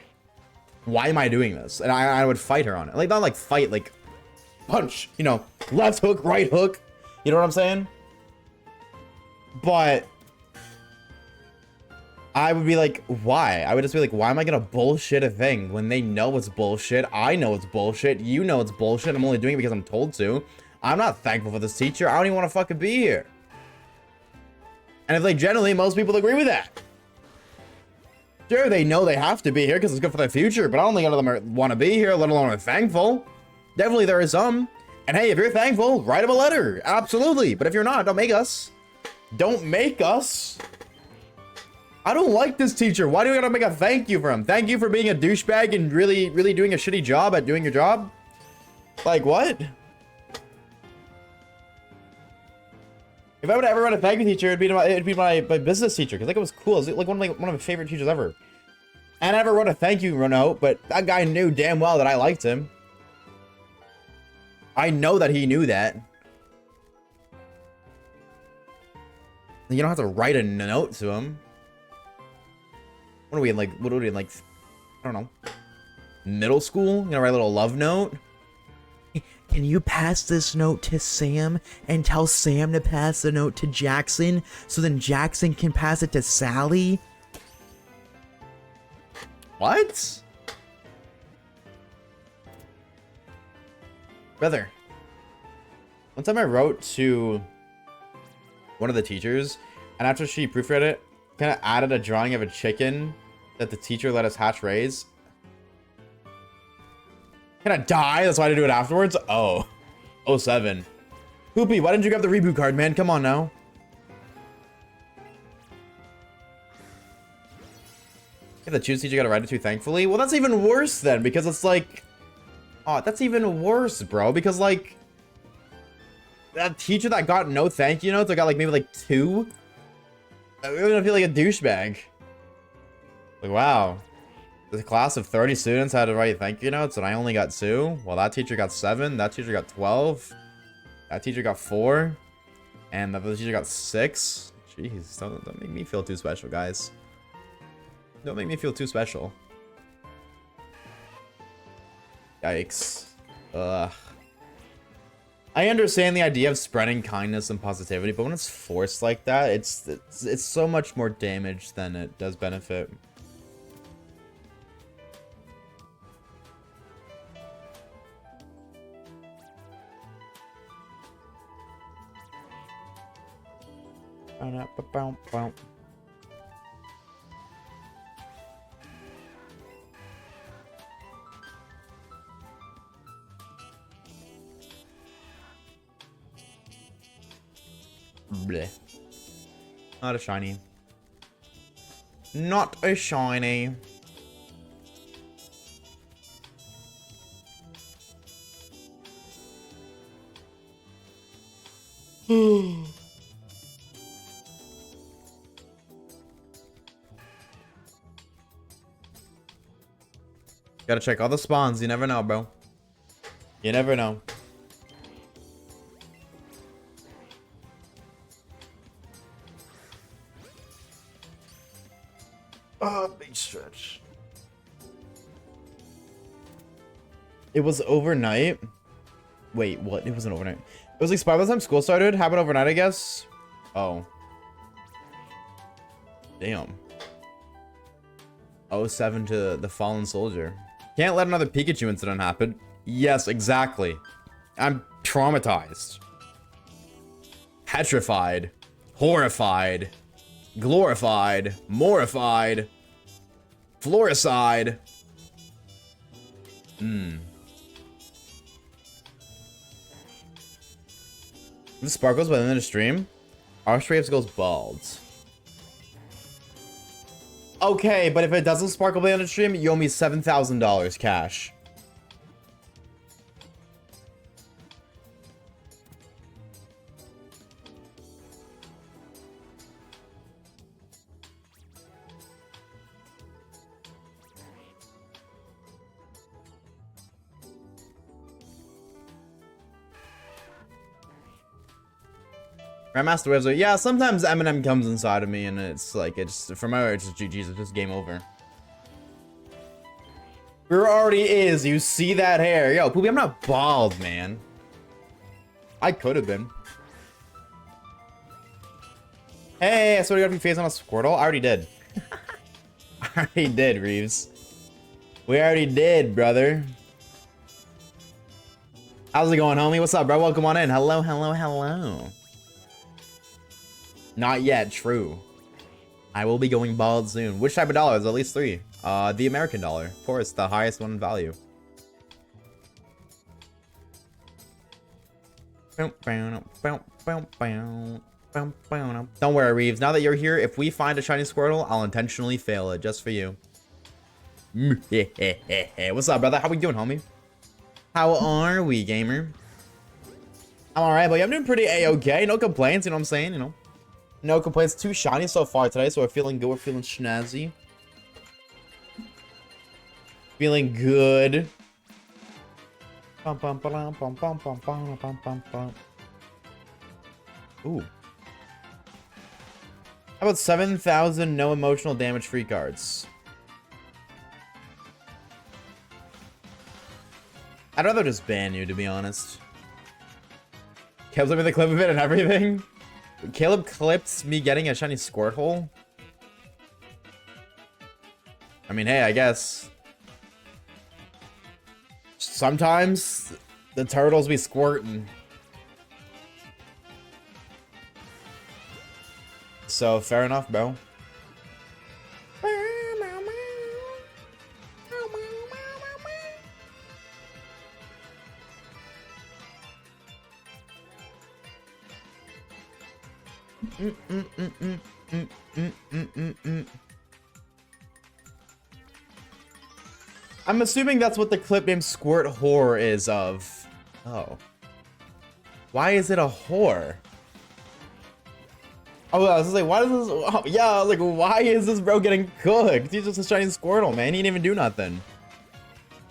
Why am I doing this? And I would fight her on it. Like not like fight, like punch, you know, left hook, right hook. You know what I'm saying? But I would be like, why? I would just be like, why am I gonna bullshit a thing when they know it's bullshit? I know it's bullshit. You know it's bullshit. I'm only doing it because I'm told to. I'm not thankful for this teacher. I don't even want to fucking be here. And if like generally most people agree with that. Sure, they know they have to be here because it's good for their future, but I don't think none of them want to be here, let alone are thankful. Definitely there is some. And hey, if you're thankful, write them a letter. Absolutely. But if you're not, don't make us. Don't make us. I don't like this teacher. Why do we gotta make a thank you for him? Thank you for being a douchebag and really doing a shitty job at doing your job? Like, what? If I would ever write a thank you teacher, it'd be my business teacher, because like it was cool. It was like one of my favorite teachers ever. And I never wrote a thank you note, but that guy knew damn well that I liked him. I know that he knew that. You don't have to write a note to him. What are we in like, I don't know, middle school? You know, write a little love note? Can you pass this note to Sam and tell Sam to pass the note to Jackson so then Jackson can pass it to Sally? What? Brother, one time I wrote to one of the teachers, and after she proofread it, kind of added a drawing of a chicken that the teacher let us hatch raise. Can I die? That's why I had to do it afterwards? Oh. 07. Poopy, why didn't you grab the reboot card, man? Come on now. If the choose teacher got to write it to, thankfully. Well, that's even worse then, because it's like... Oh, that's even worse, bro. Because, like... That teacher that got no thank you notes, I got, like, maybe, like, 2? I'm gonna feel like a douchebag. Like, wow. The class of 30 students had to write thank you notes, and I only got 2. Well, that teacher got 7. That teacher got 12. That teacher got 4. And the other teacher got 6. Jeez, don't make me feel too special, guys. Don't make me feel too special. Yikes. Ugh. I understand the idea of spreading kindness and positivity, but when it's forced like that, it's so much more damage than it does benefit. Bleh. Not a shiny. Not a shiny. Gotta check all the spawns. You never know, bro. You never know. Big stretch. It was overnight. Wait, what? It wasn't overnight. It was like by the time school started. Happened overnight, I guess. Oh. Damn. 07 to the fallen soldier. Can't let another Pikachu incident happen. Yes, exactly. I'm traumatized. Petrified. Horrified. Glorified. Mortified. Floricide. Hmm. If it sparkles by the end of the stream, Oshawaves goes bald. Okay, but if it doesn't sparkle by the end of the stream, you owe me $7,000 cash. Grandmaster Wizard, yeah, sometimes Eminem comes inside of me and it's like, it's, for my it's just GG's, it's just game over. There already is, you see that hair. Yo, Poopy, I'm not bald, man. I could have been. Hey, I swear to God, if you face on a Squirtle, I already did. I already did, Reeves. We already did, brother. How's it going, homie? What's up, bro? Welcome on in. Hello, hello, hello. Not yet, true. I will be going bald soon. Which type of dollar? There's at least 3. The American dollar. Of course, the highest one in value. Don't worry, Reeves. Now that you're here, if we find a shiny Squirtle, I'll intentionally fail it just for you. What's up, brother? How we doing, homie? How are we, gamer? I'm alright, but I'm doing pretty A-okay. No complaints, you know what I'm saying? You know. No complaints. 2 shiny so far today, so we're feeling good. We're feeling snazzy. Feeling good. Ooh. How about 7,000 no emotional damage free cards? I'd rather just ban you, to be honest. Caleb me the clip of it and everything. Caleb clipped me getting a shiny Squirtle. I mean, hey, I guess. Sometimes the turtles be squirting. So, fair enough, bro. I'm assuming that's what the clip name Squirt Whore is of. Oh. Why is it a whore? Oh, I was like, why does this... Oh, yeah, I was like, why is this bro getting cooked? He's just a shiny Squirtle, man. He didn't even do nothing.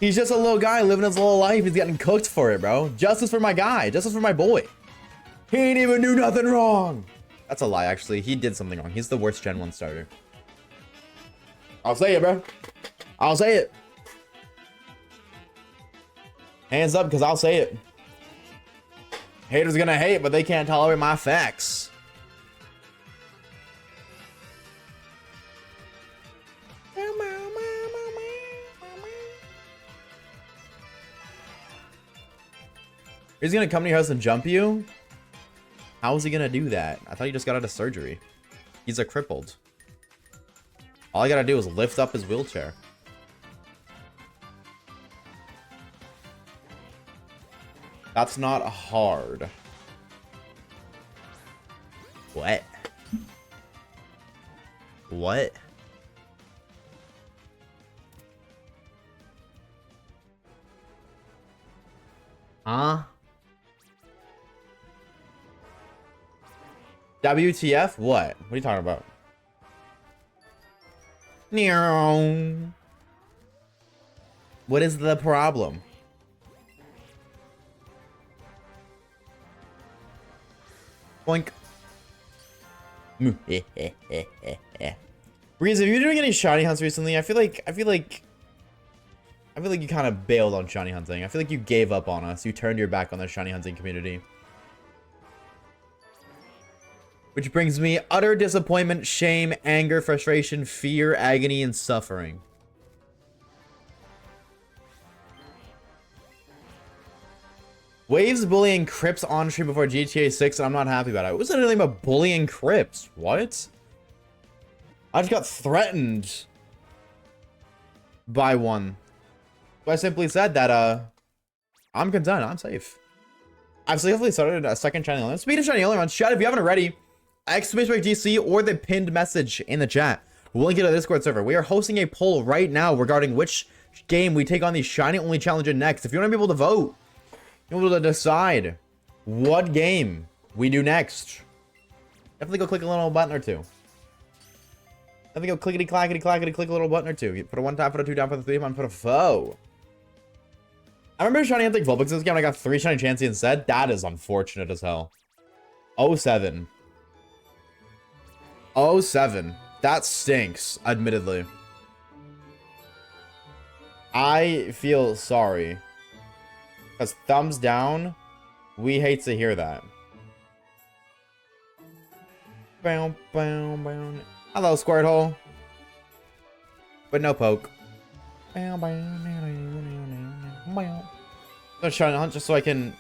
He's just a little guy living his little life. He's getting cooked for it, bro. Justice for my guy. Justice for my boy. He ain't even do nothing wrong. That's a lie, actually. He did something wrong. He's the worst Gen 1 starter. I'll say it, bro. I'll say it. Hands up, because I'll say it. Haters gonna hate, but they can't tolerate my facts. He's gonna come to your house and jump you? How is he gonna do that? I thought he just got out of surgery. He's a crippled. All I gotta do is lift up his wheelchair. That's not hard. What? What? Huh? WTF? What? What are you talking about? What is the problem? Boink. Breeze, have you been doing any shiny hunts recently? I feel like you kind of bailed on shiny hunting. I feel like you gave up on us. You turned your back on the shiny hunting community. Which brings me utter disappointment, shame, anger, frustration, fear, agony, and suffering. Waves bullying Crips on stream before GTA 6, and I'm not happy about it. It wasn't anything about bullying Crips. What? I just got threatened. by 1. So I simply said that, I'm content. I'm safe. I've safely started a second shiny alien. Speaking of shiny alien runs, chat, if you haven't already, exclamation mark DC or the pinned message in the chat. We'll link it to the Discord server. We are hosting a poll right now regarding which game we take on the shiny only challenge in next. If you want to be able to vote, you'll be able to decide what game we do next. Definitely go click a little button or two. Definitely go clickety clackety clackety click a little button or two. Put a 1 down, put a 2 down, put a 3 down, put a foe. I remember shiny hunting Vulpix this game. I got 3 shiny Chansey instead. That is unfortunate as hell. 07. 07. That stinks, admittedly. I feel sorry. Because thumbs down, we hate to hear that. Bow, bow, bow. Hello, Squirtle. But no poke. Bow, bow, bow. I'm trying to hunt just so I can...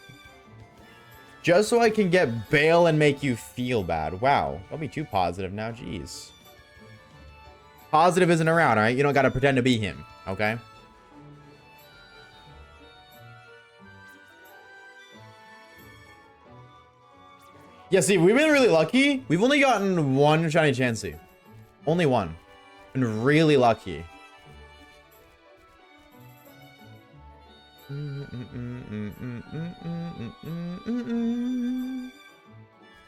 Just so I can get bail and make you feel bad. Wow. Don't be too positive now. Jeez. Positive isn't around, alright? You don't gotta pretend to be him. Okay? Yeah, see, we've been really lucky. We've only gotten 1 shiny Chansey. Only 1. Been really lucky.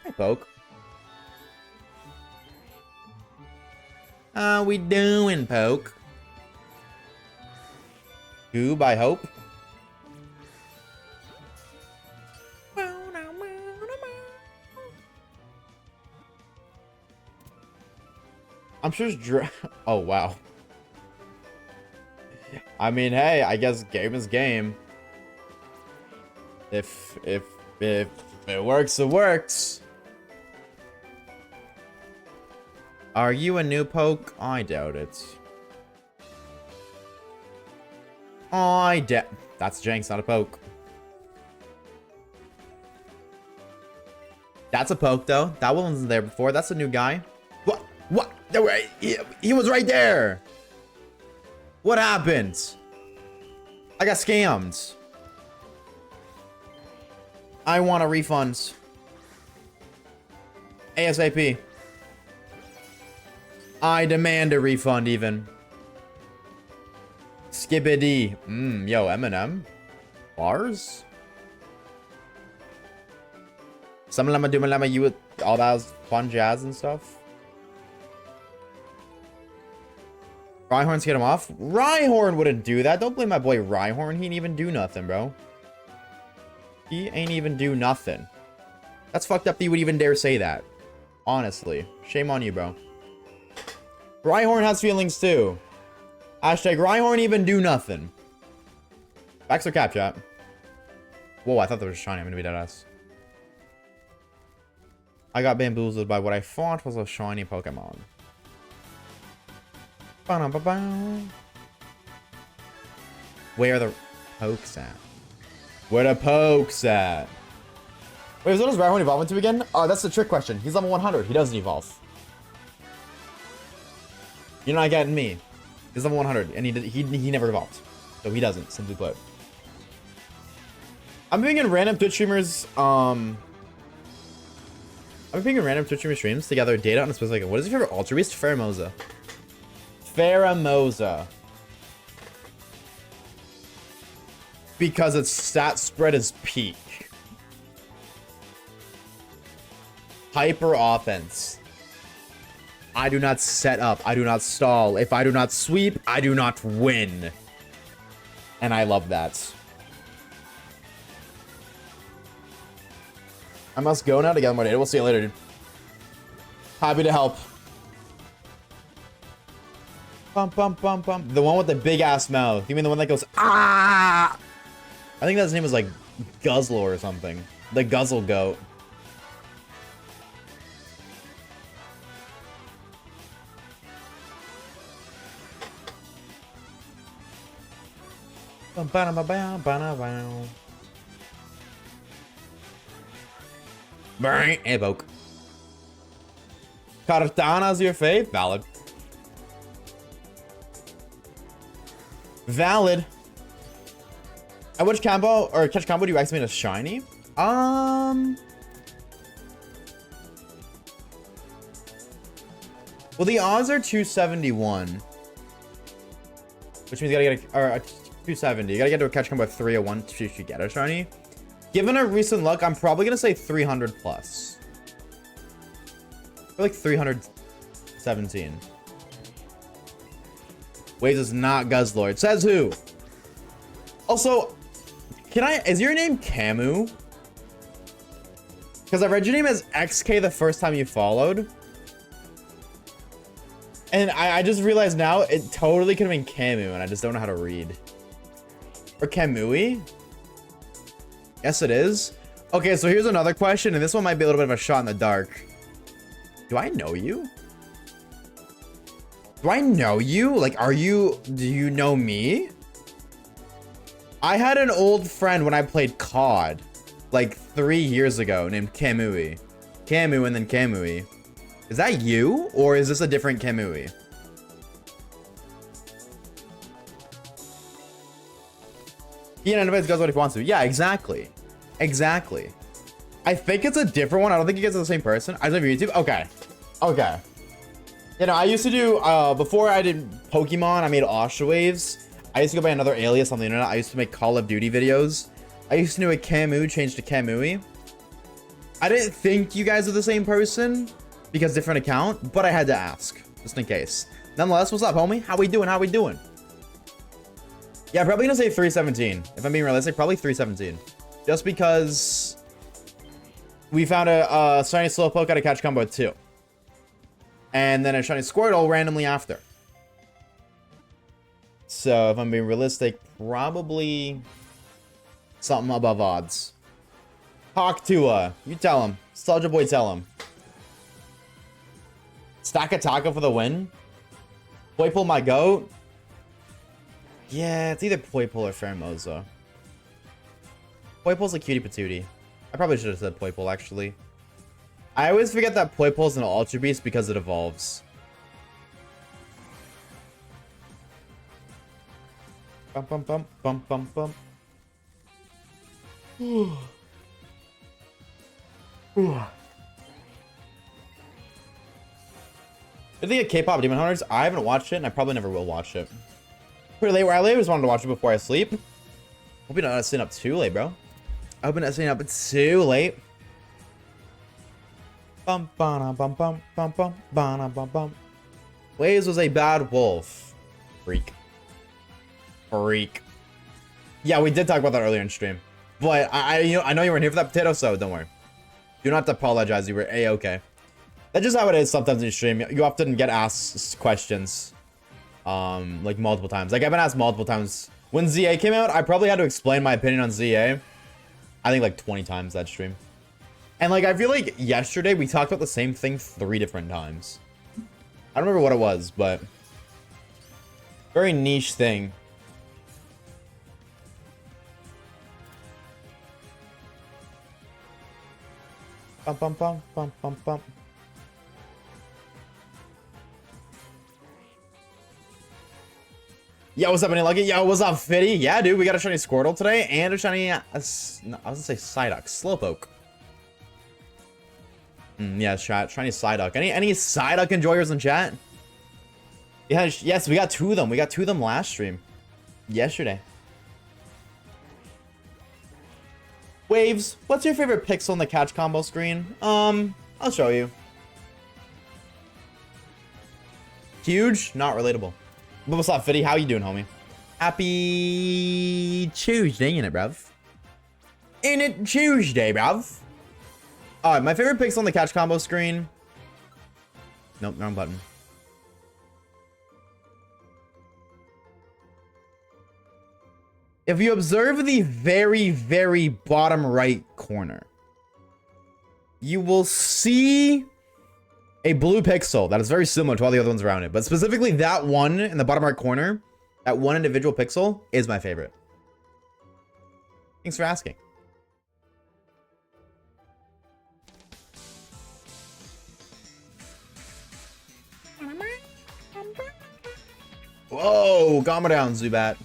Hey, poke. How we doing, poke? Goob, I hope. I'm sure it's oh, wow. I mean, hey, I guess game is game. If it works, it works. Are you a new poke? I doubt it. That's Jenks, not a poke. That's a poke, though. That one wasn't there before. That's a new guy. What? What? He was right there. What happened? I got scammed. I want a refund. ASAP. I demand a refund even. Skibbity. Yo, Eminem. Bars? Some llama doom llama, you with all that fun jazz and stuff. Rhyhorn's get him off. Rhyhorn wouldn't do that. Don't blame my boy Rhyhorn. He ain't even do nothing, bro. He ain't even do nothing. That's fucked up that you would even dare say that. Honestly. Shame on you, bro. Rhyhorn has feelings too. Hashtag Rhyhorn even do nothing. Facts or cap, chat? Whoa, I thought that was shiny. I'm gonna be dead ass. I got bamboozled by what I thought was a shiny Pokemon. Where are the pokes at? Where the pokes at? Wait, what does Rhyhorn evolve into again? Oh, that's the trick question. He's level 100. He doesn't evolve. You're not getting me. He's level 100, and he never evolved. So he doesn't, simply put. I'm being in random Twitch streamers, streams to gather data on a specific... What is your favorite Ultra Beast? Pheromosa. Pheromosa. Because its stat spread is peak. Hyper offense. I do not set up. I do not stall. If I do not sweep, I do not win. And I love that. I must go now to gather more data. We'll see you later, dude. Happy to help. Bump, bump, bump, bump. The one with the big ass mouth. You mean the one that goes, ah? I think his name was like Guzzle or something. The Guzzle Goat. Bang! Evoke. Kartana's your fave? Valid. Valid. At which combo or catch combo do you activate a shiny? Well, the odds are 271, which means you gotta get a 270. You gotta get to a catch combo 301 to get a shiny. Given our recent luck, I'm probably gonna say 300 plus. Or like 317. Waves is not Guzzlord. Says who? Also, is your name Camu? Because I read your name as XK the first time you followed. And I just realized now it totally could have been Camu, and I just don't know how to read. Or Kamui? Yes, it is. Okay, so here's another question, and this one might be a little bit of a shot in the dark. Do I know you? Do I know you? Like, do you know me? I had an old friend when I played COD, like 3 years ago, named Kamui. Camu and then Kamui. Is that you? Or is this a different Kamui? He innovates goes what he wants to. Yeah, exactly. Exactly. I think it's a different one. I don't think you guys are the same person. I love YouTube. Okay. Okay. You know, I used to do, before I did Pokemon, I made Oshawaves. I used to go by another alias on the internet. I used to make Call of Duty videos. I used to do a Camu, changed to Kamui. I didn't think you guys are the same person because different account, but I had to ask just in case. Nonetheless, what's up, homie? How we doing? How we doing? Yeah, probably gonna say 317. If I'm being realistic, probably 317. Just because we found a shiny Slowpoke at a catch combo 2. And then a shiny Squirtle randomly after. So if I'm being realistic, probably something above odds. Talk to you tell him. Soldier Boy, tell him. Stack a taco for the win. Poipole my goat. Yeah, it's either Poipole or Pheromosa. Poipole's a cutie patootie. I probably should have said Poipole, actually. I always forget that Poipole's an Ultra Beast because it evolves. Bum bum bum bum bum bum. I think of K-pop Demon Hunters. I haven't watched it, and I probably never will watch it. Pretty late where I live. I just wanted to watch it before I sleep. Hope you're not staying up too late, bro. I hope you're not staying up too late. Bum bum bum bum bum bum bum bum bum. Waves was a bad wolf. Freak. Freak. Yeah, we did talk about that earlier in stream. But I know you weren't here for that potato, so don't worry. You don't have to apologize. You were A-okay. That's just how it is sometimes in stream. You often get asked questions. Like multiple times. Like I've been asked multiple times. When ZA came out, I probably had to explain my opinion on ZA. I think like 20 times that stream. And like I feel like yesterday we talked about the same thing 3 different times. I don't remember what it was, but very niche thing. Bum bum bum bum bum bum. Yo, what's up, Any Lucky? Yo, what's up, Fitty? Yeah, dude, we got a shiny Squirtle today and a shiny, no, I was gonna say Psyduck, Slowpoke. Yeah, shiny Psyduck. Any Psyduck enjoyers in chat? Yeah, yes, we got 2 of them. We got 2 of them last stream. Yesterday. Waves, what's your favorite pixel in the catch combo screen? I'll show you. Huge, not relatable. But what's up, Fitty? How you doing, homie? Happy Tuesday, innit, bruv? Innit Tuesday, bruv? Alright, my favorite pixel on the catch combo screen. Nope, wrong button. If you observe the very, very bottom right corner, you will see a blue pixel that is very similar to all the other ones around it. But specifically that one in the bottom right corner, that one individual pixel is my favorite. Thanks for asking. Whoa, calm down, Zubat.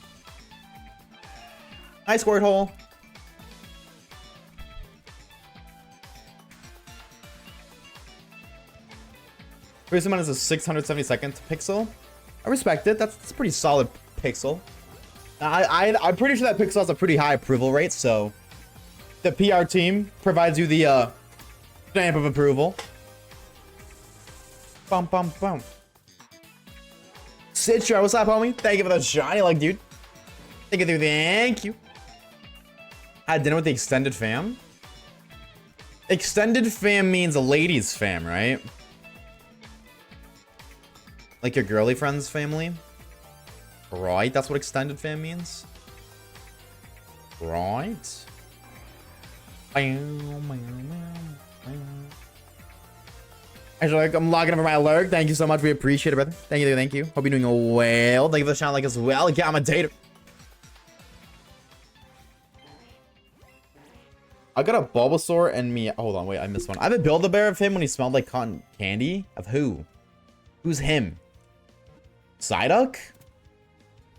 Nice squirt hole. First one is a 672nd pixel. I respect it. That's a pretty solid pixel. I'm pretty sure that pixel has a pretty high approval rate, so the PR team provides you the stamp of approval. Bum bum bum. Citra, what's up, homie? Thank you for the shiny like, dude. Thank you, thank you. Had dinner with the extended fam. Extended fam means a ladies fam, right? Like your girly friend's family? Right, that's what extended fam means? Right. Actually, I'm logging over my alert. Thank you so much. We appreciate it, brother. Thank you, thank you. Hope you're doing well. Thank you for the channel like as well. Yeah, I'm a dater. I got a Bulbasaur and me. Hold on, wait, I missed one. I have a Build-A-Bear of him when he smelled like cotton candy. Of who? Who's him? Psyduck?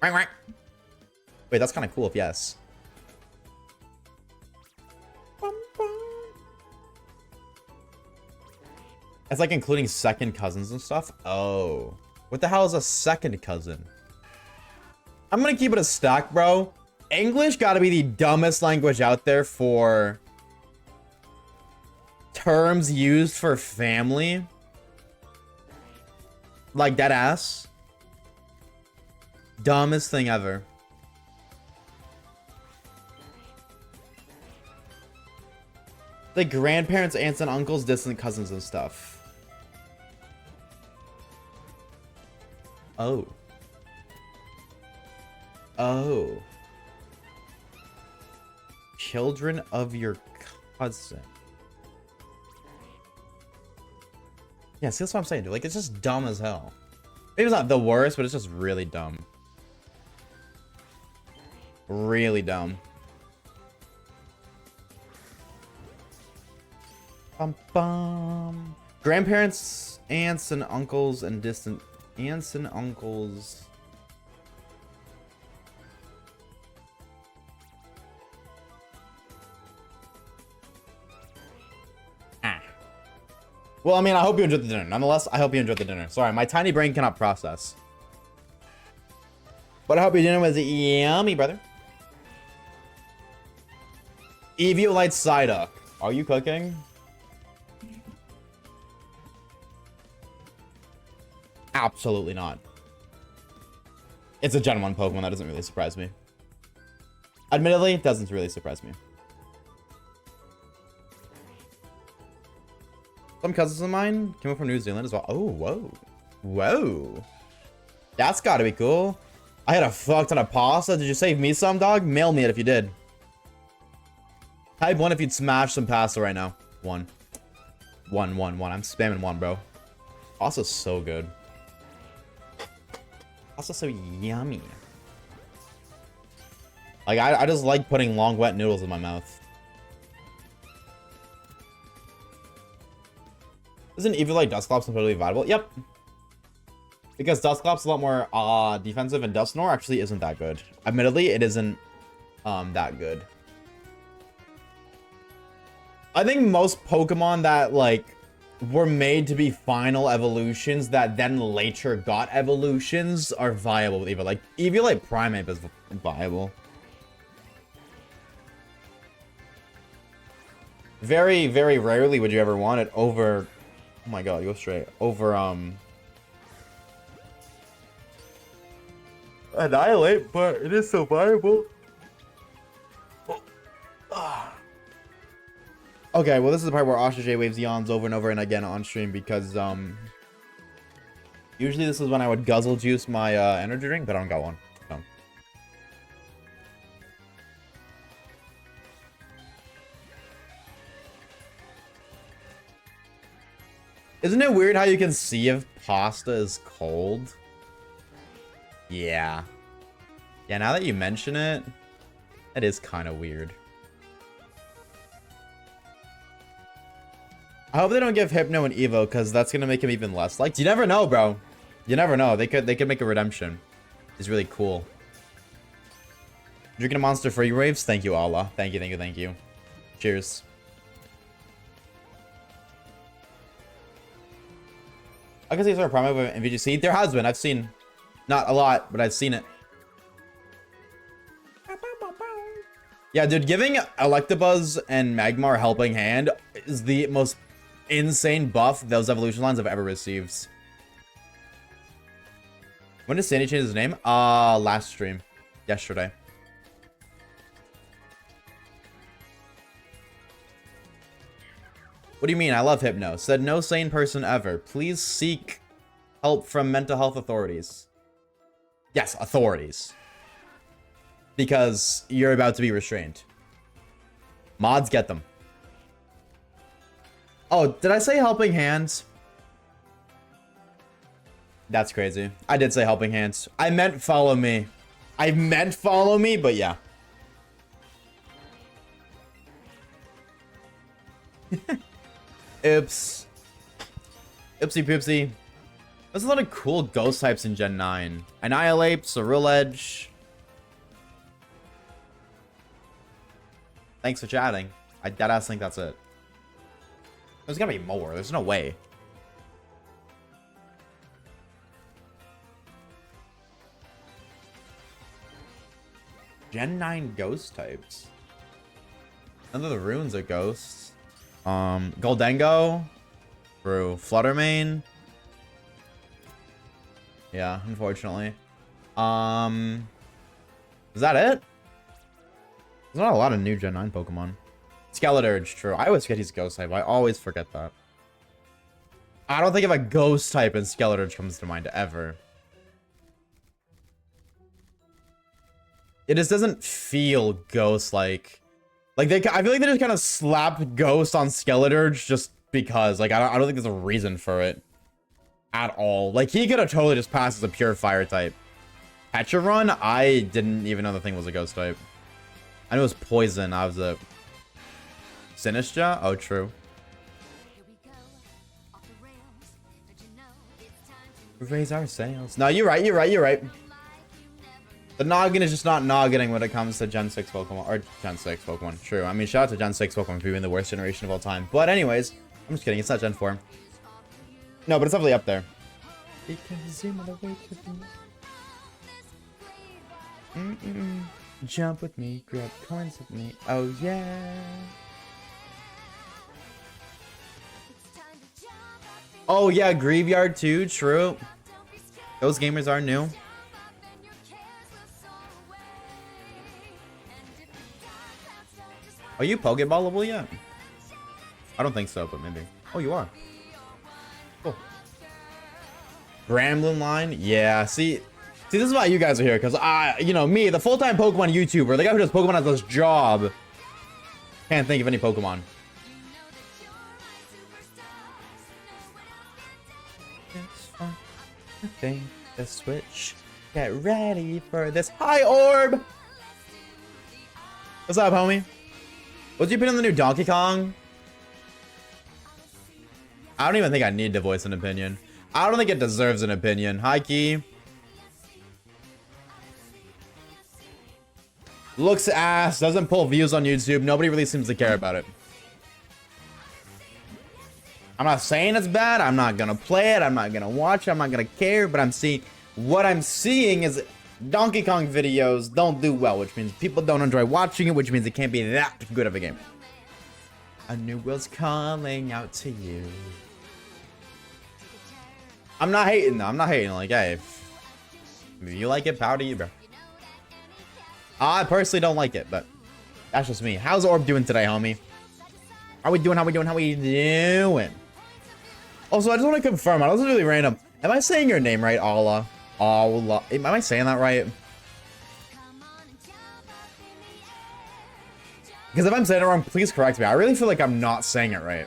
Wait, that's kind of cool if yes. It's like including second cousins and stuff. Oh. What the hell is a second cousin? I'm gonna keep it a stack, bro. English gotta be the dumbest language out there for terms used for family. Like dead ass. Dumbest thing ever. Like grandparents, aunts and uncles, distant cousins and stuff. Oh. Oh. Children of your cousin. Yeah, see, that's what I'm saying, dude. Like, it's just dumb as hell. Maybe it's not the worst, but it's just really dumb. Really dumb. Bum bum. Grandparents, aunts and uncles, and distant aunts and uncles. Well, I mean, I hope you enjoyed the dinner. Nonetheless, I hope you enjoyed the dinner. Sorry, my tiny brain cannot process. But I hope your dinner was yummy, brother. Eviolite Psyduck. Are you cooking? Absolutely not. It's a Gen 1 Pokemon. That doesn't really surprise me. Admittedly, it doesn't really surprise me. Some cousins of mine came up from New Zealand as well. Oh, whoa. Whoa. That's gotta be cool. I had a fuck ton of pasta. Did you save me some, dog? Mail me it if you did. Type 1 if you'd smash some pasta right now. 1. 1, 1, 1. I'm spamming 1, bro. Pasta's so good. Pasta's so yummy. Like, I just like putting long, wet noodles in my mouth. Isn't Eviolite Dusclops totally viable? Yep. Because Dusclops is a lot more defensive, and Dusknoir actually isn't that good. Admittedly, it isn't that good. I think most Pokemon that like were made to be final evolutions that then later got evolutions are viable with Eevee. Like Eviolite Primeape is viable. Very, very rarely would you ever want it over. Oh my god, go straight. Over, Annihilate, but it is so viable. Okay, well, this is the part where Oshawaves yawns over and over and again on stream because, usually this is when I would guzzle juice my, energy drink, but I don't got one. So. Isn't it weird how you can see if pasta is cold? Yeah. Yeah, now that you mention it, it is kind of weird. I hope they don't give Hypno an Evo, because that's going to make him even less liked. You never know, bro. You never know. They could make a redemption. It's really cool. Drinking a monster for you, Raves. Thank you, Allah. Thank you, thank you, thank you. Cheers. I can see a promo in VGC. There has been. I've seen. Not a lot, but I've seen it. Yeah, dude, giving Electabuzz and Magmar Helping Hand is the most insane buff those evolution lines have ever received. When did Sandy change his name? Last stream. Yesterday. What do you mean? I love Hypno. Said no sane person ever. Please seek help from mental health authorities. Yes, authorities. Because you're about to be restrained. Mods, get them. Oh, did I say helping hands? That's crazy. I did say helping hands. I meant follow me. I meant follow me, but yeah. Oops. Oopsie poopsie. There's a lot of cool ghost types in Gen 9. Annihilate, Ceruledge. Thanks for chatting. I deadass think that's it. There's gotta be more. There's no way. Gen 9 ghost types. None of the runes are ghosts. Goldengo. Through Fluttermane. Yeah, unfortunately. Is that it? There's not a lot of new Gen 9 Pokemon. Skeleturge, true. I always forget he's ghost type. I always forget that. I don't think of a ghost type and Skeleturge comes to mind ever. It just doesn't feel ghost-like. Like, I feel like they just kind of slapped ghost on Skeleturge just because. Like, I don't think there's a reason for it. At all. Like, he could have totally just passed as a pure fire type. Petrarun? I didn't even know the thing was a ghost type. I knew it was poison. I was a... Sinistra? Oh, true. Raise our sails. No, you're right, you're right, you're right. The noggin is just not noggining when it comes to Gen 6 Pokemon. Or Gen 6 Pokemon. True. I mean, shout out to Gen 6 Pokemon for being the worst generation of all time. But anyways, I'm just kidding. It's not Gen 4. No, but it's definitely up there. Jump with me, grab coins with me. Oh yeah. Oh yeah, Graveyard too. True. Those gamers are new. Are you Pokeballable yet? I don't think so, but maybe. Oh, you are. Cool. Gremlin line? Yeah, see, this is why you guys are here, because you know, me, the full-time Pokemon YouTuber, the guy who does Pokemon as his job, can't think of any Pokemon. It's fun to think the switch. Get ready for this. Hi, Orb! What's up, homie? What's your opinion on the new Donkey Kong? I don't even think I need to voice an opinion. I don't think it deserves an opinion. Hi, Key. Looks ass. Doesn't pull views on YouTube. Nobody really seems to care about it. I'm not saying it's bad. I'm not gonna play it. I'm not gonna watch it. I'm not gonna care. But I'm seeing... What I'm seeing is Donkey Kong videos don't do well, which means people don't enjoy watching it, which means it can't be that good of a game. A new world's calling out to you. I'm not hating though. I'm not hating. Like, hey, if you like it, power to you, bro. I personally don't like it, but that's just me. How's Orb doing today, homie? How we doing? How we doing? How we doing? Also, I just want to confirm. I know this is really random. Am I saying your name right, Allah? Allah. Am I saying that right? Because if I'm saying it wrong, please correct me. I really feel like I'm not saying it right.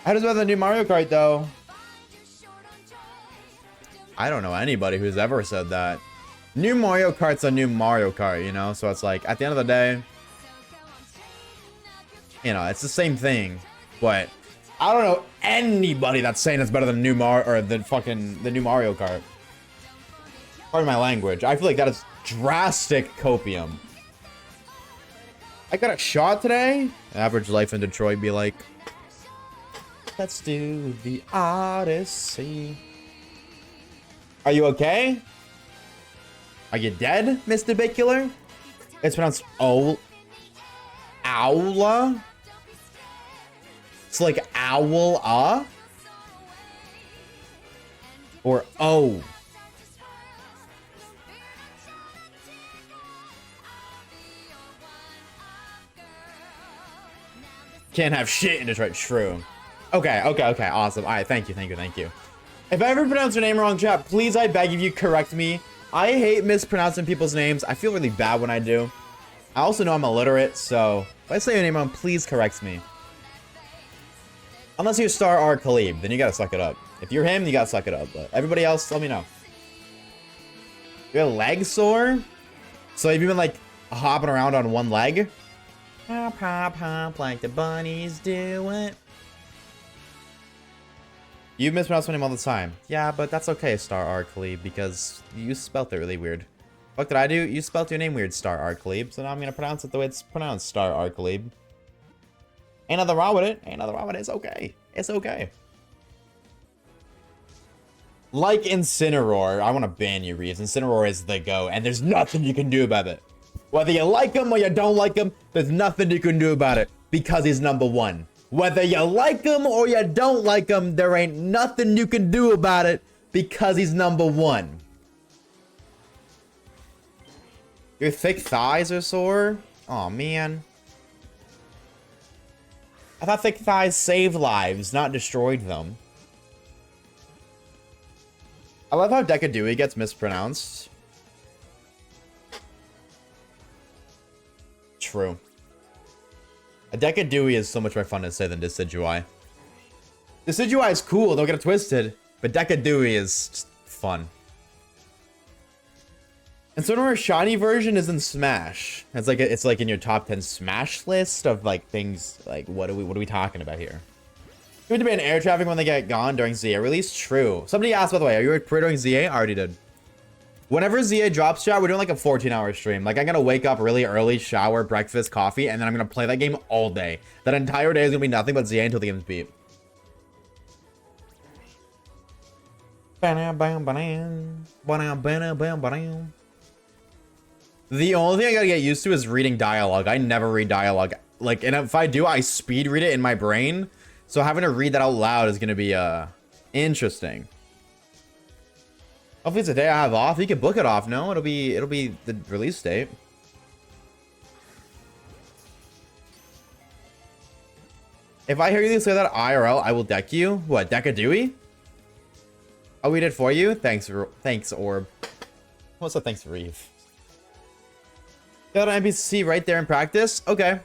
How does about the new Mario Kart, though? I don't know anybody who's ever said that. New Mario Kart's a new Mario Kart, you know? So it's like, at the end of the day, you know, it's the same thing. But I don't know anybody that's saying it's better than new Mario or the new Mario Kart. Pardon my language. I feel like that is drastic copium. I got a shot today. Average life in Detroit be like, let's do the Odyssey. Are you okay? Are you dead, Mr. Bicular? It's pronounced Owla? It's like owl, or O. Can't have shit in Detroit. True. Okay, awesome. All right, thank you. If I ever pronounce your name wrong, chat, please, I beg of you, correct me. I hate mispronouncing people's names. I feel really bad when I do. I also know I'm illiterate, so if I say your name wrong, please correct me. Unless you're Star R. Khalib, then you gotta suck it up. If you're him, you gotta suck it up. But everybody else, let me know. Your leg sore? So have you been like hopping around on one leg? Hop, hop, hop, like the bunnies do it. You mispronounce my name all the time. Yeah, but that's okay, Star R. Khalib, because you spelt it really weird. What did I do? You spelt your name weird, Star R. Khalib, so now I'm gonna pronounce it the way it's pronounced, Star R. Khalib. Ain't nothing wrong with it. It's okay. It's okay. Like Incineroar, I want to ban you, Reeves. Incineroar is the go, and there's nothing you can do about it. Whether you like him or you don't like him, there's nothing you can do about it, because he's number one. Whether you like him or you don't like him, there ain't nothing you can do about it, because he's number one. Your thick thighs are sore? Aw, man. I thought thick thighs saved lives, not destroyed them. I love how Decadewey gets mispronounced. True. A Decadewey is so much more fun to say than Decidueye. Decidueye is cool, don't get it twisted, but Decadewey is just fun. And so our shiny version is in Smash. It's like in your top 10 Smash list of like things like what are we talking about here? You to be in air traffic when they get gone during ZA release? True. Somebody asked, by the way, are you pre-ordering ZA? I already did. Whenever ZA drops, chat, we're doing like a 14-hour stream. Like I'm gonna wake up really early, shower, breakfast, coffee, and then I'm gonna play that game all day. That entire day is gonna be nothing but ZA until the game's beat. The only thing I gotta get used to is reading dialogue. I never read dialogue. Like, and if I do, I speed read it in my brain. So having to read that out loud is gonna be interesting. Hopefully it's a day I have off. You can book it off. No, it'll be the release date. If I hear you say that IRL, I will deck you. What, Decadewey? Oh, we did for you? Thanks, Orb. What's up? Thanks, Reeve. Got an NPC right there in practice? Okay.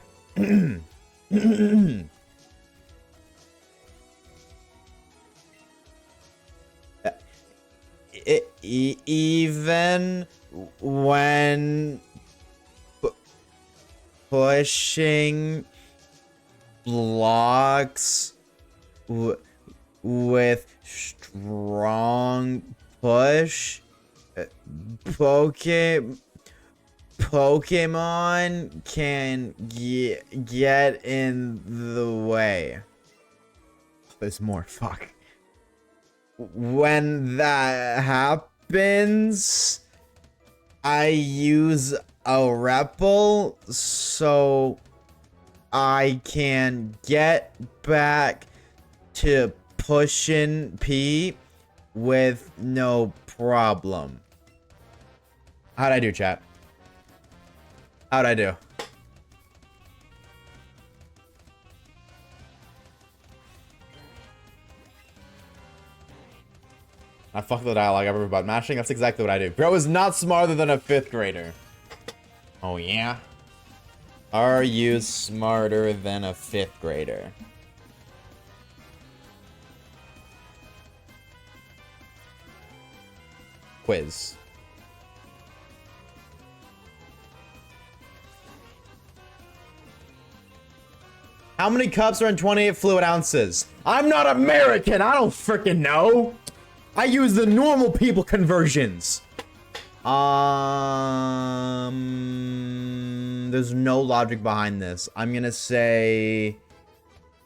Even when pushing blocks with strong push, Pokemon can get in the way. There's more. Fuck. When that happens, I use a Repel so I can get back to pushing P with no problem. How'd I do, chat? How'd I do? I fuck the dialogue ever about mashing. That's exactly what I do. Bro is not smarter than a 5th grader. Oh, yeah? Are you smarter than a 5th grader? Quiz. How many cups are in 28 fluid ounces? I'm not American. I don't freaking know. I use the normal people conversions. There's no logic behind this. I'm gonna say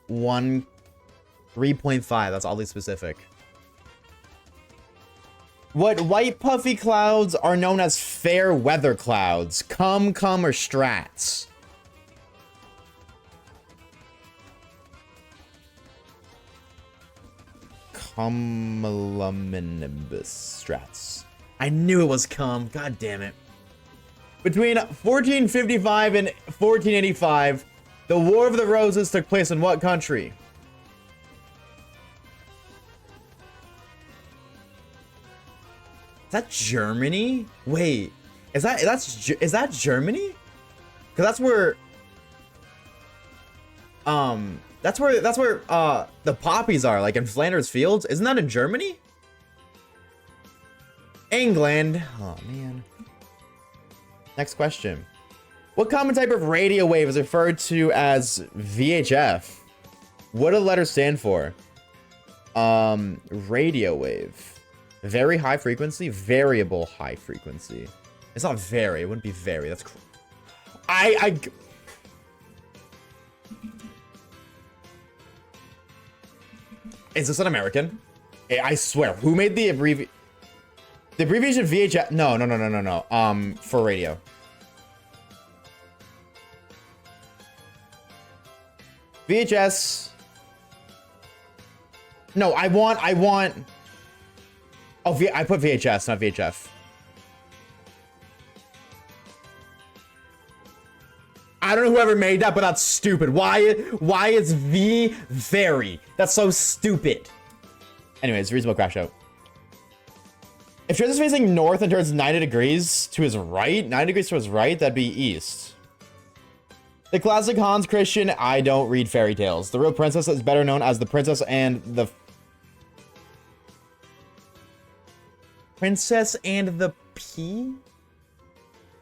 3.5. That's oddly specific. What white puffy clouds are known as fair weather clouds? Cum, or strats? Cumulonimbus strats. I knew it was cum. God damn it. Between 1455 and 1485, the War of the Roses took place in what country? Is that Germany? Wait, is that Germany? Because that's where the poppies are, like in Flanders Fields. Isn't that in Germany? England. Oh man. Next question. What common type of radio wave is referred to as VHF? What do the letters stand for? Radio wave. Very high frequency, variable high frequency. It's not very, it wouldn't be very. That's Is this an American? I swear, who made the abbreviation VHF? No. For radio. VHS. No, I want. Oh, I put VHS, not VHF. I don't know whoever made that, but that's stupid. Why is V very? That's so stupid. Anyways, reasonable crash out. If Trez is facing north and turns 90 degrees to his right, 90 degrees to his right, that'd be east. The classic Hans Christian, I don't read fairy tales. The real princess is better known as the Princess and the Pea?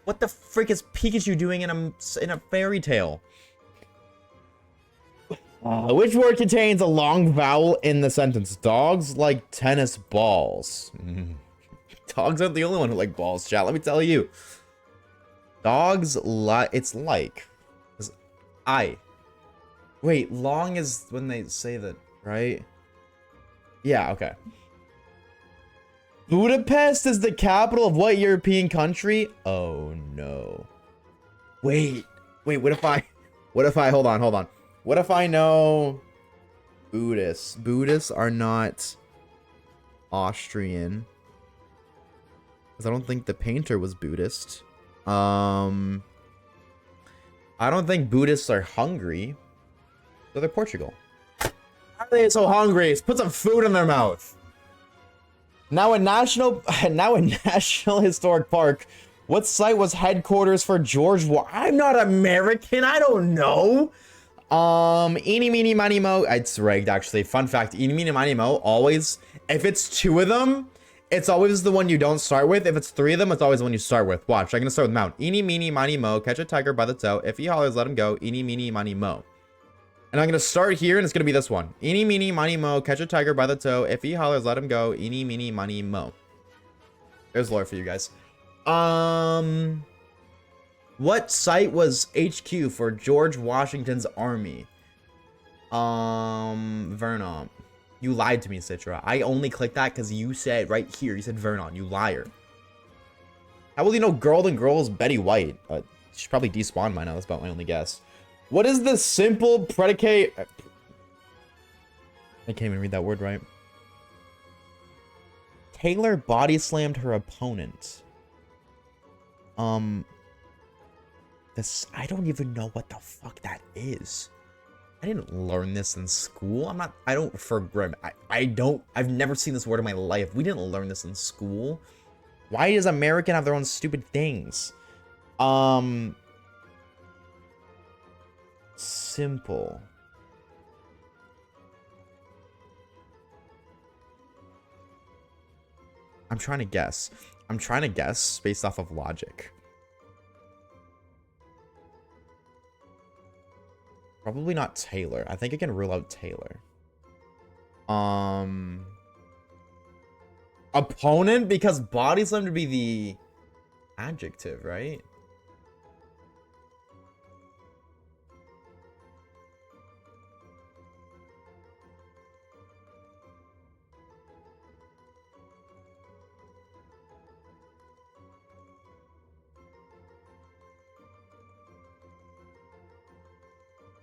What the frick is Pikachu doing in a fairy tale? Which word contains a long vowel in the sentence? Dogs like tennis balls. Dogs aren't the only one who like balls, chat. Let me tell you. Dogs like it's like. Wait, long is when they say that, right? Yeah, okay. Budapest is the capital of what European country? Oh no. Wait, what if I hold on. What if I know Buddhists? Buddhists are not Austrian. Because I don't think the painter was Buddhist. I don't think Buddhists are hungry. So they're Portugal. Why are they so hungry? Put some food in their mouth. Now a National Historic Park. What site was headquarters for George I'm not American. I don't know. Eeny, meeny, miny, mo. It's rigged, actually. Fun fact. Eeny, meeny, miny, mo. Always. If it's two of them, it's always the one you don't start with. If it's three of them, it's always the one you start with. Watch. I'm going to start with Mount. Eeny, meeny, miny, mo. Catch a tiger by the toe. If he hollers, let him go. Eeny, meeny, miny, mo. And I'm going to start here, and it's going to be this one. Eeny, meeny, miny, mo. Catch a tiger by the toe. If he hollers, let him go. Eeny, meeny, miny, mo. There's lore for you guys. What site was HQ for George Washington's army? Vernon. You lied to me, Citra. I only clicked that because you said right here. You said Vernon. You liar. How will you know Girl and Girl is Betty White? She's probably despawned by now. That's about my only guess. What is the simple predicate? I can't even read that word right. Taylor body slammed her opponent. This, I don't even know what the fuck that is. I didn't learn this in school. I've never seen this word in my life. We didn't learn this in school. Why does American have their own stupid things? Simple. I'm trying to guess based off of logic. Probably not Taylor. I think I can rule out Taylor. Opponent, because body slam would be the adjective, right?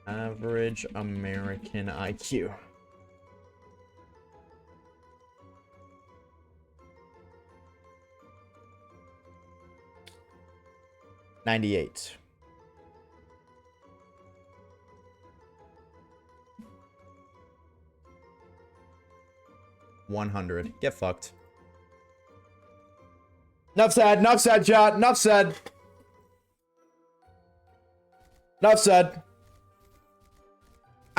Average American IQ. $98. $100. Get fucked. Enough said, chat. Enough said. Enough said.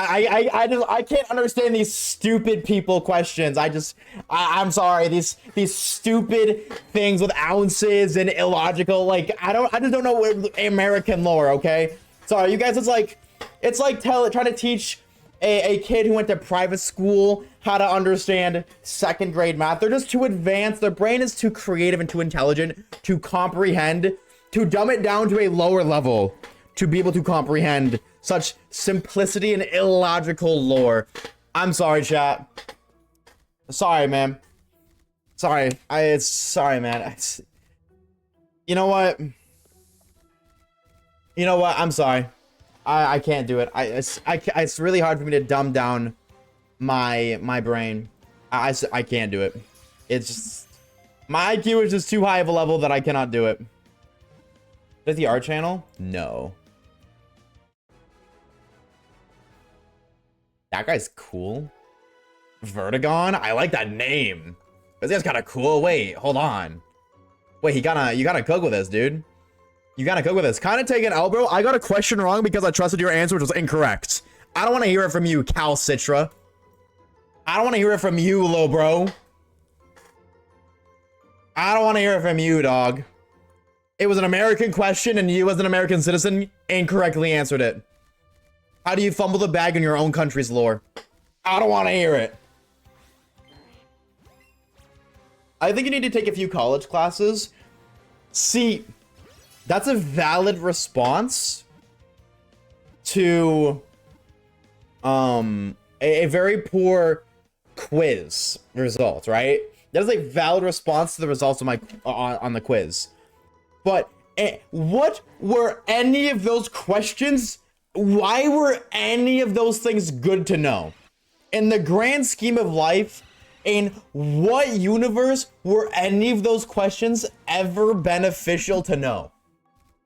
I can't understand these stupid people questions. I'm sorry. These stupid things with ounces and illogical, like, I just don't know what American lore, okay? Sorry, you guys, it's like trying to teach a kid who went to private school how to understand second grade math. They're just too advanced. Their brain is too creative and too intelligent to comprehend, to dumb it down to a lower level, to be able to comprehend such simplicity and illogical lore. I'm sorry, chat. Sorry, man. Sorry. Sorry, man. You know what? You know what? I'm sorry. I can't do it. It's really hard for me to dumb down my brain. I can't do it. It's just, my IQ is just too high of a level that I cannot do it. Is the art channel? No. That guy's cool. Vertigon? I like that name. This guy's kind of cool. Wait, hold on. Wait, you gotta cook with this, dude. You gotta cook with this. Kind of take an L, bro. I got a question wrong because I trusted your answer, which was incorrect. I don't want to hear it from you, Cal Citra. I don't want to hear it from you, little bro. I don't want to hear it from you, dog. It was an American question, and you, as an American citizen, incorrectly answered it. How do you fumble the bag in your own country's lore? I don't want to hear it. I think you need to take a few college classes. See, that's a valid response to a very poor quiz result, right? That is a valid response to the results of my on the quiz. But what were any of those questions? Why were any of those things good to know? In the grand scheme of life, in what universe were any of those questions ever beneficial to know?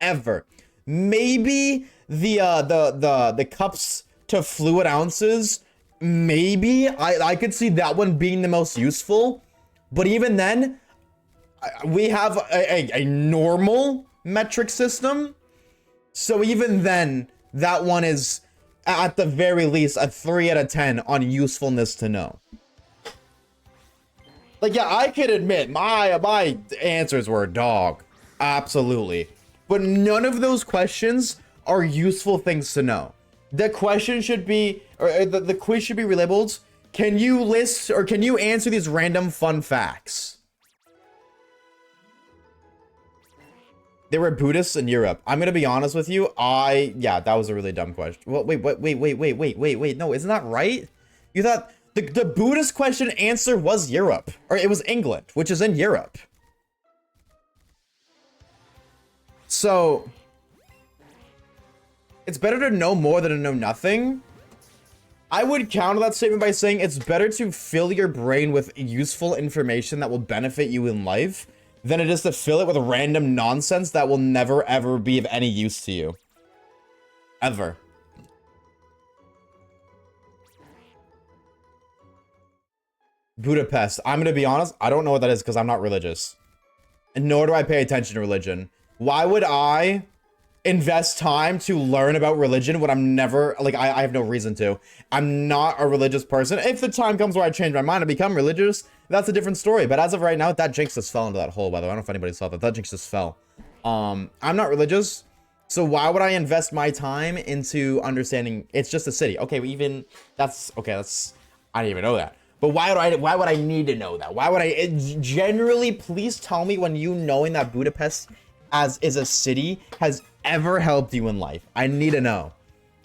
Ever. Maybe the cups to fluid ounces, maybe I could see that one being the most useful, but even then we have a normal metric system, so even then that one is at the very least a 3 out of 10 on usefulness to know. Like, yeah, I can admit my answers were dog, absolutely, but none of those questions are useful things to know. The question should be, or the quiz should be relabeled, can you list or can you answer these random fun facts? There were Buddhists in Europe. I'm gonna be honest with you. Yeah, that was a really dumb question. Well, wait. No, isn't that right? You thought the Buddhist question answer was Europe, or it was England, which is in Europe. So it's better to know more than to know nothing. I would counter that statement by saying it's better to fill your brain with useful information that will benefit you in life than it is to fill it with random nonsense that will never ever be of any use to you. Ever. Budapest. I'm gonna be honest, I don't know what that is because I'm not religious. And nor do I pay attention to religion. Why would I invest time to learn about religion when I'm never, like, I have no reason to. I'm not a religious person. If the time comes where I change my mind and become religious, that's a different story. But as of right now, that jinx just fell into that hole, by the way. I don't know if anybody saw that. That jinx just fell. I'm not religious, so why would I invest my time into understanding it's just a city? Okay, even, that's, okay, that's, I didn't even know that. But why would I need to know that? Why would I, generally, please tell me when you knowing that Budapest as is a city has ever helped you in life? I need to know.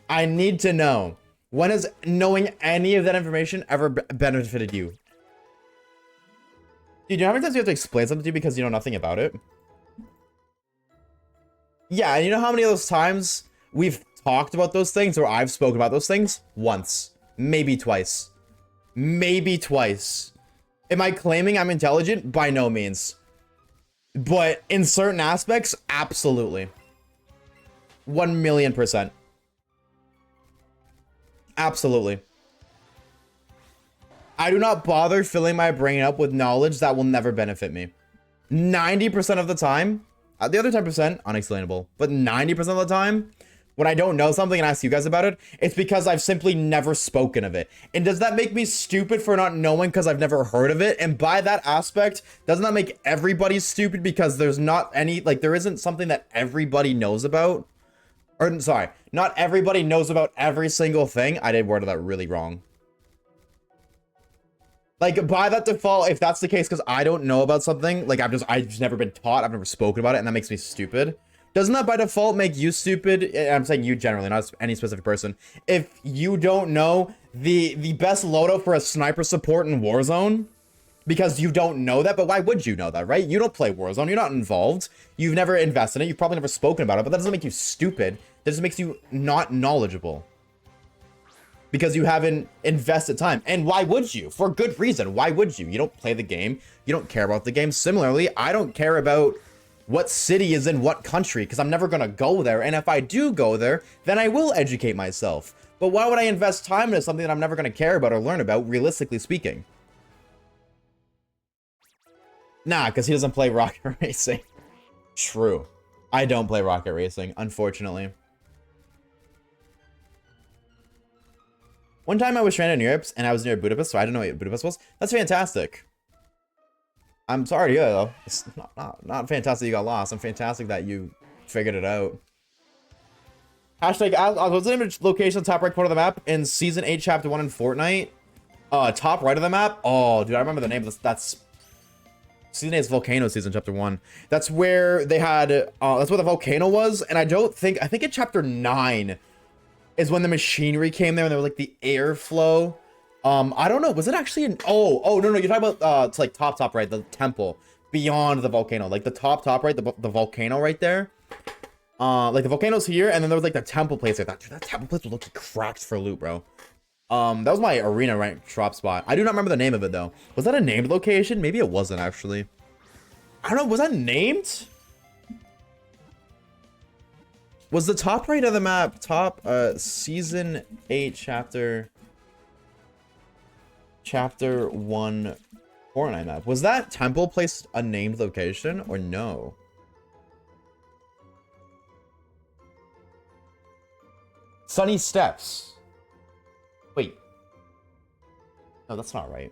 I need to know. When has knowing any of that information ever benefited you? Dude, you know how many times you have to explain something to you because you know nothing about it? Yeah, and you know how many of those times we've talked about those things, or I've spoken about those things? Once. Maybe twice. Maybe twice. Am I claiming I'm intelligent? By no means. But in certain aspects, absolutely. 1,000,000%. Absolutely. I do not bother filling my brain up with knowledge that will never benefit me. 90% of the time, the other 10%, unexplainable. But 90% of the time, when I don't know something and ask you guys about it, it's because I've simply never spoken of it. And does that make me stupid for not knowing because I've never heard of it? And by that aspect, doesn't that make everybody stupid because there's not any, like, there isn't something that everybody knows about? Or, sorry, not everybody knows about every single thing. I did word that really wrong. Like, by that default, if that's the case, because I don't know about something, like, I've just never been taught, I've never spoken about it, and that makes me stupid. Doesn't that by default make you stupid? I'm saying you generally, not any specific person. If you don't know the best loadout for a sniper support in Warzone, because you don't know that, but why would you know that, right? You don't play Warzone, you're not involved, you've never invested in it, you've probably never spoken about it, but that doesn't make you stupid, that just makes you not knowledgeable. Because you haven't invested time. And why would you? For good reason. Why would you? You don't play the game. You don't care about the game. Similarly, I don't care about what city is in what country because I'm never going to go there. And if I do go there, then I will educate myself. But why would I invest time into something that I'm never going to care about or learn about, realistically speaking? Nah, because he doesn't play Rocket Racing. True. I don't play Rocket Racing, unfortunately. One time I was stranded in Europe and I was near Budapest, so I didn't know what Budapest was. That's fantastic. I'm sorry to hear though. It's not fantastic you got lost. I'm fantastic that you figured it out. Hashtag, what's the name of the location, top right corner of the map in Season 8, Chapter 1 in Fortnite? Top right of the map? Oh, dude, I remember the name of this. That's Season 8's Volcano Season, Chapter 1. That's where they had, that's where the volcano was, and I think in Chapter 9 is when the machinery came there and there was like the airflow. I don't know, was it actually in, no, you're talking about, it's like top right, the temple beyond the volcano, like the top right, the volcano right there. Like the volcano's here, and then there was like the temple place like that. Dude, that temple place was looking cracked for loot, bro. That was my arena rank drop spot. I do not remember the name of it though. Was that a named location? Maybe it wasn't actually. I don't know, was that named? Was the top right of the map Season 8 Chapter 1 Fortnite map? Was that temple place a named location or no? Sunny Steps. Wait. No, that's not right.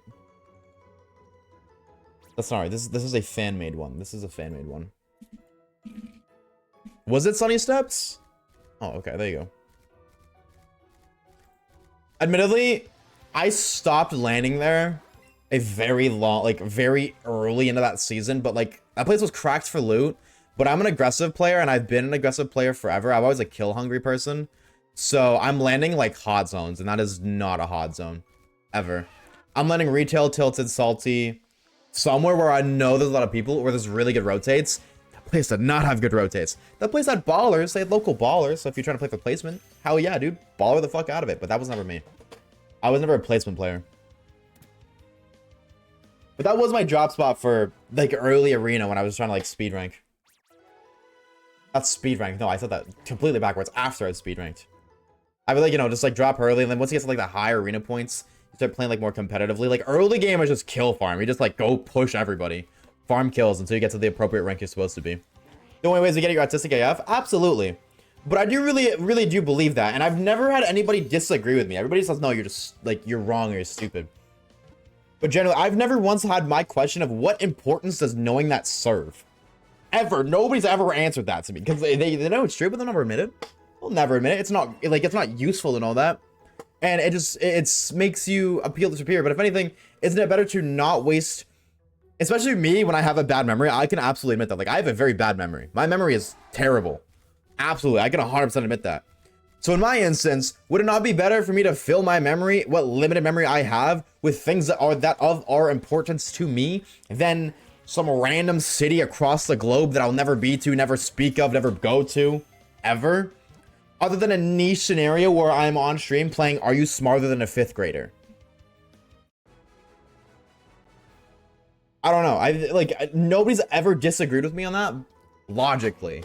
That's not right. This is a fan-made one. This is a fan-made one. Was it Sunny Steps? Oh, okay, there you go. Admittedly, I stopped landing there a very early into that season, but like that place was cracked for loot. But I'm an aggressive player and I've been an aggressive player forever. I'm always a kill hungry person. So I'm landing like hot zones, and that is not a hot zone ever. I'm landing retail, tilted, salty, somewhere where I know there's a lot of people, where there's really good rotates. Place did not have good rotates. That place had ballers. They had local ballers. So if you're trying to play for placement, hell yeah, dude. Baller the fuck out of it. But that was never me. I was never a placement player. But that was my drop spot for like early arena when I was trying to like speed rank. That's speed rank. No, I said that completely backwards after I speed ranked. I would like, you know, just like drop early, and then once you get to like the high arena points, you start playing like more competitively. Like early game is just kill farm. You just like go push everybody. Farm kills until you get to the appropriate rank you're supposed to be. The only ways to get your autistic AF? Absolutely. But I do really do believe that. And I've never had anybody disagree with me. Everybody says, no, you're just, like, you're wrong or you're stupid. But generally, I've never once had my question of what importance does knowing that serve? Ever. Nobody's ever answered that to me. Because they know it's true, but they'll never admit it. They'll never admit it. It's not, like, it's not useful to know that. And it makes you appeal to superior. But if anything, isn't it better to not waste Especially me, when I have a bad memory, I can absolutely admit that. Like, I have a very bad memory. My memory is terrible. Absolutely. I can 100% admit that. So in my instance, would it not be better for me to fill my memory, what limited memory I have, with things that of our importance to me than some random city across the globe that I'll never be to, never speak of, never go to, ever? Other than a niche scenario where I'm on stream playing Are You Smarter Than a 5th Grader? I don't know. Nobody's ever disagreed with me on that logically.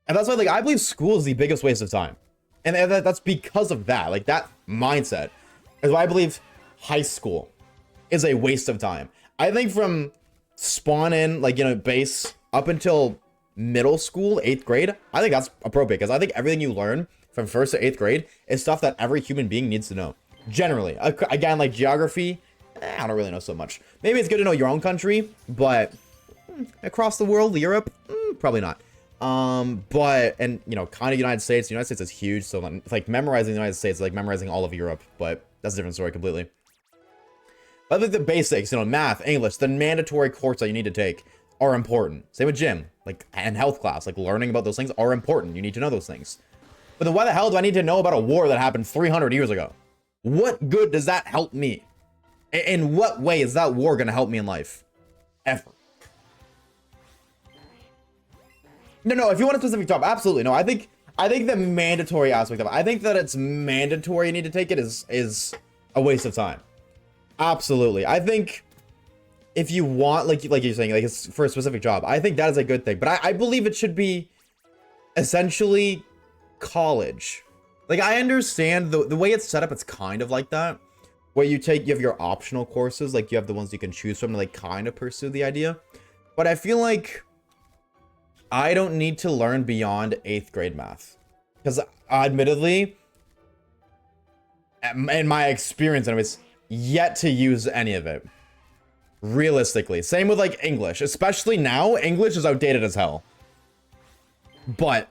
And that's why, like, I believe school is the biggest waste of time. And that's because of that. Like, that mindset is why I believe high school is a waste of time. I think from spawn in, like, you know, base up until middle school, 8th grade, I think that's appropriate. Because I think everything you learn from 1st to 8th grade is stuff that every human being needs to know. Generally. Again, like geography, I don't really know so much. Maybe it's good to know your own country, but across the world, Europe, probably not. But, and, you know, kind of United States is huge. So like memorizing the United States, like memorizing all of Europe, but that's a different story completely. But I think the basics, you know, math, English, the mandatory courses that you need to take are important. Same with gym, like, and health class, like learning about those things are important. You need to know those things. But then why the hell do I need to know about a war that happened 300 years ago? What good does that help me? In what way is that war going to help me in life? Ever. No, if you want a specific job, absolutely. No, I think the mandatory aspect of it, I think that it's mandatory you need to take it is a waste of time. Absolutely. I think if you want, like you're saying, like it's for a specific job, I think that is a good thing. But I believe it should be essentially college. Like, I understand the way it's set up, it's kind of like that. Where you have your optional courses, like you have the ones you can choose from to like kind of pursue the idea. But I feel like I don't need to learn beyond 8th grade math. Because admittedly, in my experience anyways, yet to use any of it. Realistically. Same with like English. Especially now, English is outdated as hell. But,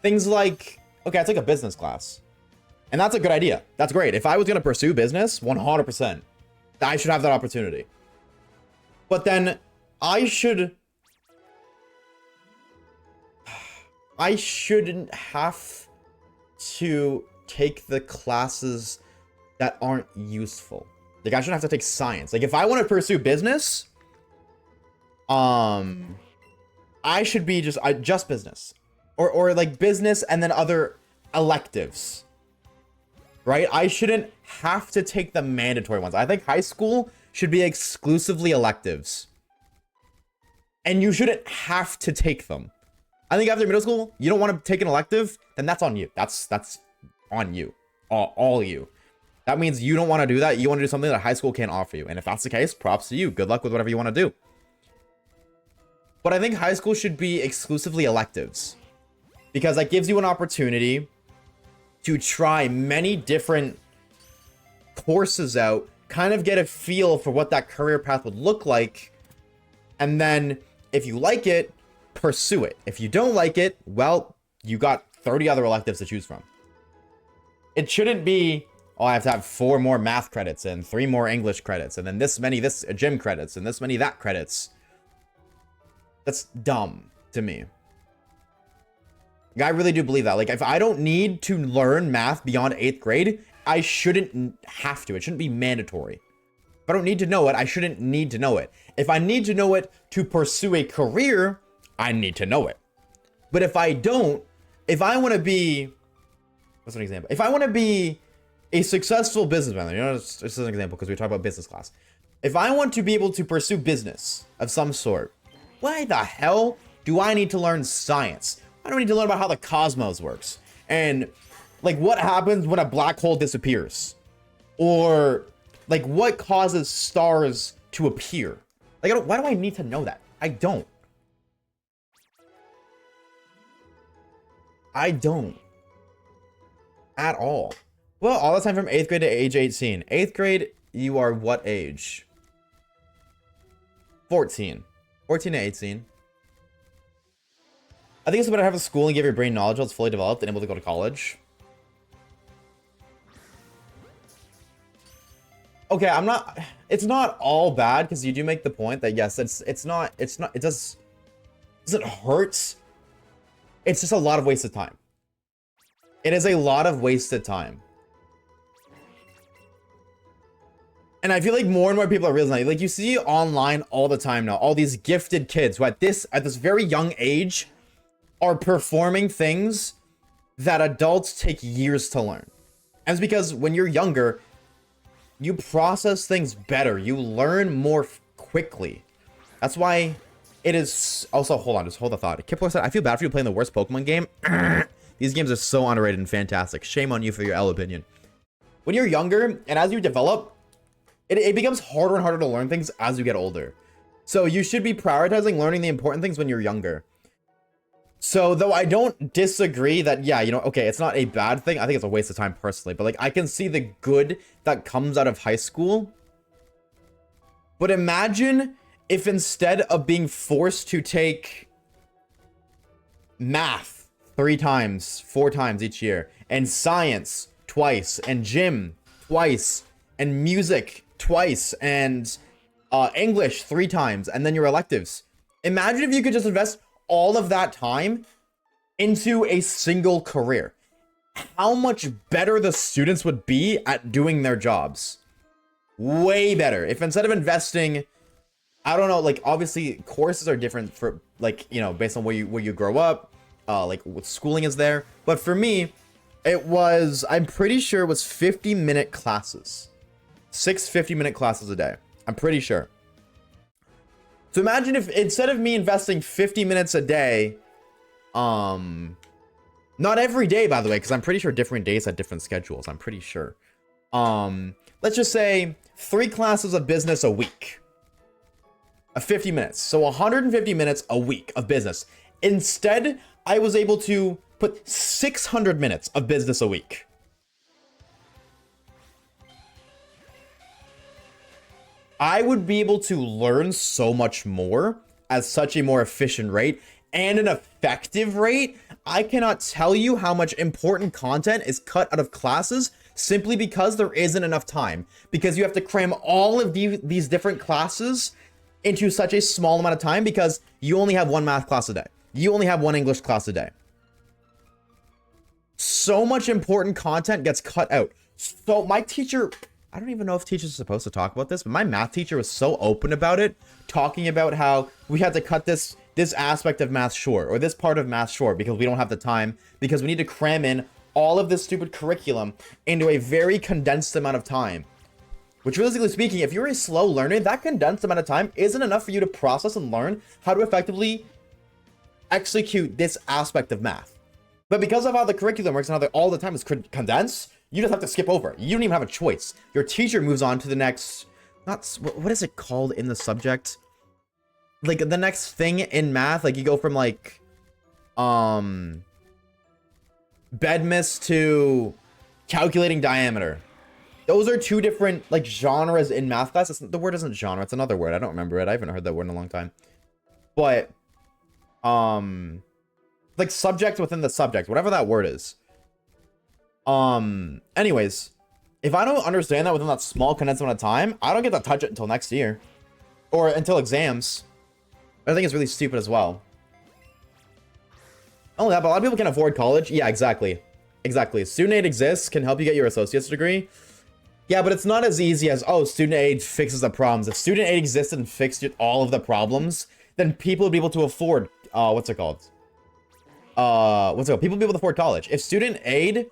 things like, okay, I took a business class. And that's a good idea. That's great. If I was going to pursue business, 100%, I should have that opportunity. But then I shouldn't have to take the classes that aren't useful. Like, I shouldn't have to take science. Like, if I want to pursue business, I should be just business. Or like business and then other electives, right? I shouldn't have to take the mandatory ones. I think high school should be exclusively electives. And you shouldn't have to take them. I think after middle school, you don't want to take an elective, then that's on you. That's on you. All you. That means you don't want to do that. You want to do something that high school can't offer you. And if that's the case, props to you. Good luck with whatever you want to do. But I think high school should be exclusively electives. Because that gives you an opportunity to try many different courses out, kind of get a feel for what that career path would look like. And then if you like it, pursue it. If you don't like it, well, you got 30 other electives to choose from. It shouldn't be, oh, I have to have 4 more math credits and 3 more English credits and then this many gym credits and this many that credits. That's dumb to me. I really do believe that. Like, if I don't need to learn math beyond 8th grade, I shouldn't have to. It shouldn't be mandatory. If I don't need to know it, I shouldn't need to know it. If I need to know it to pursue a career, I need to know it. But if I don't, if I want to be, what's an example? If I want to be a successful businessman, you know, this is an example because we talk about business class. If I want to be able to pursue business of some sort, why the hell do I need to learn science? I don't need to learn about how the cosmos works and like what happens when a black hole disappears or like what causes stars to appear. Like, why do I need to know that? I don't at all. Well, all the time from 8th grade to age 18. 8th grade, you are what age? 14 to 18. I think it's better to have a school and give your brain knowledge while it's fully developed and able to go to college. okay, I'm not, it's not all bad because you do make the point that yes, it's not, it doesn't hurt. It's just a lot of wasted time. It is a lot of wasted time. And I feel like more and more people are realizing, like you see online all the time now, all these gifted kids who at this very young age are performing things that adults take years to learn. And it's because when you're younger, you process things better. You learn more quickly. That's why it is also, hold on, just hold the thought. Kipler said, I feel bad for you playing the worst Pokemon game. These games are so underrated and fantastic. Shame on you for your L opinion. When you're younger and as you develop, it becomes harder and harder to learn things as you get older. So you should be prioritizing learning the important things when you're younger. So though I don't disagree that, yeah, you know, okay, it's not a bad thing. I think it's a waste of time personally, but like I can see the good that comes out of high school. But imagine if instead of being forced to take math 3 times, 4 times each year, and science twice, and gym twice, and music twice, and English 3 times, and then your electives. Imagine if you could just invest all of that time into a single career. How much better the students would be at doing their jobs. Way better. If instead of investing, I don't know, like obviously courses are different for like, you know, based on where you grow up, like what schooling is there. But for me, it was, I'm pretty sure it was 50-minute classes. 6 50-minute classes a day. I'm pretty sure. So imagine if instead of me investing 50 minutes a day, not every day, by the way, because I'm pretty sure different days had different schedules. I'm pretty sure. Let's just say 3 classes of business a week. 50 minutes. So 150 minutes a week of business. Instead, I was able to put 600 minutes of business a week. I would be able to learn so much more at such a more efficient rate and an effective rate. I cannot tell you how much important content is cut out of classes simply because there isn't enough time. Because you have to cram all of these different classes into such a small amount of time because you only have 1 math class a day. You only have 1 English class a day. So much important content gets cut out. So my teacher, I don't even know if teachers are supposed to talk about this, but my math teacher was so open about it, talking about how we had to cut this aspect of math short, or this part of math short, because we don't have the time, because we need to cram in all of this stupid curriculum into a very condensed amount of time. Which, realistically speaking, if you're a slow learner, that condensed amount of time isn't enough for you to process and learn how to effectively execute this aspect of math. But because of how the curriculum works and how all the time is condensed, you just have to skip over. You don't even have a choice. Your teacher moves on to the next, what is it called in the subject? Like the next thing in math, like you go from like, bedmiss to calculating diameter. Those are 2 different like genres in math class. The word isn't genre, it's another word. I don't remember it. I haven't heard that word in a long time. But, like subject within the subject, whatever that word is. Anyways, if I don't understand that within that small condensed amount of time, I don't get to touch it until next year. Or until exams. I think it's really stupid as well. Not only that, but a lot of people can afford college. Yeah, exactly. Exactly. Student aid exists, can help you get your associate's degree. Yeah, but it's not as easy as, oh, student aid fixes the problems. If student aid existed and fixed all of the problems, then people would be able to afford, what's it called? People would be able to afford college. If student aid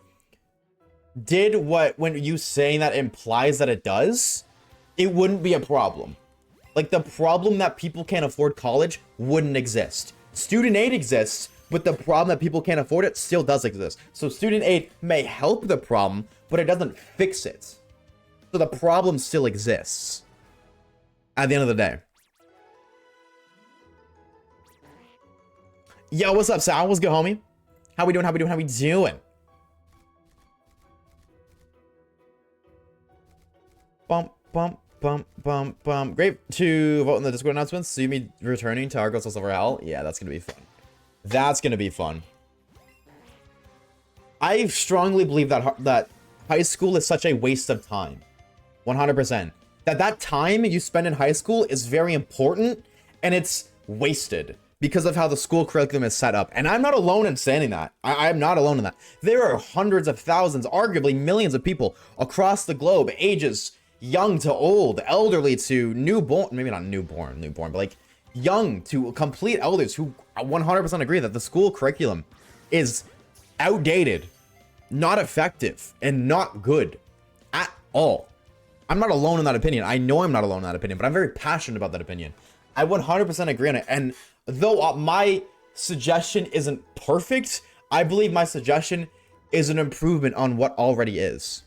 did what, when you saying that implies that it does, it wouldn't be a problem. Like, the problem that people can't afford college wouldn't exist. Student aid exists, but the problem that people can't afford it still does exist. So student aid may help the problem, but it doesn't fix it. So the problem still exists at the end of the day. Yo, what's up, Sal? What's good, homie? How we doing? How we doing? How we doing? Bump, bump, bump, bump, bump. Great to vote in the Discord announcements. See me returning to Argos Silver Hell. Yeah, that's gonna be fun. That's gonna be fun. I strongly believe that high school is such a waste of time. 100%. That time you spend in high school is very important, and it's wasted because of how the school curriculum is set up. And I'm not alone in saying that. I'm not alone in that. There are hundreds of thousands, arguably millions of people across the globe, ages young to old, elderly to newborn, maybe not newborn, but like young to complete elders, who 100% agree that the school curriculum is outdated, not effective, and not good at all. I'm not alone in that opinion. I know I'm not alone in that opinion, but I'm very passionate about that opinion. I 100% agree on it. And though my suggestion isn't perfect, I believe my suggestion is an improvement on what already is.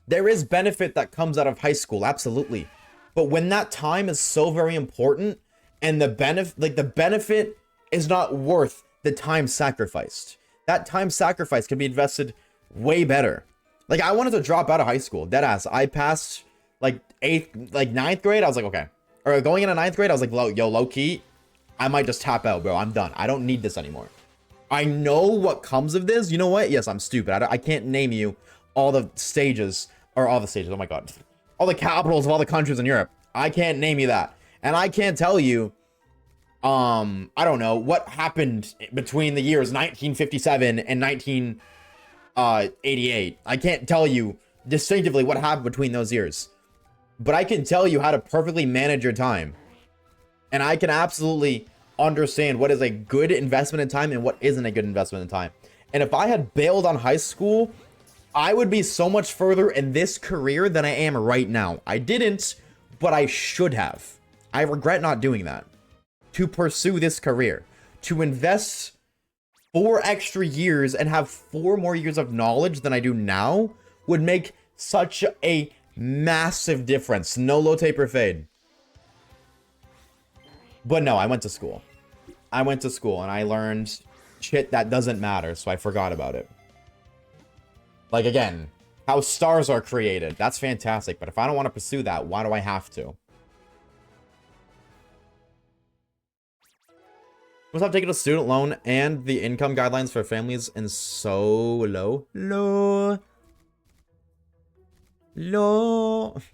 There is benefit that comes out of high school, absolutely. But when that time is so very important, and the benefit is not worth the time sacrificed. That time sacrifice can be invested way better. Like, I wanted to drop out of high school, deadass. I passed like ninth grade. I was like, okay. Or going into ninth grade, I was like, low key, I might just tap out, bro. I'm done. I don't need this anymore. I know what comes of this. You know what? Yes, I'm stupid. I can't name you all the stages, or all the stages. Oh my God. All the capitals of all the countries in Europe. I can't name you that. And I can't tell you, I don't know, what happened between the years 1957 and 1988. I can't tell you distinctively what happened between those years. But I can tell you how to perfectly manage your time. And I can absolutely understand what is a good investment in time and what isn't a good investment in time. And if I had bailed on high school, I would be so much further in this career than I am right now. I didn't, but I should have. I regret not doing that. To pursue this career, to invest 4 extra years and have 4 more years of knowledge than I do now would make such a massive difference. No low taper fade. But no, I went to school. I went to school and I learned shit that doesn't matter, so I forgot about it. Like, again, how stars are created. That's fantastic, but if I don't want to pursue that, why do I have to? Must have taken a student loan, and the income guidelines for families in so low.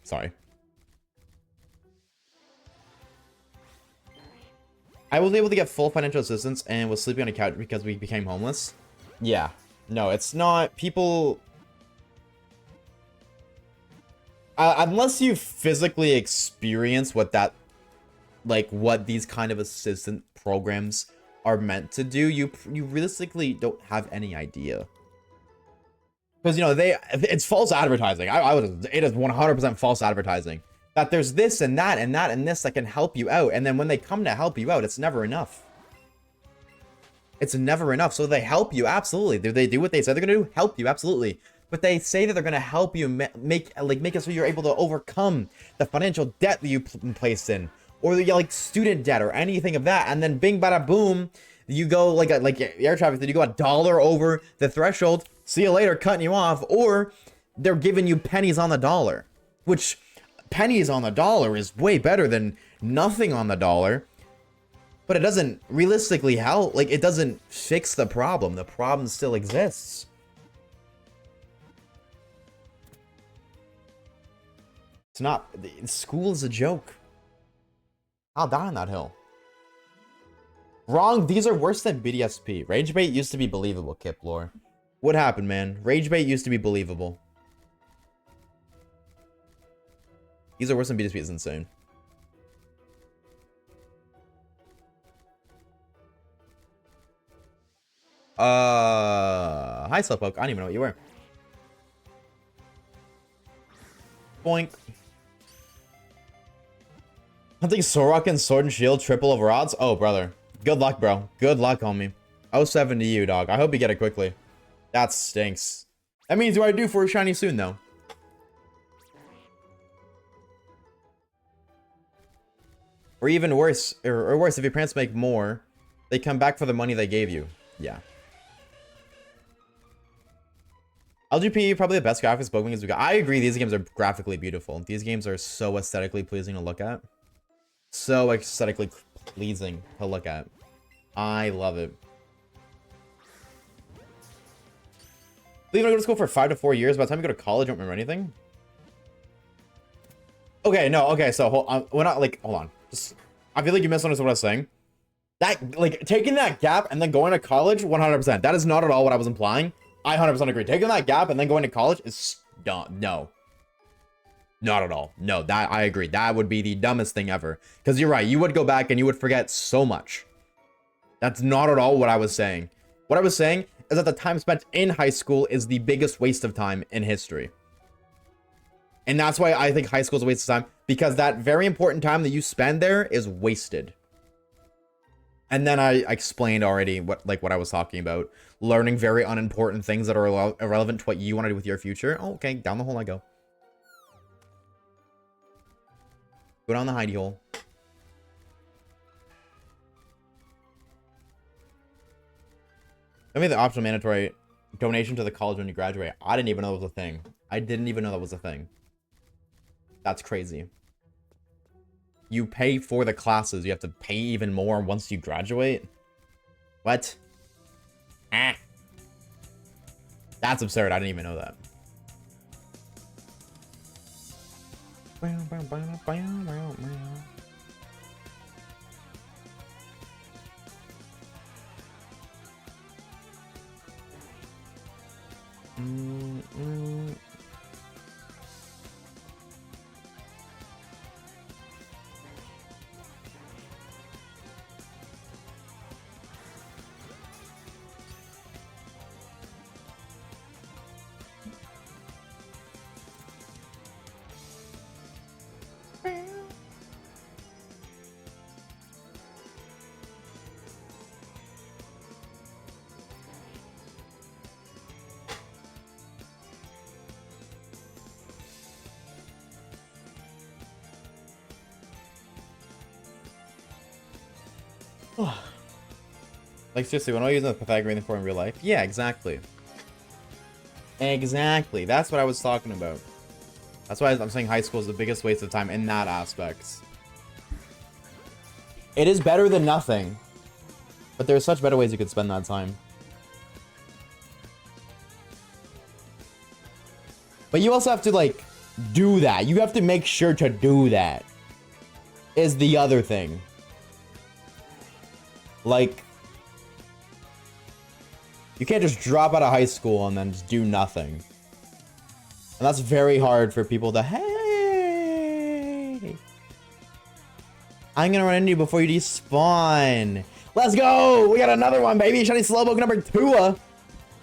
Sorry. I was able to get full financial assistance and was sleeping on a couch because we became homeless. Yeah. No, it's not. People... unless you physically experience what that... like, what these kind of assistant programs are meant to do, you realistically don't have any idea. Because, you know, it's false advertising. It is 100% false advertising. That there's this and that and that and this that can help you out. And then when they come to help you out, it's never enough. It's never enough. So they help you, absolutely. They do what they said they're going to do? Help you, absolutely. But they say that they're going to help you make it so you're able to overcome the financial debt that you placed in. Or like student debt or anything of that. And then bing, bada, boom. You go like air traffic, you go $1 over the threshold. See you later, cutting you off. Or they're giving you pennies on the dollar. Which... pennies on the dollar is way better than nothing on the dollar, but it doesn't realistically help. Like, it doesn't fix the problem. The problem still exists. It's not. School is a joke. I'll die on that hill. Wrong. These are worse than BDSP. Rage bait used to be believable, Kip lore. What happened, man? Rage bait used to be believable. These are worse than BDSP is insane. Hi, Slowpoke. I don't even know what you were. Boink. I think Sorok and Sword and Shield triple over odds. Oh, brother. Good luck, bro. Good luck, homie. 07 to you, dog. I hope you get it quickly. That stinks. That means what I do for a shiny soon, though. Or even worse, or worse, if your parents make more, they come back for the money they gave you. Yeah. LGP, probably the best graphics Pokemon games we got. I agree, these games are graphically beautiful. These games are so aesthetically pleasing to look at. So aesthetically pleasing to look at. I love it. Leave to go to school for 5 to 4 years. By the time you go to college, you don't remember anything. Okay, no, okay, so we're not like, hold on. Just, I feel like you misunderstood what I was saying. That, like, taking that gap and then going to college, 100%. That is not at all what I was implying. I 100% agree. Taking that gap and then going to college is no. Not at all. No, that I agree. That would be the dumbest thing ever. Because you're right. You would go back and you would forget so much. That's not at all what I was saying. What I was saying is that the time spent in high school is the biggest waste of time in history. And that's why I think high school is a waste of time. Because that very important time that you spend there is wasted. And then I explained already what I was talking about. Learning very unimportant things that are irrelevant to what you want to do with your future. Oh, okay, down the hole I go. Go down the hidey hole. I mean, the optional mandatory donation to the college when you graduate. I didn't even know that was a thing. I didn't even know that was a thing. That's crazy. You pay for the classes. You have to pay even more once you graduate. What? Ah. That's absurd. I didn't even know that. Like, seriously, when am I using the Pythagorean theorem in real life? Yeah, exactly. Exactly. That's what I was talking about. That's why I'm saying high school is the biggest waste of time in that aspect. It is better than nothing. But there are such better ways you could spend that time. But you also have to, like, do that. You have to make sure to do that. Is the other thing. Like, you can't just drop out of high school and then just do nothing. And that's very hard for people to, hey, I'm gonna run into you before you despawn. Let's go! We got another one, baby! Shiny Slowpoke number 2.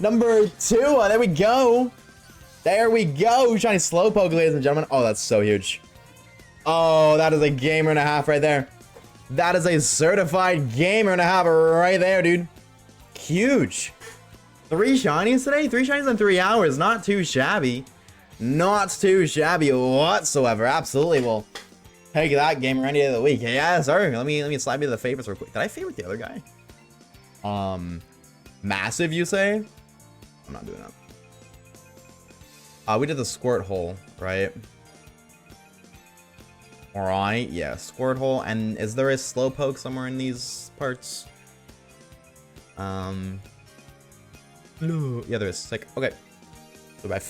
Number 2, there we go! There we go! Shiny Slowpoke, ladies and gentlemen. Oh, that's so huge. Oh, that is a gamer and a half right there. That is a certified gamer and a half right there, dude. Huge. 3 shinies today? 3 shinies in 3 hours. Not too shabby. Not too shabby whatsoever. Absolutely. Well, take that gamer any day of the week. Yeah, sir. Let me slide me to the favorites real quick. Did I favorite the other guy? Massive, you say? I'm not doing that. We did the squirt hole, right? Alright, yeah, squirt hole. And is there a Slowpoke somewhere in these parts? No. Yeah, there is. Sick. Okay. So my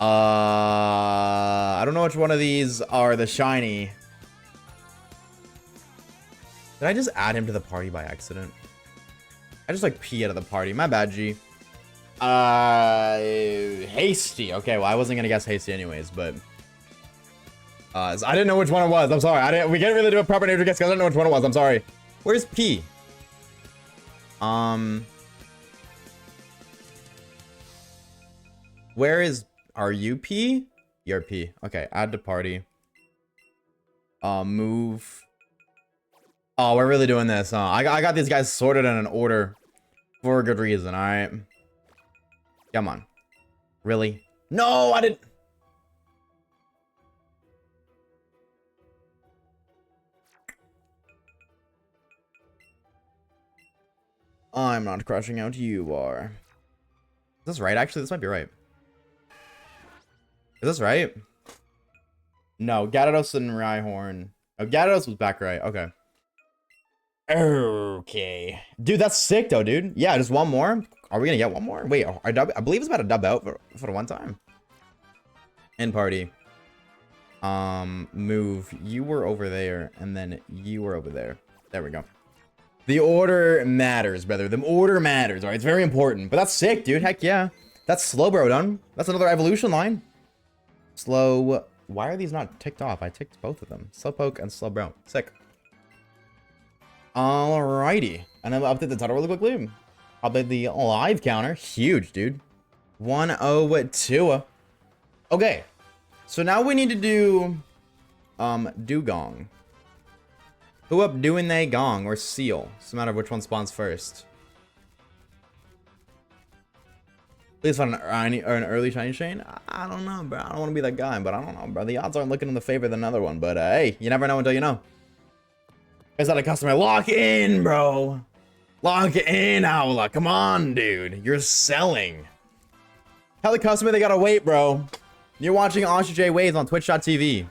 I don't know which one of these are the shiny. Did I just add him to the party by accident? I just like pee out of the party. My bad, G. Hasty. Okay, well, I wasn't gonna guess hasty anyways, but so I didn't know which one it was. I'm sorry. We can't really do a proper nature guess because I don't know which one it was. I'm sorry. Where's P? Where is... Are you P? You're P. Okay, add to party. Move. Oh, we're really doing this, huh? I got these guys sorted in an order for a good reason, alright? Come on. Really? No, I didn't... I'm not crushing out, you are. Is this right? Actually, this might be right. Is this right? No, Gyarados and Rhyhorn. Oh, Gyarados was back right. Okay. Okay. Dude, that's sick, though, dude. Yeah, just one more. Are we gonna get one more? Wait, I believe it's about to dub out for the one time. End party. Move. You were over there, and then you were over there. There we go. The order matters, brother. The order matters. All right, it's very important. But that's sick, dude. Heck yeah. That's slow, bro. Done. That's another evolution line. Slow. Why are these not ticked off? I ticked both of them. Slowpoke and slow, bro. Sick. Alrighty. And then I'll update the title really quickly. I'll update the live counter. Huge, dude. 102. Okay. So now we need to do Dugong. Who up doing they gong or seal? It's a matter of which one spawns first. Please find an early shiny chain. I don't know, bro. I don't want to be that guy, but I don't know, bro. The odds aren't looking in the favor of another one, but hey, you never know until you know. Is that a customer? Lock in, bro. Lock in, Owla. Come on, dude. You're selling. Tell the customer they gotta wait, bro. You're watching Oshawaves on twitch.tv.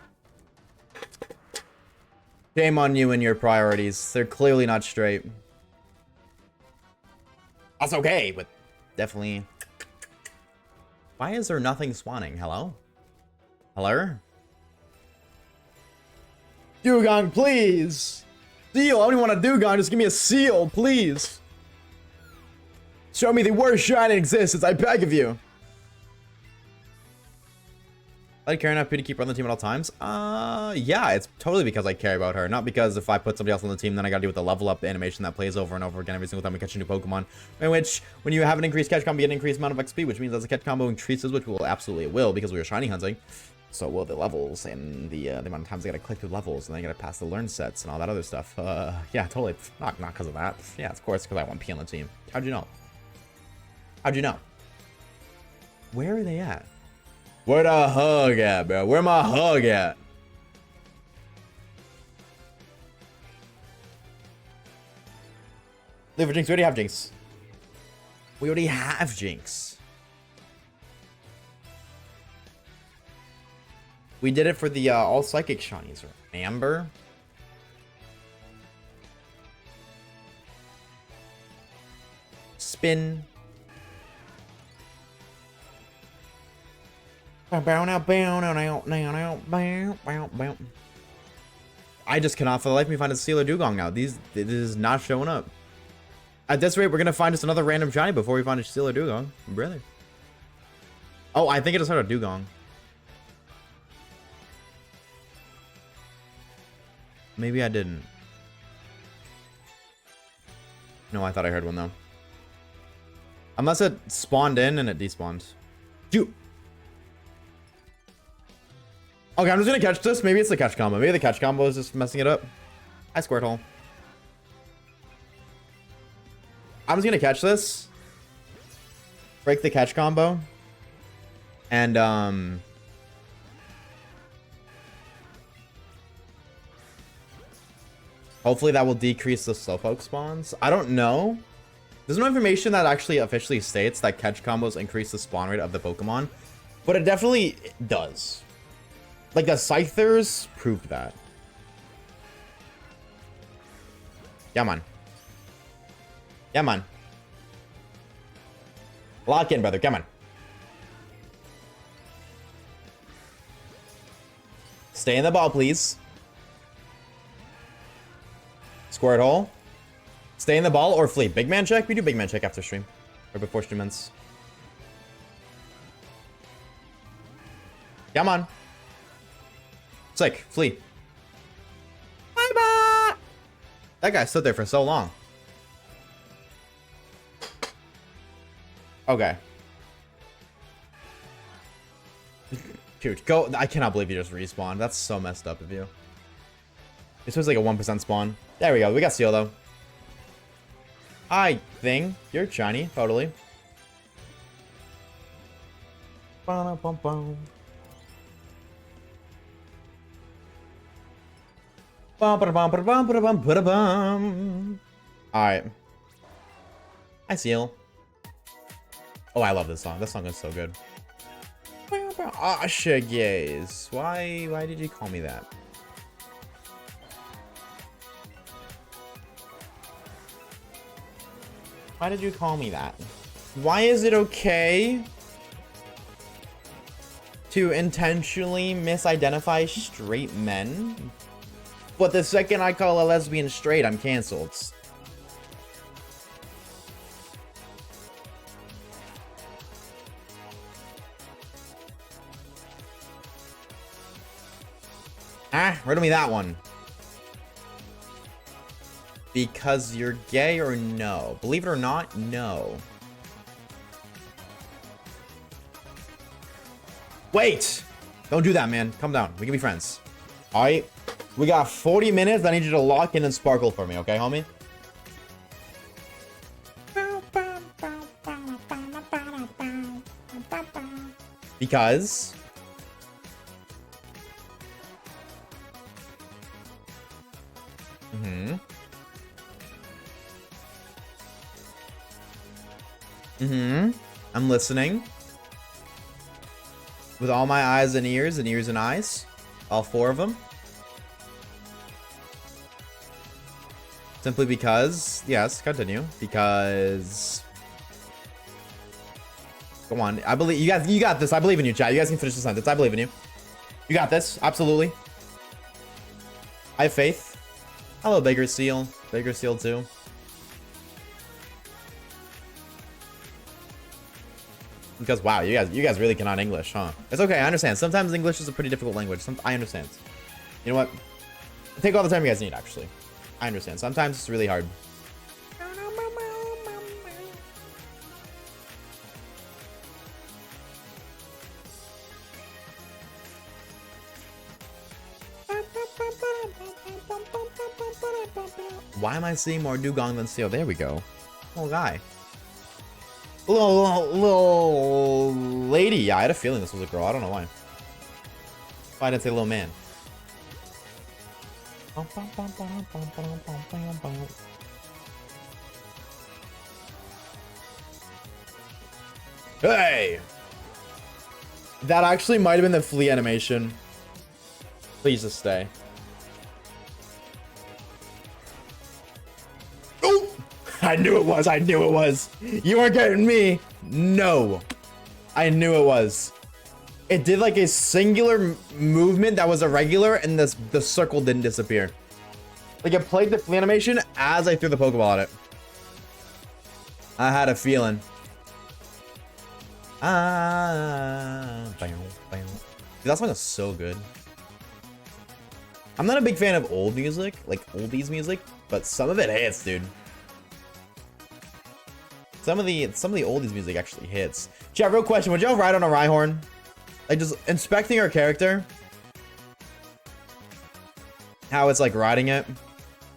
Shame on you and your priorities. They're clearly not straight. That's okay, but definitely. Why is there nothing spawning? Hello? Hello? Dugong, please! Seal! I don't even want a Dugong, just give me a seal, please! Show me the worst shine in existence, I beg of you! I care enough to keep her on the team at all times? Yeah, it's totally because I care about her. Not because if I put somebody else on the team, then I gotta deal with the level up animation that plays over and over again every single time we catch a new Pokemon. In which, when you have an increased catch combo, you get an increased amount of XP, which means as a catch combo increases, which will absolutely will, because we were shiny hunting. So will the levels and the amount of times I gotta click through levels, and then I gotta pass the learn sets and all that other stuff. Yeah, totally. Not because of that. Yeah, of course, because I want P on the team. How'd you know? How'd you know? Where are they at? Where the hug at, bro? Where my hug at? Live for Jinx. We already have Jinx. We already have Jinx. We did it for the all psychic shinies. Amber. Spin. I just cannot for the life of me find a Seal or Dugong now. This is not showing up. At this rate, we're gonna find us another random shiny before we find a Seal or Dugong. Brother. Oh, I think it just heard a Dugong. Maybe I didn't. No, I thought I heard one though. Unless it spawned in and it despawned. Dude. Okay, I'm just gonna catch this. Maybe it's the catch combo. Maybe the catch combo is just messing it up. Hi, Squirtle. I'm just gonna catch this. Break the catch combo. And, hopefully that will decrease the Slowpoke spawns. I don't know. There's no information that actually officially states that catch combos increase the spawn rate of the Pokemon. But it definitely does. Like, the Scythers proved that. Yeah, man. Yeah, man. Lock in, brother. Come on. Stay in the ball, please. Squirtle. Stay in the ball or flee. Big man check? We do big man check after stream. Or before stream ends. Come on. Sick. Flee. Bye-bye. That guy stood there for so long. Okay. Dude, go. I cannot believe you just respawned. That's so messed up of you. This was like a 1% spawn. There we go. We got Seal, though. I think you're shiny. Totally. Ba-da-bum-bum. Alright. I Seal. Oh, I love this song. This song is so good. Oshawaves. Why did you call me that? Why did you call me that? Why is it okay to intentionally misidentify straight men? But the second I call a lesbian straight, I'm canceled. Ah, riddle me that one. Because you're gay or no? Believe it or not, no. Wait! Don't do that, man. Calm down. We can be friends. Alright? We got 40 minutes. I need you to lock in and sparkle for me, okay, homie? Because... I'm listening. With all my eyes and ears and eyes. All 4 of them. Simply because... Yes, continue. Because... Go on. I believe... You got this. I believe in you, chat. You guys can finish the sentence. I believe in you. You got this. Absolutely. I have faith. Hello, Baker Seal. Baker Seal, too. Because, wow, you guys really cannot English, huh? It's okay, I understand. Sometimes English is a pretty difficult language. I understand. You know what? Take all the time you guys need, actually. I understand. Sometimes it's really hard. Why am I seeing more dugong than steel? There we go. Oh, guy. Little lady. Yeah, I had a feeling this was a girl. I don't know why. Why didn't say little man? Hey! That actually might have been the flea animation. Please just stay. I knew it was. I knew it was. You weren't getting me. No. I knew it was. It did like a singular movement that was irregular, and the circle didn't disappear. Like it played the flea animation as I threw the Pokeball at it. I had a feeling. Dude, that song is so good. I'm not a big fan of old music, like oldies music, but some of it hits, dude. Some of the oldies music actually hits. Chat, real question. Would y'all ride on a Rhyhorn? Like just inspecting our character. How it's like riding it.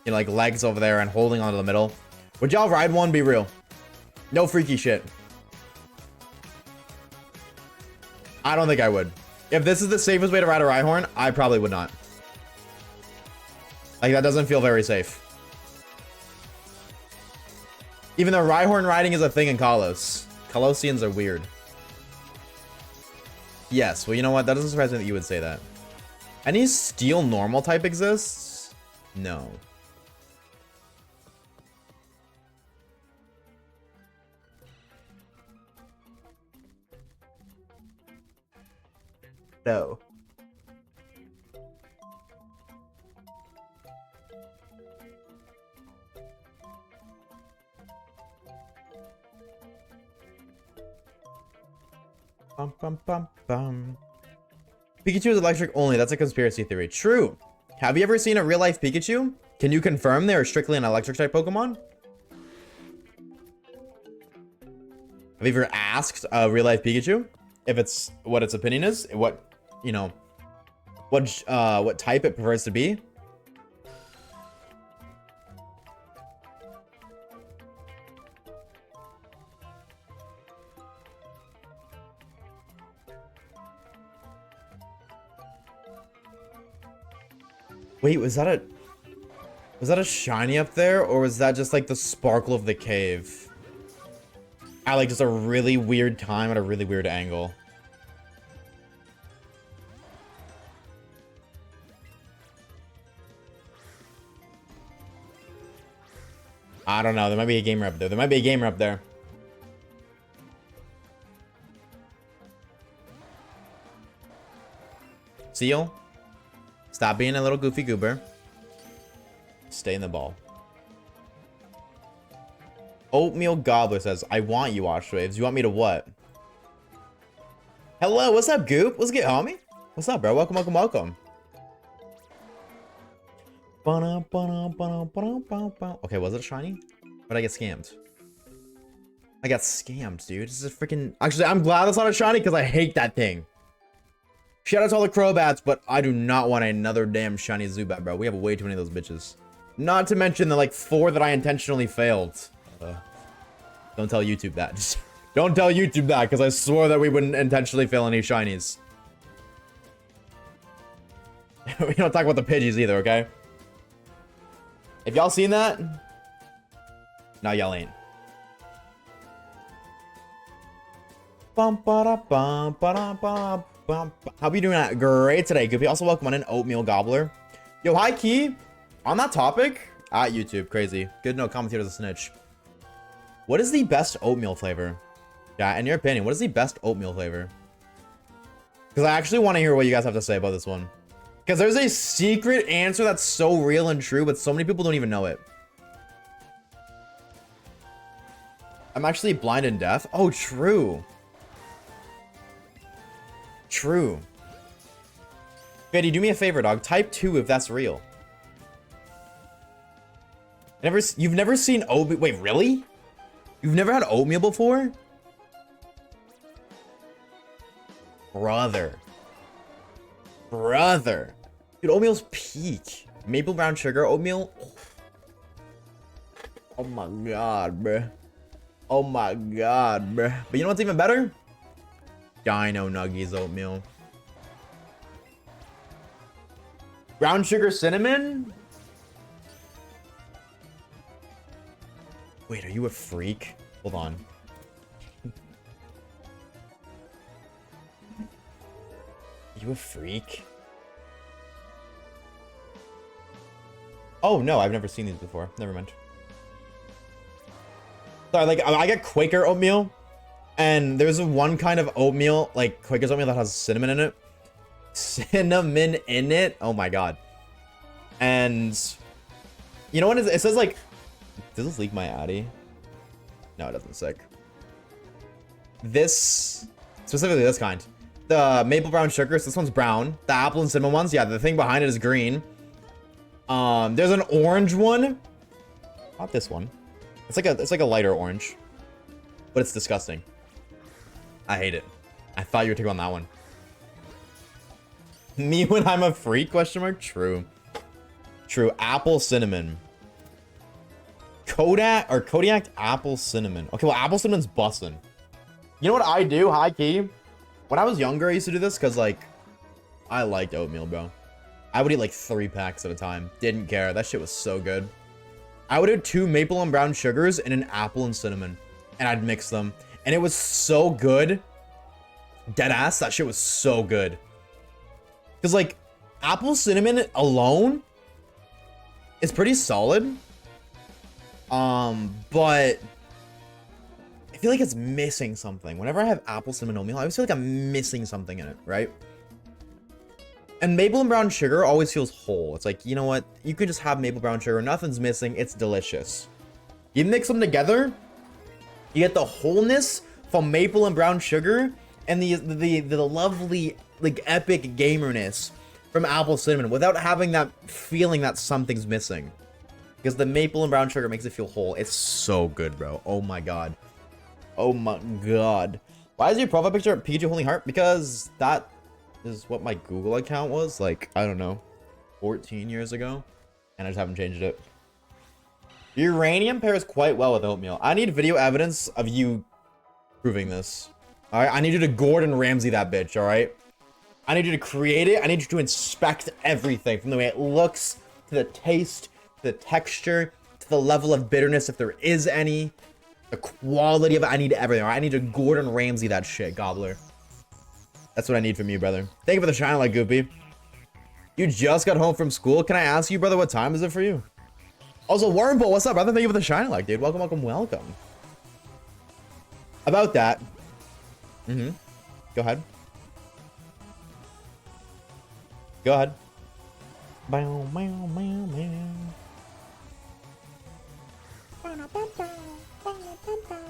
You know, like legs over there and holding onto the middle. Would y'all ride one? Be real. No freaky shit. I don't think I would. If this is the safest way to ride a Rhyhorn, I probably would not. Like that doesn't feel very safe. Even though Rhyhorn riding is a thing in Kalos. Kalosians are weird. Yes, well, you know what? That doesn't surprise me that you would say that. Any steel normal type exists? No. No. Bum, bum, bum, bum. Pikachu is electric only. That's a conspiracy theory. True. Have you ever seen a real life Pikachu? Can you confirm they are strictly an electric type Pokemon? Have you ever asked a real life Pikachu if it's what its opinion is? What, you know, what type it prefers to be? Wait, was that a shiny up there, or was that just like the sparkle of the cave? At like just a really weird time at a really weird angle. I don't know. There might be a gamer up there. There might be a gamer up there. Seal. Stop being a little goofy goober. Stay in the ball. Oatmeal Gobbler says, I want you, Oshawaves. You want me to what? Hello, what's up, Goop? What's good, homie? What's up, bro? Welcome, welcome, welcome. Okay, was it a shiny? But I get scammed. I got scammed, dude. This is a freaking... Actually, I'm glad it's not a shiny because I hate that thing. Shout out to all the Crobats, but I do not want another damn shiny Zubat, bro. We have way too many of those bitches. Not to mention the, like, 4 that I intentionally failed. Don't tell YouTube that. Just don't tell YouTube that, because I swore that we wouldn't intentionally fail any shinies. We don't talk about the Pidgeys either, okay? If y'all seen that, no, y'all ain't. How we doing? Great today, Goopy. Also, welcome on in, Oatmeal Gobbler. Yo, high key, on that topic, at YouTube, crazy. Good no commentator's a snitch. What is the best oatmeal flavor? Yeah, in your opinion, what is the best oatmeal flavor? Because I actually want to hear what you guys have to say about this one. Because there's a secret answer that's so real and true, but so many people don't even know it. I'm actually blind and deaf. Oh, true. True. Betty, do me a favor, dog. Type 2 if that's real. You've never seen oatmeal? Wait, really? You've never had oatmeal before? Brother. Brother. Dude, oatmeal's peak. Maple brown sugar oatmeal. Oh my god, bruh. Oh my god, bruh. But you know what's even better? Dino Nuggies oatmeal. Brown sugar cinnamon? Wait, are you a freak? Hold on. Are you a freak? Oh no, I've never seen these before. Never mind. Sorry, like I get Quaker oatmeal, and there's one kind of oatmeal, like Quaker's oatmeal, that has cinnamon in it. Cinnamon in it? Oh my god. And you know what it says, like, does this leak my Addy? No, it doesn't. Sick. This, specifically this kind. The maple brown sugar, so this one's brown. The apple and cinnamon ones, yeah, the thing behind it is green. There's an orange one. Not this one. It's like a lighter orange. But it's disgusting. I hate it. I thought you were taking on that one. Me when I'm a freak, question mark? True. True. Apple cinnamon. Kodiak apple cinnamon. Okay, well, apple cinnamon's bussin'. You know what I do, high key? When I was younger, I used to do this because, like, I liked oatmeal, bro. I would eat like 3 packs at a time. Didn't care. That shit was so good. I would do 2 maple and brown sugars and an apple and cinnamon. And I'd mix them. And it was so good. Deadass, that shit was so good. Because, like, apple cinnamon alone is pretty solid. But I feel like it's missing something. Whenever I have apple cinnamon oatmeal, I always feel like I'm missing something in it, right? And maple and brown sugar always feels whole. It's like, you know what? You could just have maple brown sugar. Nothing's missing. It's delicious. You mix them together, you get the wholeness from maple and brown sugar and the lovely, like, epic gamerness from apple cinnamon without having that feeling that something's missing. Because the maple and brown sugar makes it feel whole. It's so good, bro. Oh my god. Oh my god. Why is your profile picture Pikachu holding heart? Because that is what my Google account was, like, I don't know, 14 years ago. And I just haven't changed it. Uranium pairs quite well with oatmeal. I need video evidence of you proving this. Alright, I need you to Gordon Ramsay that bitch, alright? I need you to create it. I need you to inspect everything from the way it looks, to the taste, to the texture, to the level of bitterness, if there is any, the quality of it. I need everything, alright? I need to Gordon Ramsay that shit, Gobbler. That's what I need from you, brother. Thank you for the shine like Goopy. You just got home from school. Can I ask you, brother, what time is it for you? Also, Wormbull, what's up, brother? Thank you for the shine like, dude. Welcome, welcome, welcome. About that. Go ahead. Go ahead. Bow, bow, bow, bow.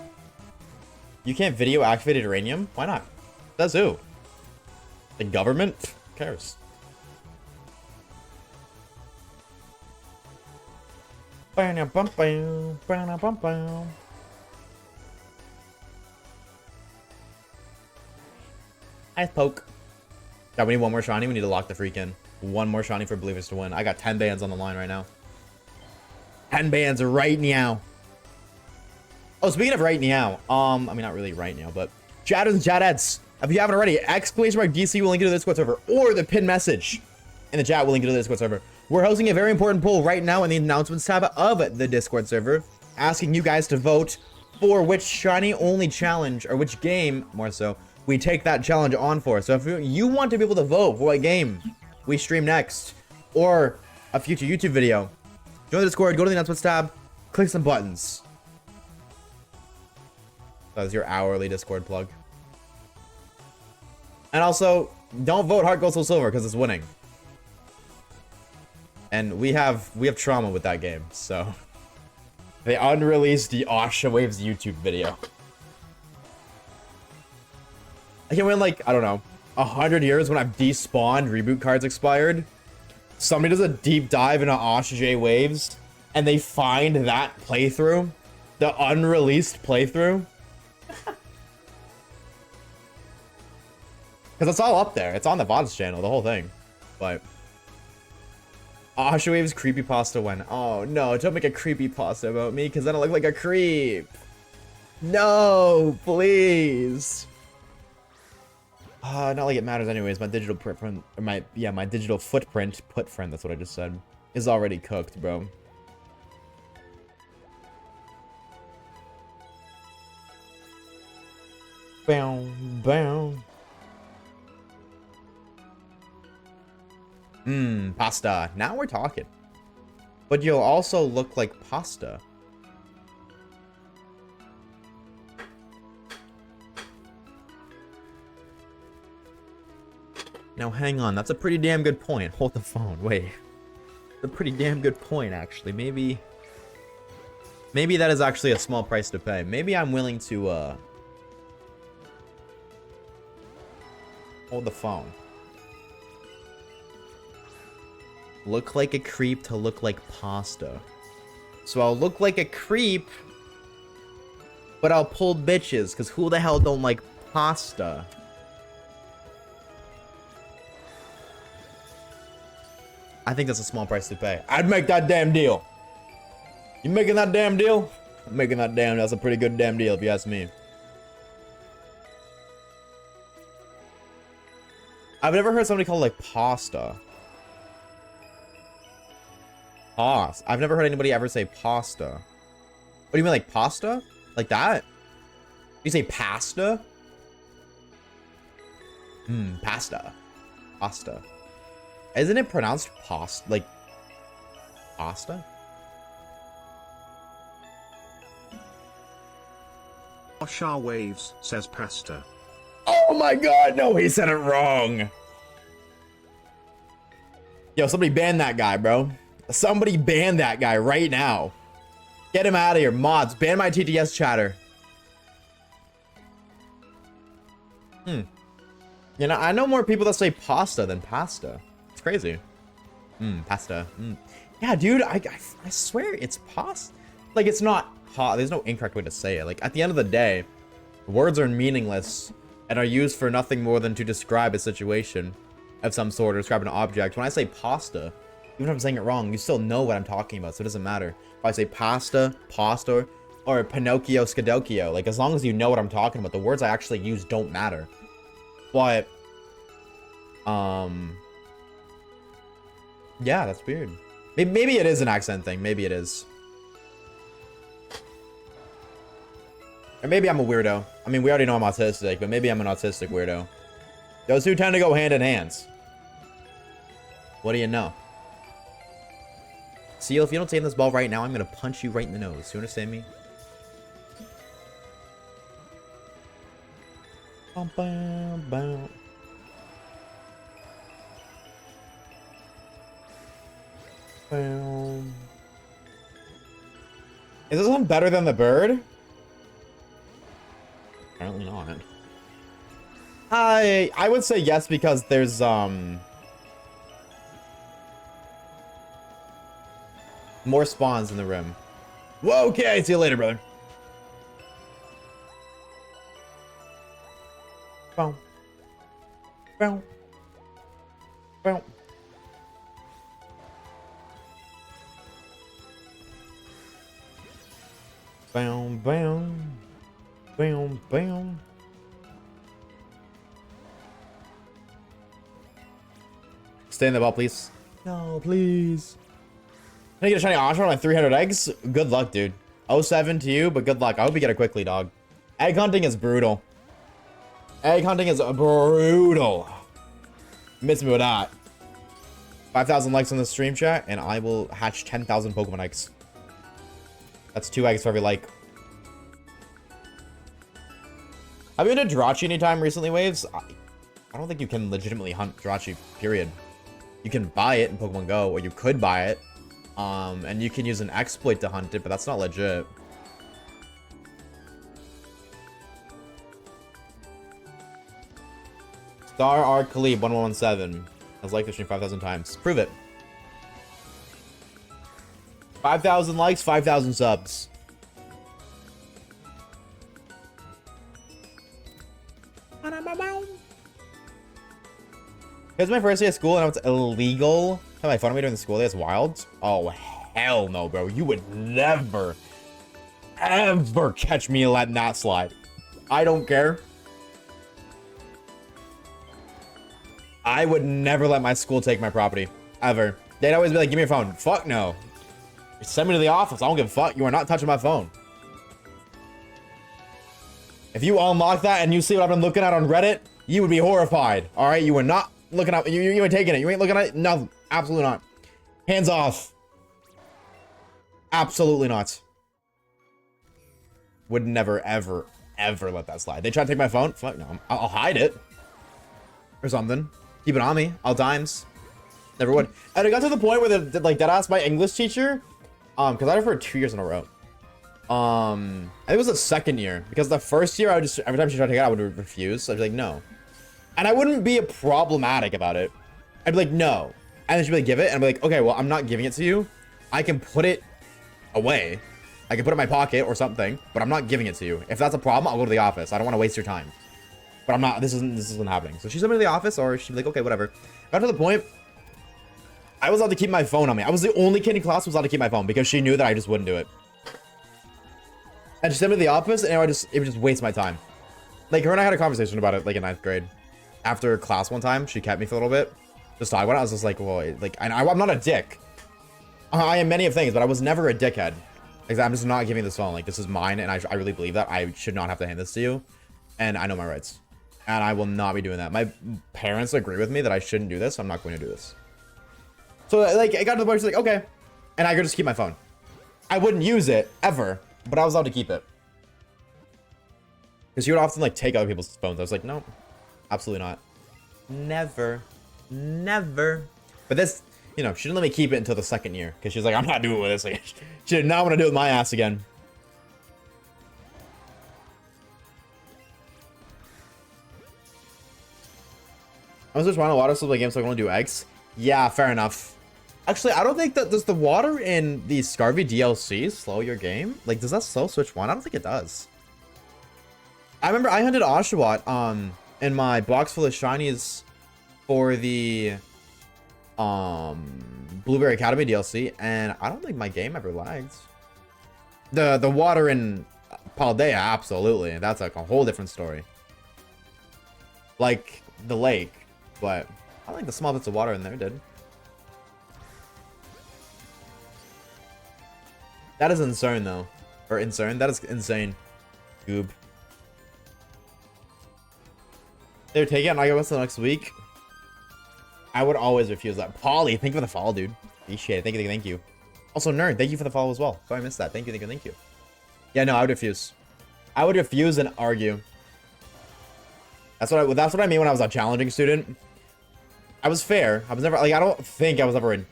You can't video activated uranium? Why not? Does who? The government? Who cares? Ice poke. Yeah, we need one more shiny. We need to lock the freak in. One more shiny for Believers to win. I got 10 bands on the line right now. 10 bands right now. Oh, speaking of right now, I mean, not really right now, but chatters and chatettes, if you haven't already, exclamation mark DC will link you to the Discord server, or the pinned message in the chat will link you to the Discord server. We're hosting a very important poll right now in the announcements tab of the Discord server, asking you guys to vote for which shiny only challenge, or which game, more so, we take that challenge on for. So if you want to be able to vote for what game we stream next, or a future YouTube video, join the Discord, go to the announcements tab, click some buttons. That was your hourly Discord plug. And also, don't vote Heart Gold Soul Silver because it's winning. And we have trauma with that game, so they unreleased the Oshawaves YouTube video. I can win like, I don't know, 100 years when I've despawned, reboot cards expired. Somebody does a deep dive into Oshawaves and they find that playthrough, the unreleased playthrough. Because it's all up there. It's on the Vods channel, the whole thing. But Oshawaves creepypasta went. Oh no, don't make a creepypasta about me because then I look like a creep. No, please. Not like it matters anyways. My digital footprint, or my digital footprint, that's what I just said, is already cooked, bro. Bow, bow. Pasta. Now we're talking. But you'll also look like pasta. Now hang on, that's a pretty damn good point. Hold the phone, wait. That's a pretty damn good point, actually. Maybe that is actually a small price to pay. Maybe I'm willing to, hold the phone. Look like a creep to look like pasta. So I'll look like a creep, but I'll pull bitches, because who the hell don't like pasta? I think that's a small price to pay. I'd make that damn deal. You making that damn deal? I'm making that damn deal. That's a pretty good damn deal, if you ask me. I've never heard somebody call it like pasta. I've never heard anybody ever say pasta. What do you mean, like pasta? Like that? You say pasta? Pasta. Pasta. Isn't it pronounced pasta? Like pasta? Oshawaves says pasta. Oh my god, no, he said it wrong. Yo, somebody ban that guy, bro. Somebody ban that guy right now. Get him out of here. Mods, ban my TTS chatter. You know, I know more people that say pasta than pasta. It's crazy. Pasta. Yeah, dude, I swear it's pasta. Like, it's not hot. There's no incorrect way to say it. Like, at the end of the day, words are meaningless and are used for nothing more than to describe a situation of some sort or describe an object. When I say pasta, even if I'm saying it wrong, you still know what I'm talking about, so it doesn't matter. If I say pasta, pasta, or Pinocchio, Skidocchio, like, as long as you know what I'm talking about, the words I actually use don't matter. But, yeah, that's weird. Maybe it is an accent thing. Maybe it is. Or maybe I'm a weirdo. I mean, we already know I'm autistic, but maybe I'm an autistic weirdo. Those two tend to go hand in hand. What do you know? Seal, if you don't take this ball right now, I'm gonna punch you right in the nose. You understand me? Bum, bum, bum. Is this one better than the bird? Apparently not. I would say yes because there's more spawns in the rim. Whoa, okay, see you later, brother. Boom. Boom. Boom. Bam, bam. Bam, bam. Stay in the ball, please. No, please. Can I get a shiny Oshaw on 300 eggs? Good luck, dude. 07 to you, but good luck. I hope you get it quickly, dog. Egg hunting is brutal. Egg hunting is brutal. Miss me with that. 5,000 likes on the stream chat, and I will hatch 10,000 Pokemon eggs. That's 2 eggs for every like. Have you been to Jirachi anytime recently, Waves? I don't think you can legitimately hunt Jirachi, period. You can buy it in Pokemon Go, or you could buy it. And you can use an exploit to hunt it, but that's not legit. Star R Khalib 1117 has liked the stream 5,000 times. Prove it. 5,000 likes, 5,000 subs. It was my first day of school and it's illegal to have my phone on me during the school day. It's wild. Oh, hell no, bro. You would never, ever catch me letting that slide. I don't care. I would never let my school take my property. Ever. They'd always be like, give me your phone. Fuck no. Send me to the office. I don't give a fuck. You are not touching my phone. If you unlock that and you see what I've been looking at on Reddit, you would be horrified. All right? You are not looking at you ain't taking it. You ain't looking at it. No, absolutely not. Hands off. Absolutely not. Would never, ever, ever let that slide. They try to take my phone. Fuck no. I'll hide it. Or something. Keep it on me. All times. Never would. And it got to the point where like that asked my English teacher. Because I had it for 2 years in a row. It was the second year. Because the first year I would just every time she tried to take it, I would refuse. So I'd be like, no. And I wouldn't be problematic about it. I'd be like, no. And then she'd be like, give it. And I'd be like, okay, well, I'm not giving it to you. I can put it away. I can put it in my pocket or something, but I'm not giving it to you. If that's a problem, I'll go to the office. I don't want to waste your time. But I'm not, this isn't happening. So she sent me to the office, or she'd be like, okay, whatever. Got to the point, I was allowed to keep my phone on me. I was the only kid in class who was allowed to keep my phone because she knew that I just wouldn't do it. And she sent me to the office, and it would just waste my time. Like, her and I had a conversation about it, like, in 9th grade. After class one time, she kept me for a little bit. Just talking about it. I was just like, well, like, I'm not a dick. I am many of things, but I was never a dickhead. Like, I'm just not giving this phone. Like, this is mine, and I really believe that. I should not have to hand this to you. And I know my rights. And I will not be doing that. My parents agree with me that I shouldn't do this. So I'm not going to do this. So, like, it got to the point where she's like, okay. And I could just keep my phone. I wouldn't use it, ever. But I was allowed to keep it. Because she would often, like, take other people's phones. I was like, no. Absolutely not. Never. Never. But this, you know, she didn't let me keep it until the second year. Because she was like, I'm not doing it with this. Like, she did not want to do it with my ass again. I was just running water so the game so I can only do eggs. Yeah, fair enough. Actually, I don't think that does the water in the Scarvy DLC slow your game? Like, does that slow Switch 1? I don't think it does. I remember I hunted Oshawott in my box full of shinies for the Blueberry Academy DLC, and I don't think my game ever lags. The water in Paldea, absolutely. That's like a whole different story. Like the lake, but I think the small bits of water in there did. That is insane, though. Or insane. That is insane. Goob. They're taking it and I go the next week. I would always refuse that. Polly, thank you for the follow, dude. Appreciate it. Thank you. Also, Nerd, thank you for the follow as well. Sorry I missed that. Thank you. Yeah, no, I would refuse. I would refuse and argue. That's what I mean when I was a challenging student. I was fair. I was never like, I don't think I was ever a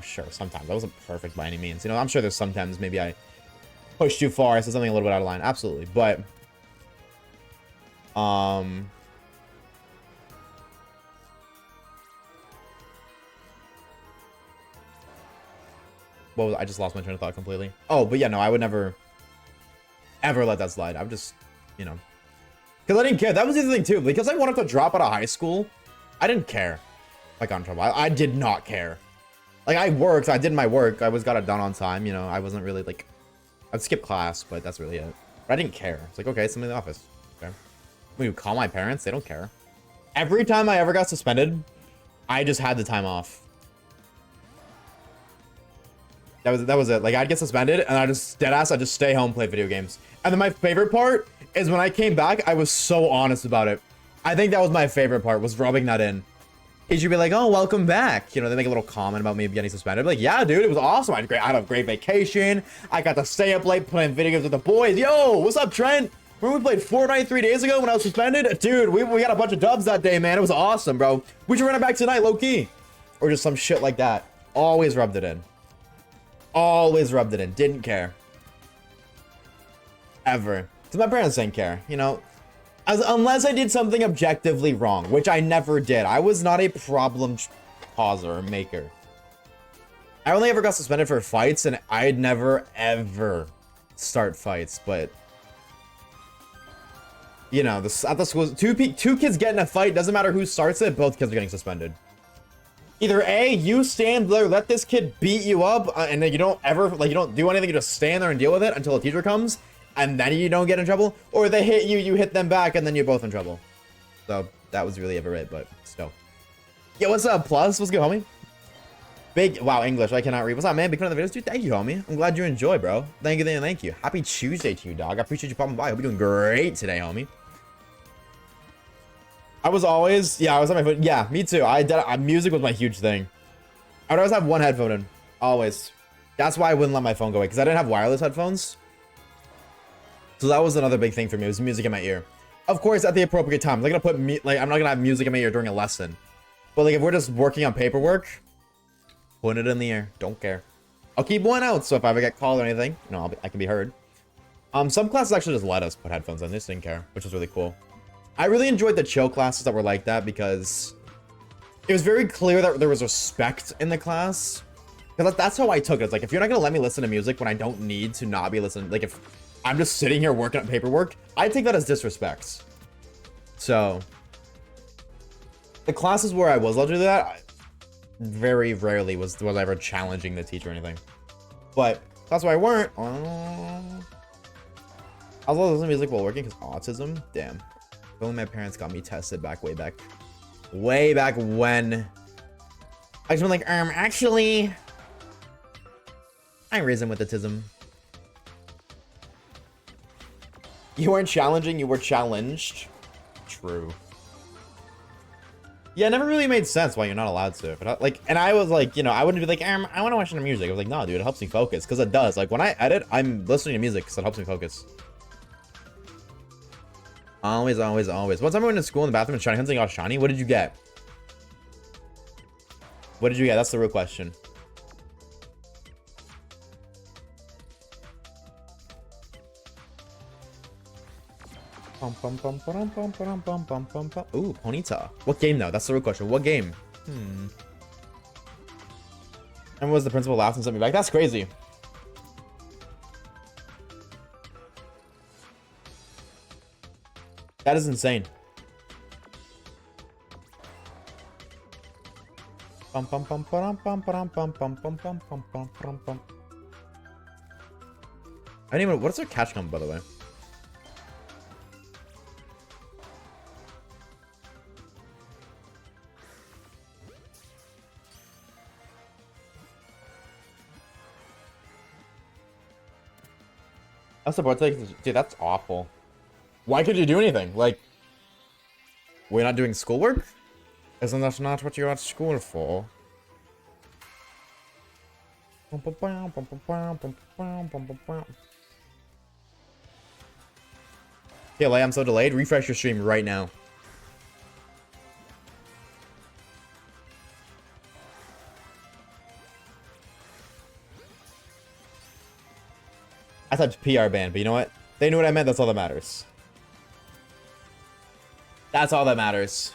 sure, sometimes I wasn't perfect by any means. I'm sure there's sometimes maybe I pushed too far. I said something a little bit out of line. Absolutely. But what was I just lost my train of thought completely. Oh, but yeah, no, I would never ever let that slide. I would just, because I didn't care. That was the other thing too. Because I wanted to drop out of high school, I didn't care. I got in trouble. I did not care. Like, I worked. I did my work. I got it done on time. I wasn't really like, I'd skip class, but that's really it. But I didn't care. It's like, okay, somebody in the office. Okay. When you call my parents, they don't care. Every time I ever got suspended, I just had the time off. That was it. Like, I'd get suspended and I'd just I'd just stay home, play video games. And then my favorite part is when I came back, I was so honest about it. I think that was my favorite part, was rubbing that in. He should be like, oh, welcome back. They make a little comment about me getting suspended. Like, yeah, dude, it was awesome. I had a great vacation. I got to stay up late playing video games with the boys. Yo, what's up, Trent? Remember we played Fortnite 3 days ago when I was suspended? Dude, we got a bunch of dubs that day, man. It was awesome, bro. We should run it back tonight, low-key. Or just some shit like that. Always rubbed it in. Always rubbed it in. Didn't care. Ever. Because my parents didn't care, unless I did something objectively wrong, which I never did. I was not a problem causer or maker. I only ever got suspended for fights, and I'd never, ever start fights. But, at the school, two kids get in a fight, doesn't matter who starts it, both kids are getting suspended. Either A, you stand there, let this kid beat you up, and then you don't do anything, you just stand there and deal with it until a teacher comes, and then you don't get in trouble, or they hit you, you hit them back, and then you're both in trouble. So, that was really ever it, but still. Yeah, what's up, Plus? What's good, homie? Wow, English, I cannot read. What's up, man? Big fan of the videos, dude. Thank you, homie. I'm glad you enjoy, bro. Thank you. Happy Tuesday to you, dog. I appreciate you popping by. Hope you're doing great today, homie. I was on my phone. Yeah, me too. Music was my huge thing. I would always have one headphone in. Always. That's why I wouldn't let my phone go away, because I didn't have wireless headphones. So that was another big thing for me. It was music in my ear. Of course, at the appropriate time. I'm not gonna have music in my ear during a lesson. But like, if we're just working on paperwork, putting it in the ear. Don't care. I'll keep one out, so if I ever get called or anything, I can be heard. Some classes actually just let us put headphones in. They just didn't care, which was really cool. I really enjoyed the chill classes that were like that, because it was very clear that there was respect in the class. Because that's how I took it. It's like, if you're not going to let me listen to music when I don't need to not be listening, like if I'm just sitting here working on paperwork, I take that as disrespect. So, the classes where I was allowed to do that, very rarely was I ever challenging the teacher or anything. But that's why I weren't. I was allowed to listen to music while working because autism. Damn. If only my parents got me tested way back when. I just went like, actually, I reason with autism. You weren't challenging, you were challenged. True. Yeah, it never really made sense why you're not allowed to. But I was like, I wouldn't be like, I want to watch the music. I was like, no, dude, it helps me focus, because it does. Like, when I edit, I'm listening to music because it helps me focus. Always. One time I went to school in the bathroom and Shiny hunting got Shiny. What did you get? That's the real question. Ooh, Ponyta. What game though? That's the real question. What game? And was the principal laughed and sent me back? That's crazy. That is insane. I don't even. What's their catch come, by the way? That's the birthday. Dude, that's awful. Why could you do anything? Like, we're not doing schoolwork? Isn't that not what you're at school for? Yeah, I'm so delayed. Refresh your stream right now. I typed PR ban, but you know what? They knew what I meant. That's all that matters. That's all that matters.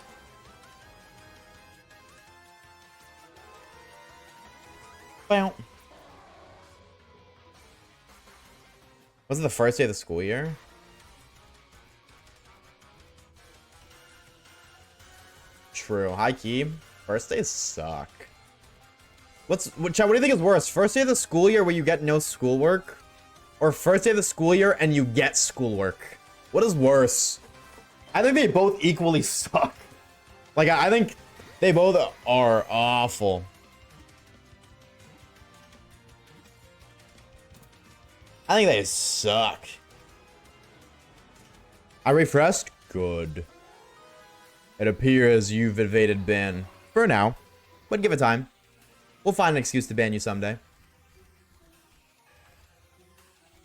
Well. Was it the first day of the school year? True. High key. First days suck. Chad, what do you think is worse? First day of the school year where you get no schoolwork? Or first day of the school year and you get schoolwork? What is worse? I think they both equally suck. Like, I think they both are awful. I think they suck. I refreshed? Good. It appears you've evaded ban. For now. But give it time. We'll find an excuse to ban you someday.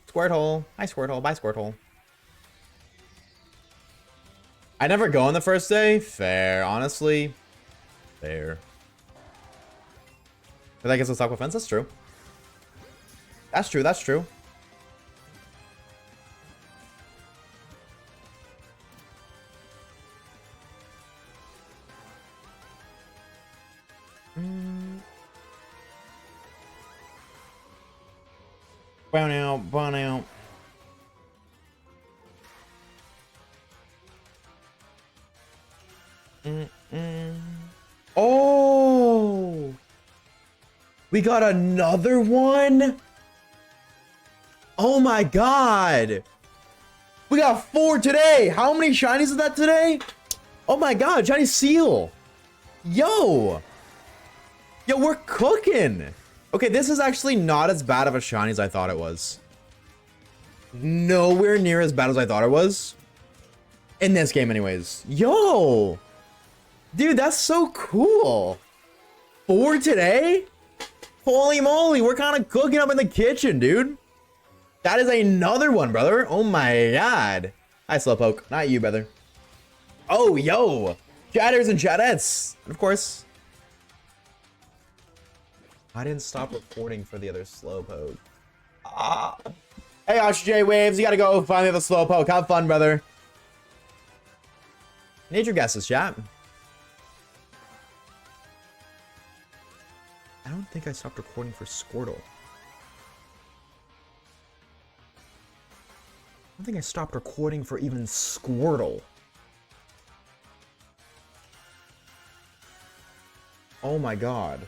Squirtle. Hi, Squirtle. Bye, Squirtle. I never go on the first day. Fair. Honestly. Fair. But I guess it's Aqua Fence. That's true. That's true. That's true. Bow now, bow now. Oh! We got another one? Oh my god! We got 4 today! How many shinies is that today? Oh my god, shiny seal! Yo! Yo, we're cooking! Okay, this is actually not as bad of a shiny as I thought it was. Nowhere near as bad as I thought it was. In this game anyways. Yo! Dude, that's so cool. 4 today? Holy moly, we're kind of cooking up in the kitchen, dude. That is another one, brother. Oh my god. Hi, Slowpoke. Not you, brother. Oh, yo. Chatters and chatettes. And of course, I didn't stop recording for the other Slowpoke. Ah. Hey, Oshawaves, you gotta go find the other Slowpoke. Have fun, brother. Nature guesses, chat. I don't think I stopped recording for Squirtle. I don't think I stopped recording for even Squirtle. Oh my god.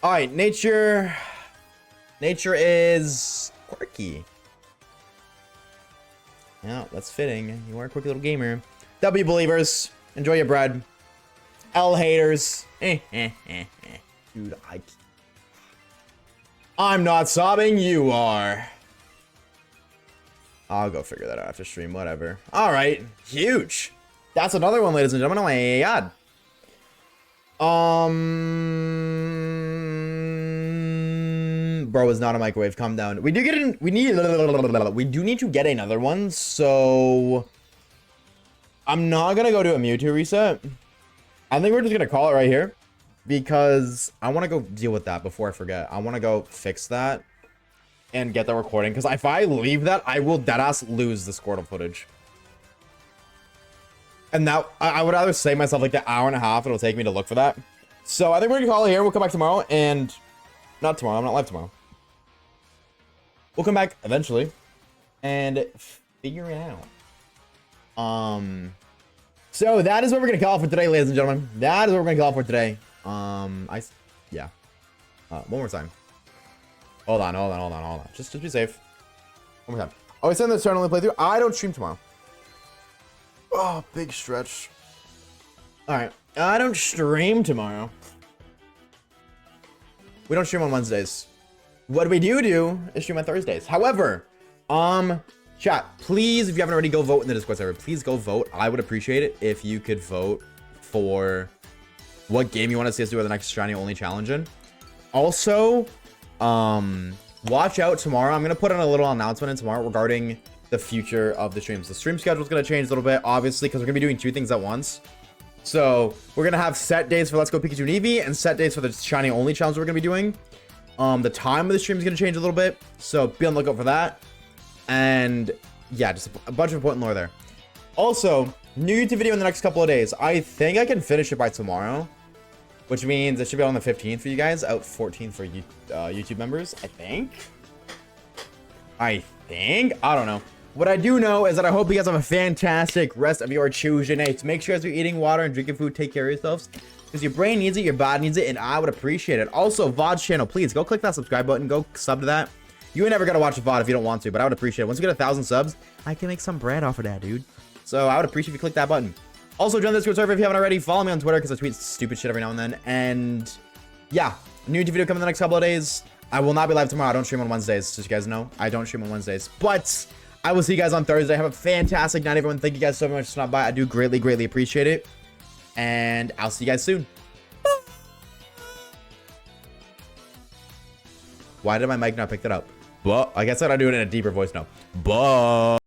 Alright, nature. Nature is quirky. Yeah, that's fitting. You are a quirky little gamer. W believers, enjoy your bread. L haters. Dude, I'm not sobbing, you are. I'll go figure that out after stream, whatever. Alright, huge. That's another one, ladies and gentlemen. Oh my god. Bro is not a microwave. Calm down. We do get in. We do need to get another one. So I'm not gonna go to a Mewtwo reset. I think we're just gonna call it right here because I want to go deal with that before I forget. I want to go fix that and get the recording because if I leave that, I will deadass lose the Squirtle footage. And that I would rather save myself like the hour and a half it'll take me to look for that. So I think we're gonna call it here. We'll come back tomorrow and not tomorrow. I'm not live tomorrow. We'll come back eventually and figure it out. So that is what we're gonna call for today, ladies and gentlemen. That is what we're gonna call for today. Yeah. One more time. Hold on. Just be safe. One more time. Oh, it's in the turn only playthrough. I don't stream tomorrow. Oh, big stretch. Alright. I don't stream tomorrow. We don't stream on Wednesdays. What we do is stream on Thursdays. However, chat, please, if you haven't already, go vote in the Discord server. Please go vote. I would appreciate it if you could vote for what game you want to see us do with the next shiny only challenge in. Also, watch out tomorrow. I'm going to put in a little announcement in tomorrow regarding the future of the streams. The stream schedule is going to change a little bit, obviously, because we're going to be doing 2 things at once. So we're going to have set days for Let's Go Pikachu and Eevee and set days for the shiny only challenge we're going to be doing. The time of the stream is going to change a little bit, so be on the lookout for that. And yeah, just a bunch of important lore there. Also, new YouTube video in the next couple of days. I think I can finish it by tomorrow, which means it should be on the 15th for you guys, out 14th for you, YouTube members, I think. I don't know. What I do know is that I hope you guys have a fantastic rest of your Tuesday nights. Make sure as you're eating water and drinking food, take care of yourselves, because your brain needs it, your body needs it, and I would appreciate it. Also, Vods channel, please go click that subscribe button, go sub to that. You ain't never gonna watch a VOD if you don't want to, but I would appreciate it. Once we get 1,000 subs, I can make some bread off of that, dude. So I would appreciate if you click that button. Also, join the Discord server if you haven't already. Follow me on Twitter because I tweet stupid shit every now and then. And yeah, new YouTube video coming in the next couple of days. I will not be live tomorrow. I don't stream on Wednesdays, just so you guys know. I don't stream on Wednesdays, but I will see you guys on Thursday. Have a fantastic night, everyone. Thank you guys so much for stopping by. I do greatly, greatly appreciate it. And I'll see you guys soon. Why did my mic not pick that up? But I guess I gotta do it in a deeper voice now. But